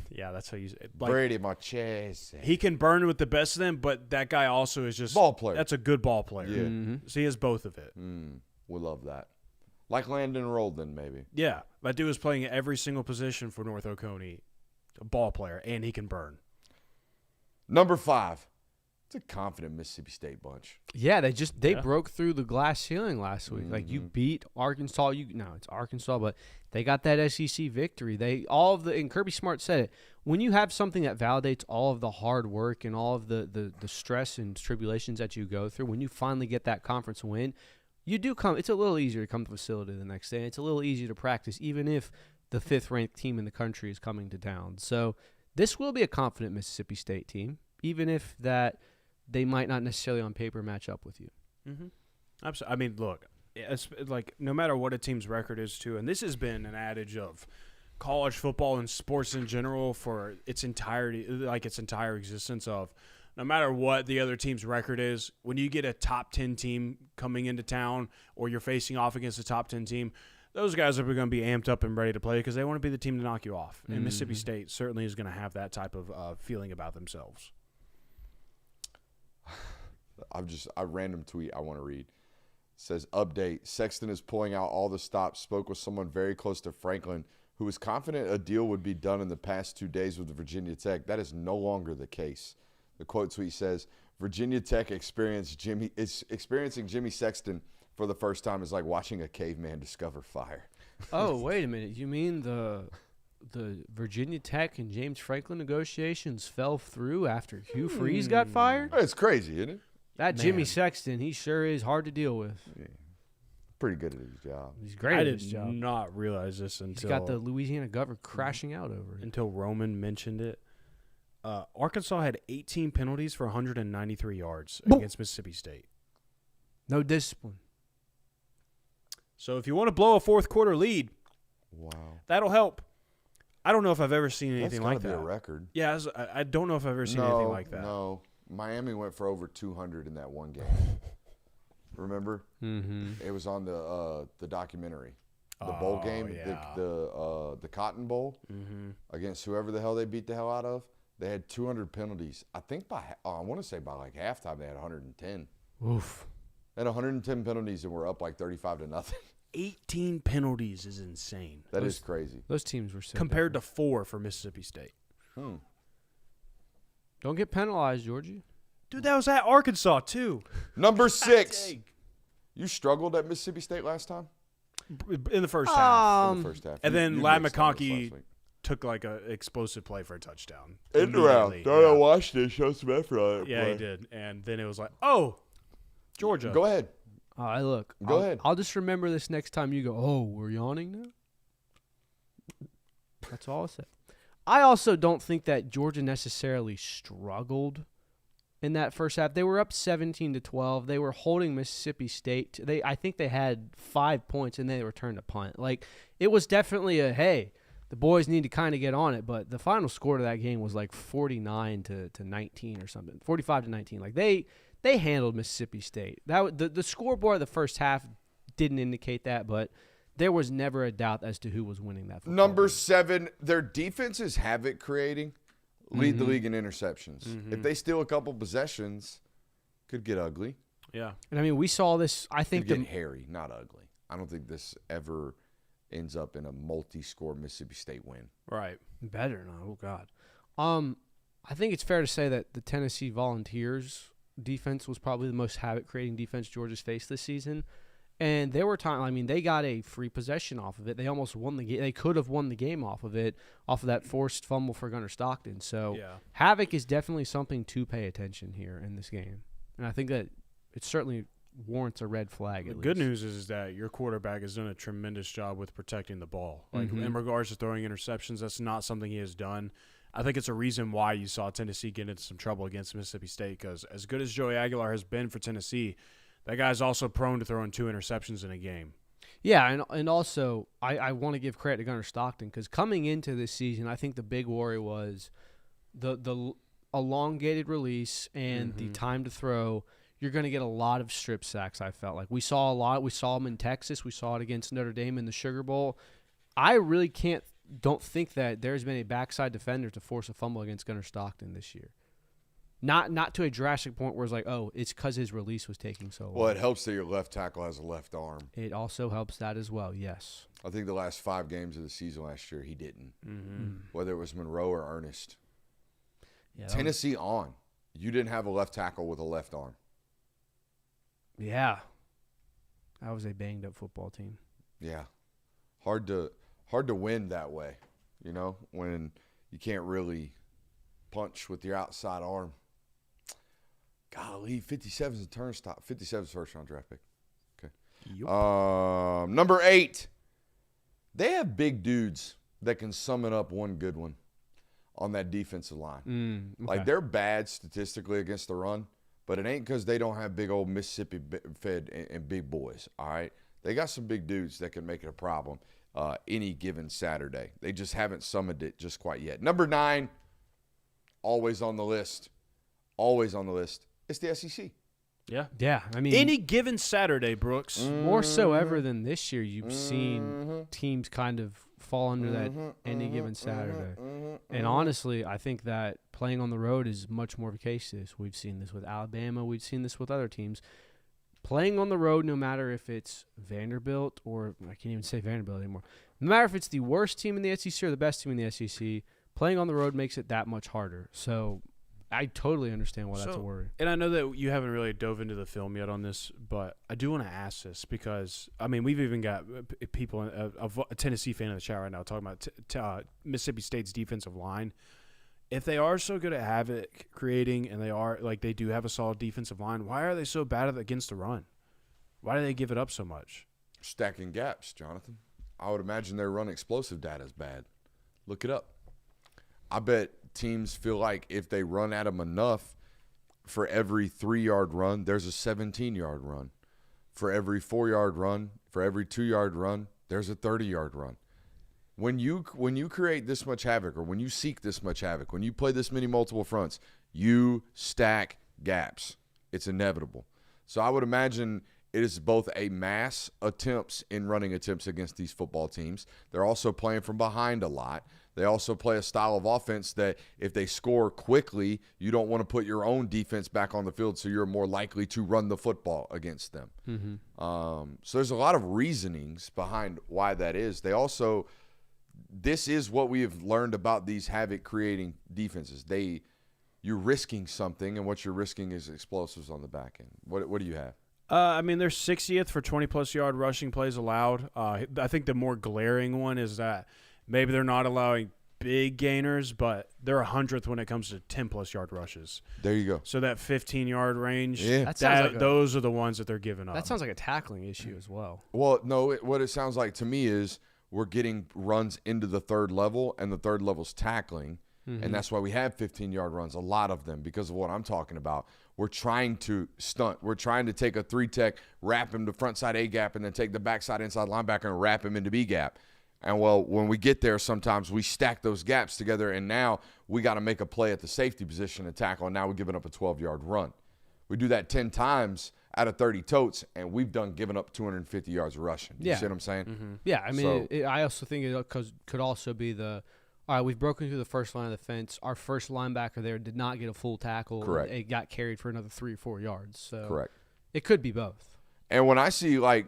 Yeah, that's how you say it. Like, Brady Marchese. he can burn with the best of them, but that guy also is just Ball player. That's a good ball player. Yeah. Mm-hmm. So he has both of it. We love that. Like Landon Roldan, maybe. Yeah, that dude is playing at every single position for North Oconee. A ball player, and he can burn. Number 5. It's a confident Mississippi State bunch. Yeah, they broke through the glass ceiling last week. Like Mm-hmm. you beat Arkansas. It's Arkansas, but they got that SEC victory. And Kirby Smart said it. When you have something that validates all of the hard work and all of the stress and tribulations that you go through, when you finally get that conference win, you do come. It's a little easier to come to the facility the next day. It's a little easier to practice, even if the 5th-ranked team in the country is coming to town. So this will be a confident Mississippi State team, even if that they might not necessarily on paper match up with you. Mm-hmm. Absolutely. I mean, look, it's like no matter what a team's record is, too, and this has been an adage of college football and sports in general for its entire existence of no matter what the other team's record is, when you get a top 10 team coming into town or you're facing off against a top 10 team, those guys are going to be amped up and ready to play because they want to be the team to knock you off. And Mississippi State certainly is going to have that type of feeling about themselves. A random tweet I want to read. It says, update, Sexton is pulling out all the stops, spoke with someone very close to Franklin who was confident a deal would be done in the past 2 days with Virginia Tech. That is no longer the case. The quote tweet says, Virginia Tech experiencing Jimmy Sexton for the first time is like watching a caveman discover fire. Oh, wait a minute. You mean the Virginia Tech and James Franklin negotiations fell through after Hugh Freeze got fired? It's crazy, isn't it? That Jimmy Sexton, he sure is hard to deal with. Yeah. Pretty good at his job. He's great I at his did job. not realize this He's until got the Louisiana governor crashing out over it. until Roman mentioned it. Arkansas had 18 penalties for 193 yards against Mississippi State. No discipline. So if you want to blow a fourth quarter lead, Wow. that'll help. I don't know if I've ever seen anything That's like gotta that. be a record. Yeah, I don't know if I've ever seen anything like that. No. Miami went for over 200 in that one game. Remember? Mm-hmm. It was on the documentary. The bowl game, yeah. the Cotton Bowl against whoever the hell they beat the hell out of. They had 200 penalties. I think I want to say by like halftime they had 110. Oof. They had 110 penalties and were up like 35-0. 18 penalties is insane. That is crazy. Those teams were so Compared to 4 for Mississippi State. Don't get penalized, Georgie. Dude, that was at Arkansas, too. Number 6. You struggled at Mississippi State last time? In the first half. In the first half. And then You Ladd mixed numbers McConkey last week. took like a explosive play for a touchdown. End around. Immediately. Thought I watched it. Show some effort on it. Yeah, play. he did. And then it was like, oh, Georgia. Go ahead. All right, look. Go I'll, ahead. I'll just remember this next time you go, oh, we're yawning now? That's all I said. I also don't think that Georgia necessarily struggled in that first half. They were up 17-12. They were holding Mississippi State. I think they had 5 points, and they returned a punt. Like, it was definitely hey, the boys need to kind of get on it. But the final score to that game was like 49-19 or something, 45-19. Like, they handled Mississippi State. The scoreboard of the first half didn't indicate that, but there was never a doubt as to who was winning that football Number game. 7, their defense is havoc creating. Lead the league in interceptions. If they steal a couple possessions, could get ugly. Yeah. And I mean, we saw this. I think Could get hairy, not ugly. I don't think this ever ends up in a multi-score Mississippi State win. Right. better not. Oh God. I think it's fair to say that the Tennessee Volunteers defense was probably the most havoc-creating defense Georgia's faced this season. And there were times, I mean, they got a free possession off of it. They almost won the game. They could have won the game off of it, off of that forced fumble for Gunnar Stockton. So havoc is definitely something to pay attention here in this game. And I think that it certainly warrants a red flag. The good news is that your quarterback has done a tremendous job with protecting the ball. Like in regards to throwing interceptions, that's not something he has done. I think it's a reason why you saw Tennessee get into some trouble against Mississippi State, because as good as Joey Aguilar has been for Tennessee, that guy's also prone to throwing 2 interceptions in a game. Yeah, and also I want to give credit to Gunnar Stockton, because coming into this season, I think the big worry was the elongated release and the time to throw. You're going to get a lot of strip sacks, I felt like. We saw a lot. We saw them in Texas. We saw it against Notre Dame in the Sugar Bowl. I really don't think that there's been a backside defender to force a fumble against Gunnar Stockton this year. Not to a drastic point where it's like, oh, it's because his release was taking so long. Well, it helps that your left tackle has a left arm. It also helps that as well, yes. I think the last 5 games of the season last year, he didn't. Whether it was Monroe or Ernest. Yeah, Tennessee on. You didn't have a left tackle with a left arm. Yeah. That was a banged-up football team. Yeah. Hard to win that way, you know, when you can't really punch with your outside arm. Golly, 57's a turnstile. 57's first-round draft pick. Okay. Yep. Number 8. They have big dudes that can summon up one good one on that defensive line. Okay. Like, they're bad statistically against the run, but it ain't because they don't have big old Mississippi fed and big boys, all right? They got some big dudes that can make it a problem any given Saturday. They just haven't summoned it just quite yet. Number 9, always on the list. Always on the list. It's the SEC. Yeah, I mean, Any given Saturday, Brooks. more so ever than this year, you've seen teams kind of fall under that any given Saturday. And honestly, I think that playing on the road is much more of a case to this. We've seen this with Alabama. We've seen this with other teams. Playing on the road, no matter if it's Vanderbilt or I can't even say Vanderbilt anymore, no matter if it's the worst team in the SEC or the best team in the SEC, playing on the road makes it that much harder. So I totally understand why that's a worry. And I know that you haven't really dove into the film yet on this, but I do want to ask this because, I mean, we've even got people, a Tennessee fan in the chat right now talking about Mississippi State's defensive line. If they are so good at havoc creating and they do have a solid defensive line, why are they so bad against the run? Why do they give it up so much? Stacking gaps, Jonathan. I would imagine their run explosive data is bad. Look it up. I bet teams feel like if they run at them enough, for every 3-yard run, there's a 17-yard run. For every 4-yard run, for every 2-yard run, there's a 30-yard run. When you create this much havoc, or when you seek this much havoc, when you play this many multiple fronts, you stack gaps. It's inevitable. So I would imagine it is both a mass running attempts against these football teams. They're also playing from behind a lot. They also play a style of offense that if they score quickly, you don't want to put your own defense back on the field, so you're more likely to run the football against them. So there's a lot of reasonings behind why that is. This is what we have learned about these havoc-creating defenses. You're risking something, and what you're risking is explosives on the back end. What do you have? I mean, they're 60th for 20-plus yard rushing plays allowed. I think the more glaring one is that maybe they're not allowing big gainers, but they're 100th when it comes to 10-plus yard rushes. There you go. So that 15-yard range, those are the ones that they're giving up. That sounds like a tackling issue as well. Well, no, what it sounds like to me is we're getting runs into the third level, and the third level's tackling. Mm-hmm. And that's why we have 15-yard runs, a lot of them, because of what I'm talking about. We're trying to stunt. We're trying to take a 3-tech, wrap him to front side A gap, and then take the backside inside linebacker and wrap him into B gap. And, well, when we get there, sometimes we stack those gaps together, and now we got to make a play at the safety position and tackle, and now we're giving up a 12-yard run. We do that 10 times out of 30 totes, and we've given up 250 yards rushing. You see what I'm saying? Mm-hmm. Yeah, I mean, I also think it could also be all right, we've broken through the first line of the fence. Our first linebacker there did not get a full tackle. Correct. It got carried for another 3 or 4 yards. So Correct. It could be both. And when I see, like,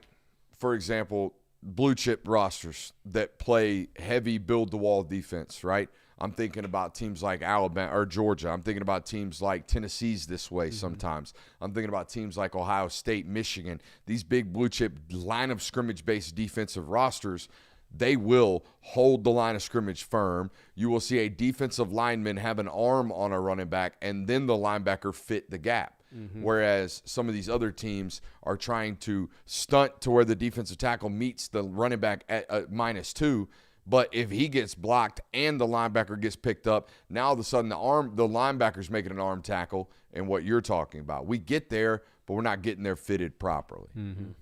for example, blue chip rosters that play heavy build-the-wall defense, right? I'm thinking about teams like Alabama or Georgia. I'm thinking about teams like Tennessee's this way sometimes. I'm thinking about teams like Ohio State, Michigan. These big blue chip line of scrimmage-based defensive rosters, they will hold the line of scrimmage firm. You will see a defensive lineman have an arm on a running back, and then the linebacker fit the gap. Mm-hmm. Whereas some of these other teams are trying to stunt to where the defensive tackle meets the running back at -2. But if he gets blocked and the linebacker gets picked up, now all of a sudden the linebacker's making an arm tackle, and what you're talking about. We get there, but we're not getting there fitted properly. Mm-hmm.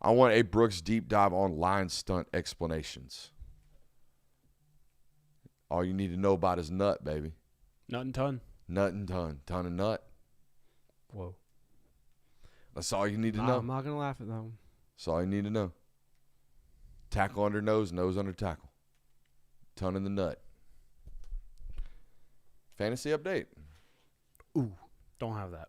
I want a Brooks deep dive on line stunt explanations. All you need to know about is nut, baby. Nut and ton. Nut and ton. Ton and nut. Whoa. That's all you need to know. I'm not going to laugh at that one. That's all you need to know. Tackle under nose, nose under tackle. Ton in the nut. Fantasy update. Ooh, don't have that.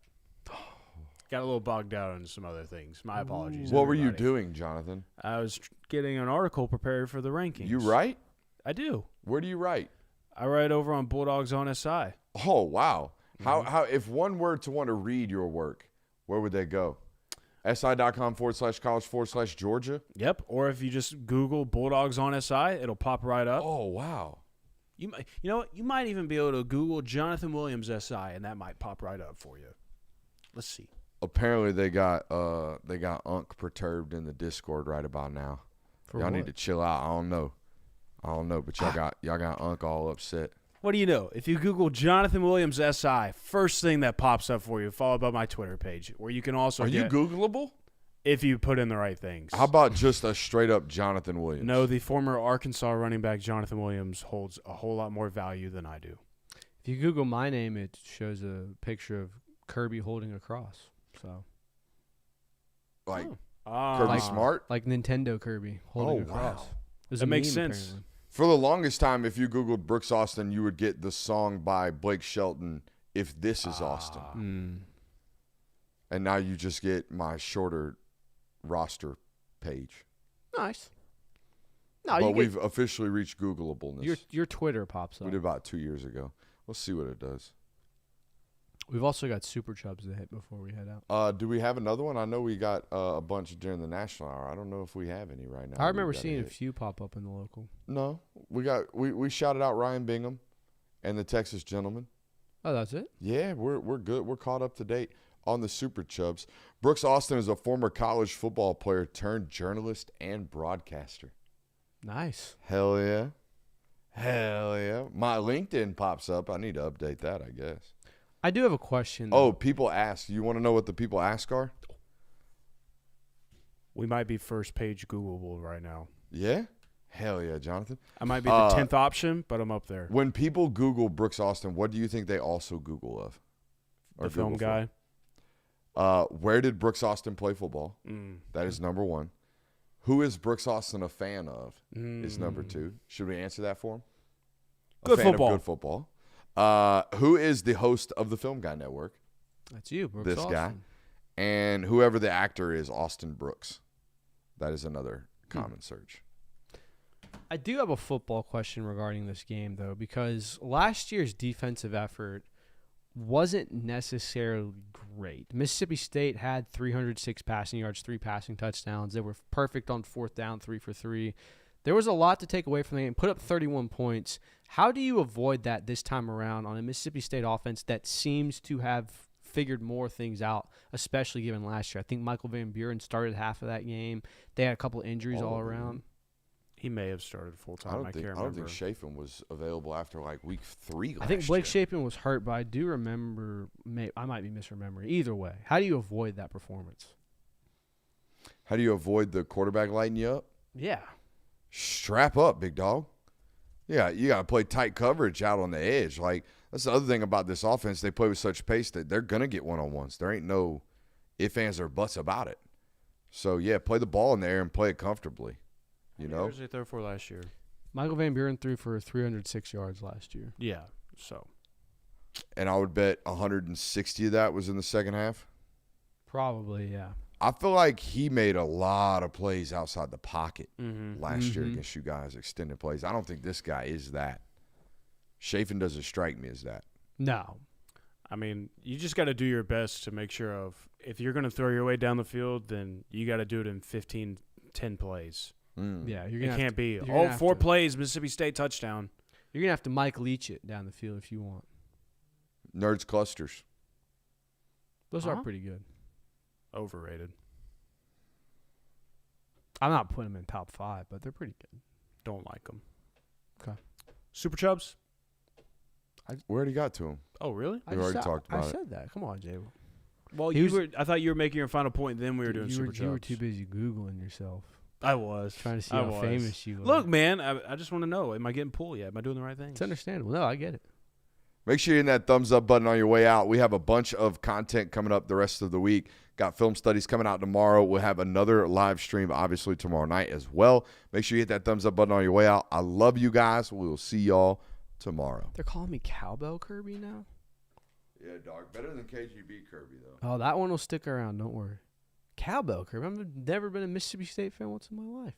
Got a little bogged down on some other things. My apologies. What were you everybody. doing, Jonathan? I was getting an article prepared for the rankings. You write? I do. Where do you write? I write over on Bulldogs on SI. Oh, wow. How if one were to want to read your work, where would they go? si.com/college/Georgia? Yep. Or if you just Google Bulldogs on SI, it'll pop right up. Oh, wow. You know what? You might even be able to Google Jonathan Williams SI, and that might pop right up for you. Let's see. Apparently they got Unc perturbed in the Discord right about now. Y'all need to chill out. I don't know, but y'all got Unc all upset. What do you know? If you Google Jonathan Williams SI, first thing that pops up for you, followed by my Twitter page, where you can also you Googleable? If you put in the right things. How about just a straight up Jonathan Williams? No, the former Arkansas running back Jonathan Williams holds a whole lot more value than I do. If you Google my name, it shows a picture of Kirby holding a cross. So, like Oh. Kirby Smart? like Nintendo Kirby holding a cross. Wow. It was That a makes meme, sense. apparently. For the longest time, if you Googled Brooks Austin, you would get the song by Blake Shelton, If This Is Austin. Mm. And now you just get my shorter roster page. Nice. No, But you we've officially reached Googleableness. your Twitter pops up. We did about 2 years ago. We'll see what it does. We've also got Super Chubs to hit before we head out. Do we have another one? I know we got a bunch during the national hour. I don't know if we have any right now. I remember We gotta seeing a hit. few pop up in the local. No, we shouted out Ryan Bingham and the Texas Gentleman. Oh, that's it? Yeah, we're good. We're caught up to date on the Super Chubs. Brooks Austin is a former college football player turned journalist and broadcaster. Nice. Hell yeah. Hell yeah. My LinkedIn pops up. I need to update that, I guess. I do have a question. Oh, people ask. You want to know what the people ask are? We might be first page Googleable right now. Yeah? Hell yeah, Jonathan. I might be the 10th option, but I'm up there. When people Google Brooks Austin, what do you think they also Google of? Or The film Google guy. for? Where did Brooks Austin play football? Mm. That is number one. Who is Brooks Austin a fan of? Is number two. Should we answer that for him? Good a fan football. Of good football. Who is the host of the Film Guy Network? That's you, Brooks This Austin. guy. And whoever the actor is, Austin Brooks. That is another common search. I do have a football question regarding this game, though, because last year's defensive effort wasn't necessarily great. Mississippi State had 306 passing yards, 3 passing touchdowns. They were perfect on fourth down, 3 for 3. There was a lot to take away from the game. Put up 31 points. How do you avoid that this time around on a Mississippi State offense that seems to have figured more things out, especially given last year? I think Michael Van Buren started half of that game. They had a couple injuries all around. He may have started full time. I can't remember. I don't think Chafin was available after like week 3 last I think Blake year. Shapen was hurt, but I do remember. I might be misremembering. Either way, how do you avoid that performance? How do you avoid the quarterback lighting you up? Yeah. Strap up, big dog. Yeah, you got to play tight coverage out on the edge. Like, that's the other thing about this offense. They play with such pace that they're going to get one-on-ones. There ain't no ifs, ands, or buts about it. So, yeah, play the ball in there and play it comfortably. You know? Who did they throw for last year? Michael Van Buren threw for 306 yards last year. Yeah, so. And I would bet 160 of that was in the second half. Probably, yeah. I feel like he made a lot of plays outside the pocket last year Mhm. against you guys, extended plays. I don't think this guy is that. Chafin doesn't strike me as that. No. I mean, you just got to do your best to make sure of if you're going to throw your way down the field, then you got to do it in 15, 10 plays. Yeah, you're It gonna can't be, you're gonna have 4 to- plays, Mississippi State touchdown. You're gonna have to Mike Leach it down the field if you want. Nerds clusters. Those are pretty good. Overrated. I'm not putting them in top 5, but they're pretty good. Don't like them. Okay. Super Chubs? We already got to him. Oh, really? We already talked about I it. said that. Come on, Jay. Well, He was- I thought you were making your final point, then we were doing Super Chubs. You were too busy Googling yourself. I was. Trying to see I how was. famous you were. Look, man, I just want to know, am I getting pulled yet? Am I doing the right things? It's understandable. No, I get it. Make sure you're hitting that thumbs up button on your way out. We have a bunch of content coming up the rest of the week. Got film studies coming out tomorrow. We'll have another live stream, obviously, tomorrow night as well. Make sure you hit that thumbs up button on your way out. I love you guys. We will see y'all tomorrow. They're calling me Cowbell Kirby now? Yeah, dog. Better than KGB Kirby, though. Oh, that one will stick around. Don't worry. Cowbell Kirby. I've never been a Mississippi State fan once in my life.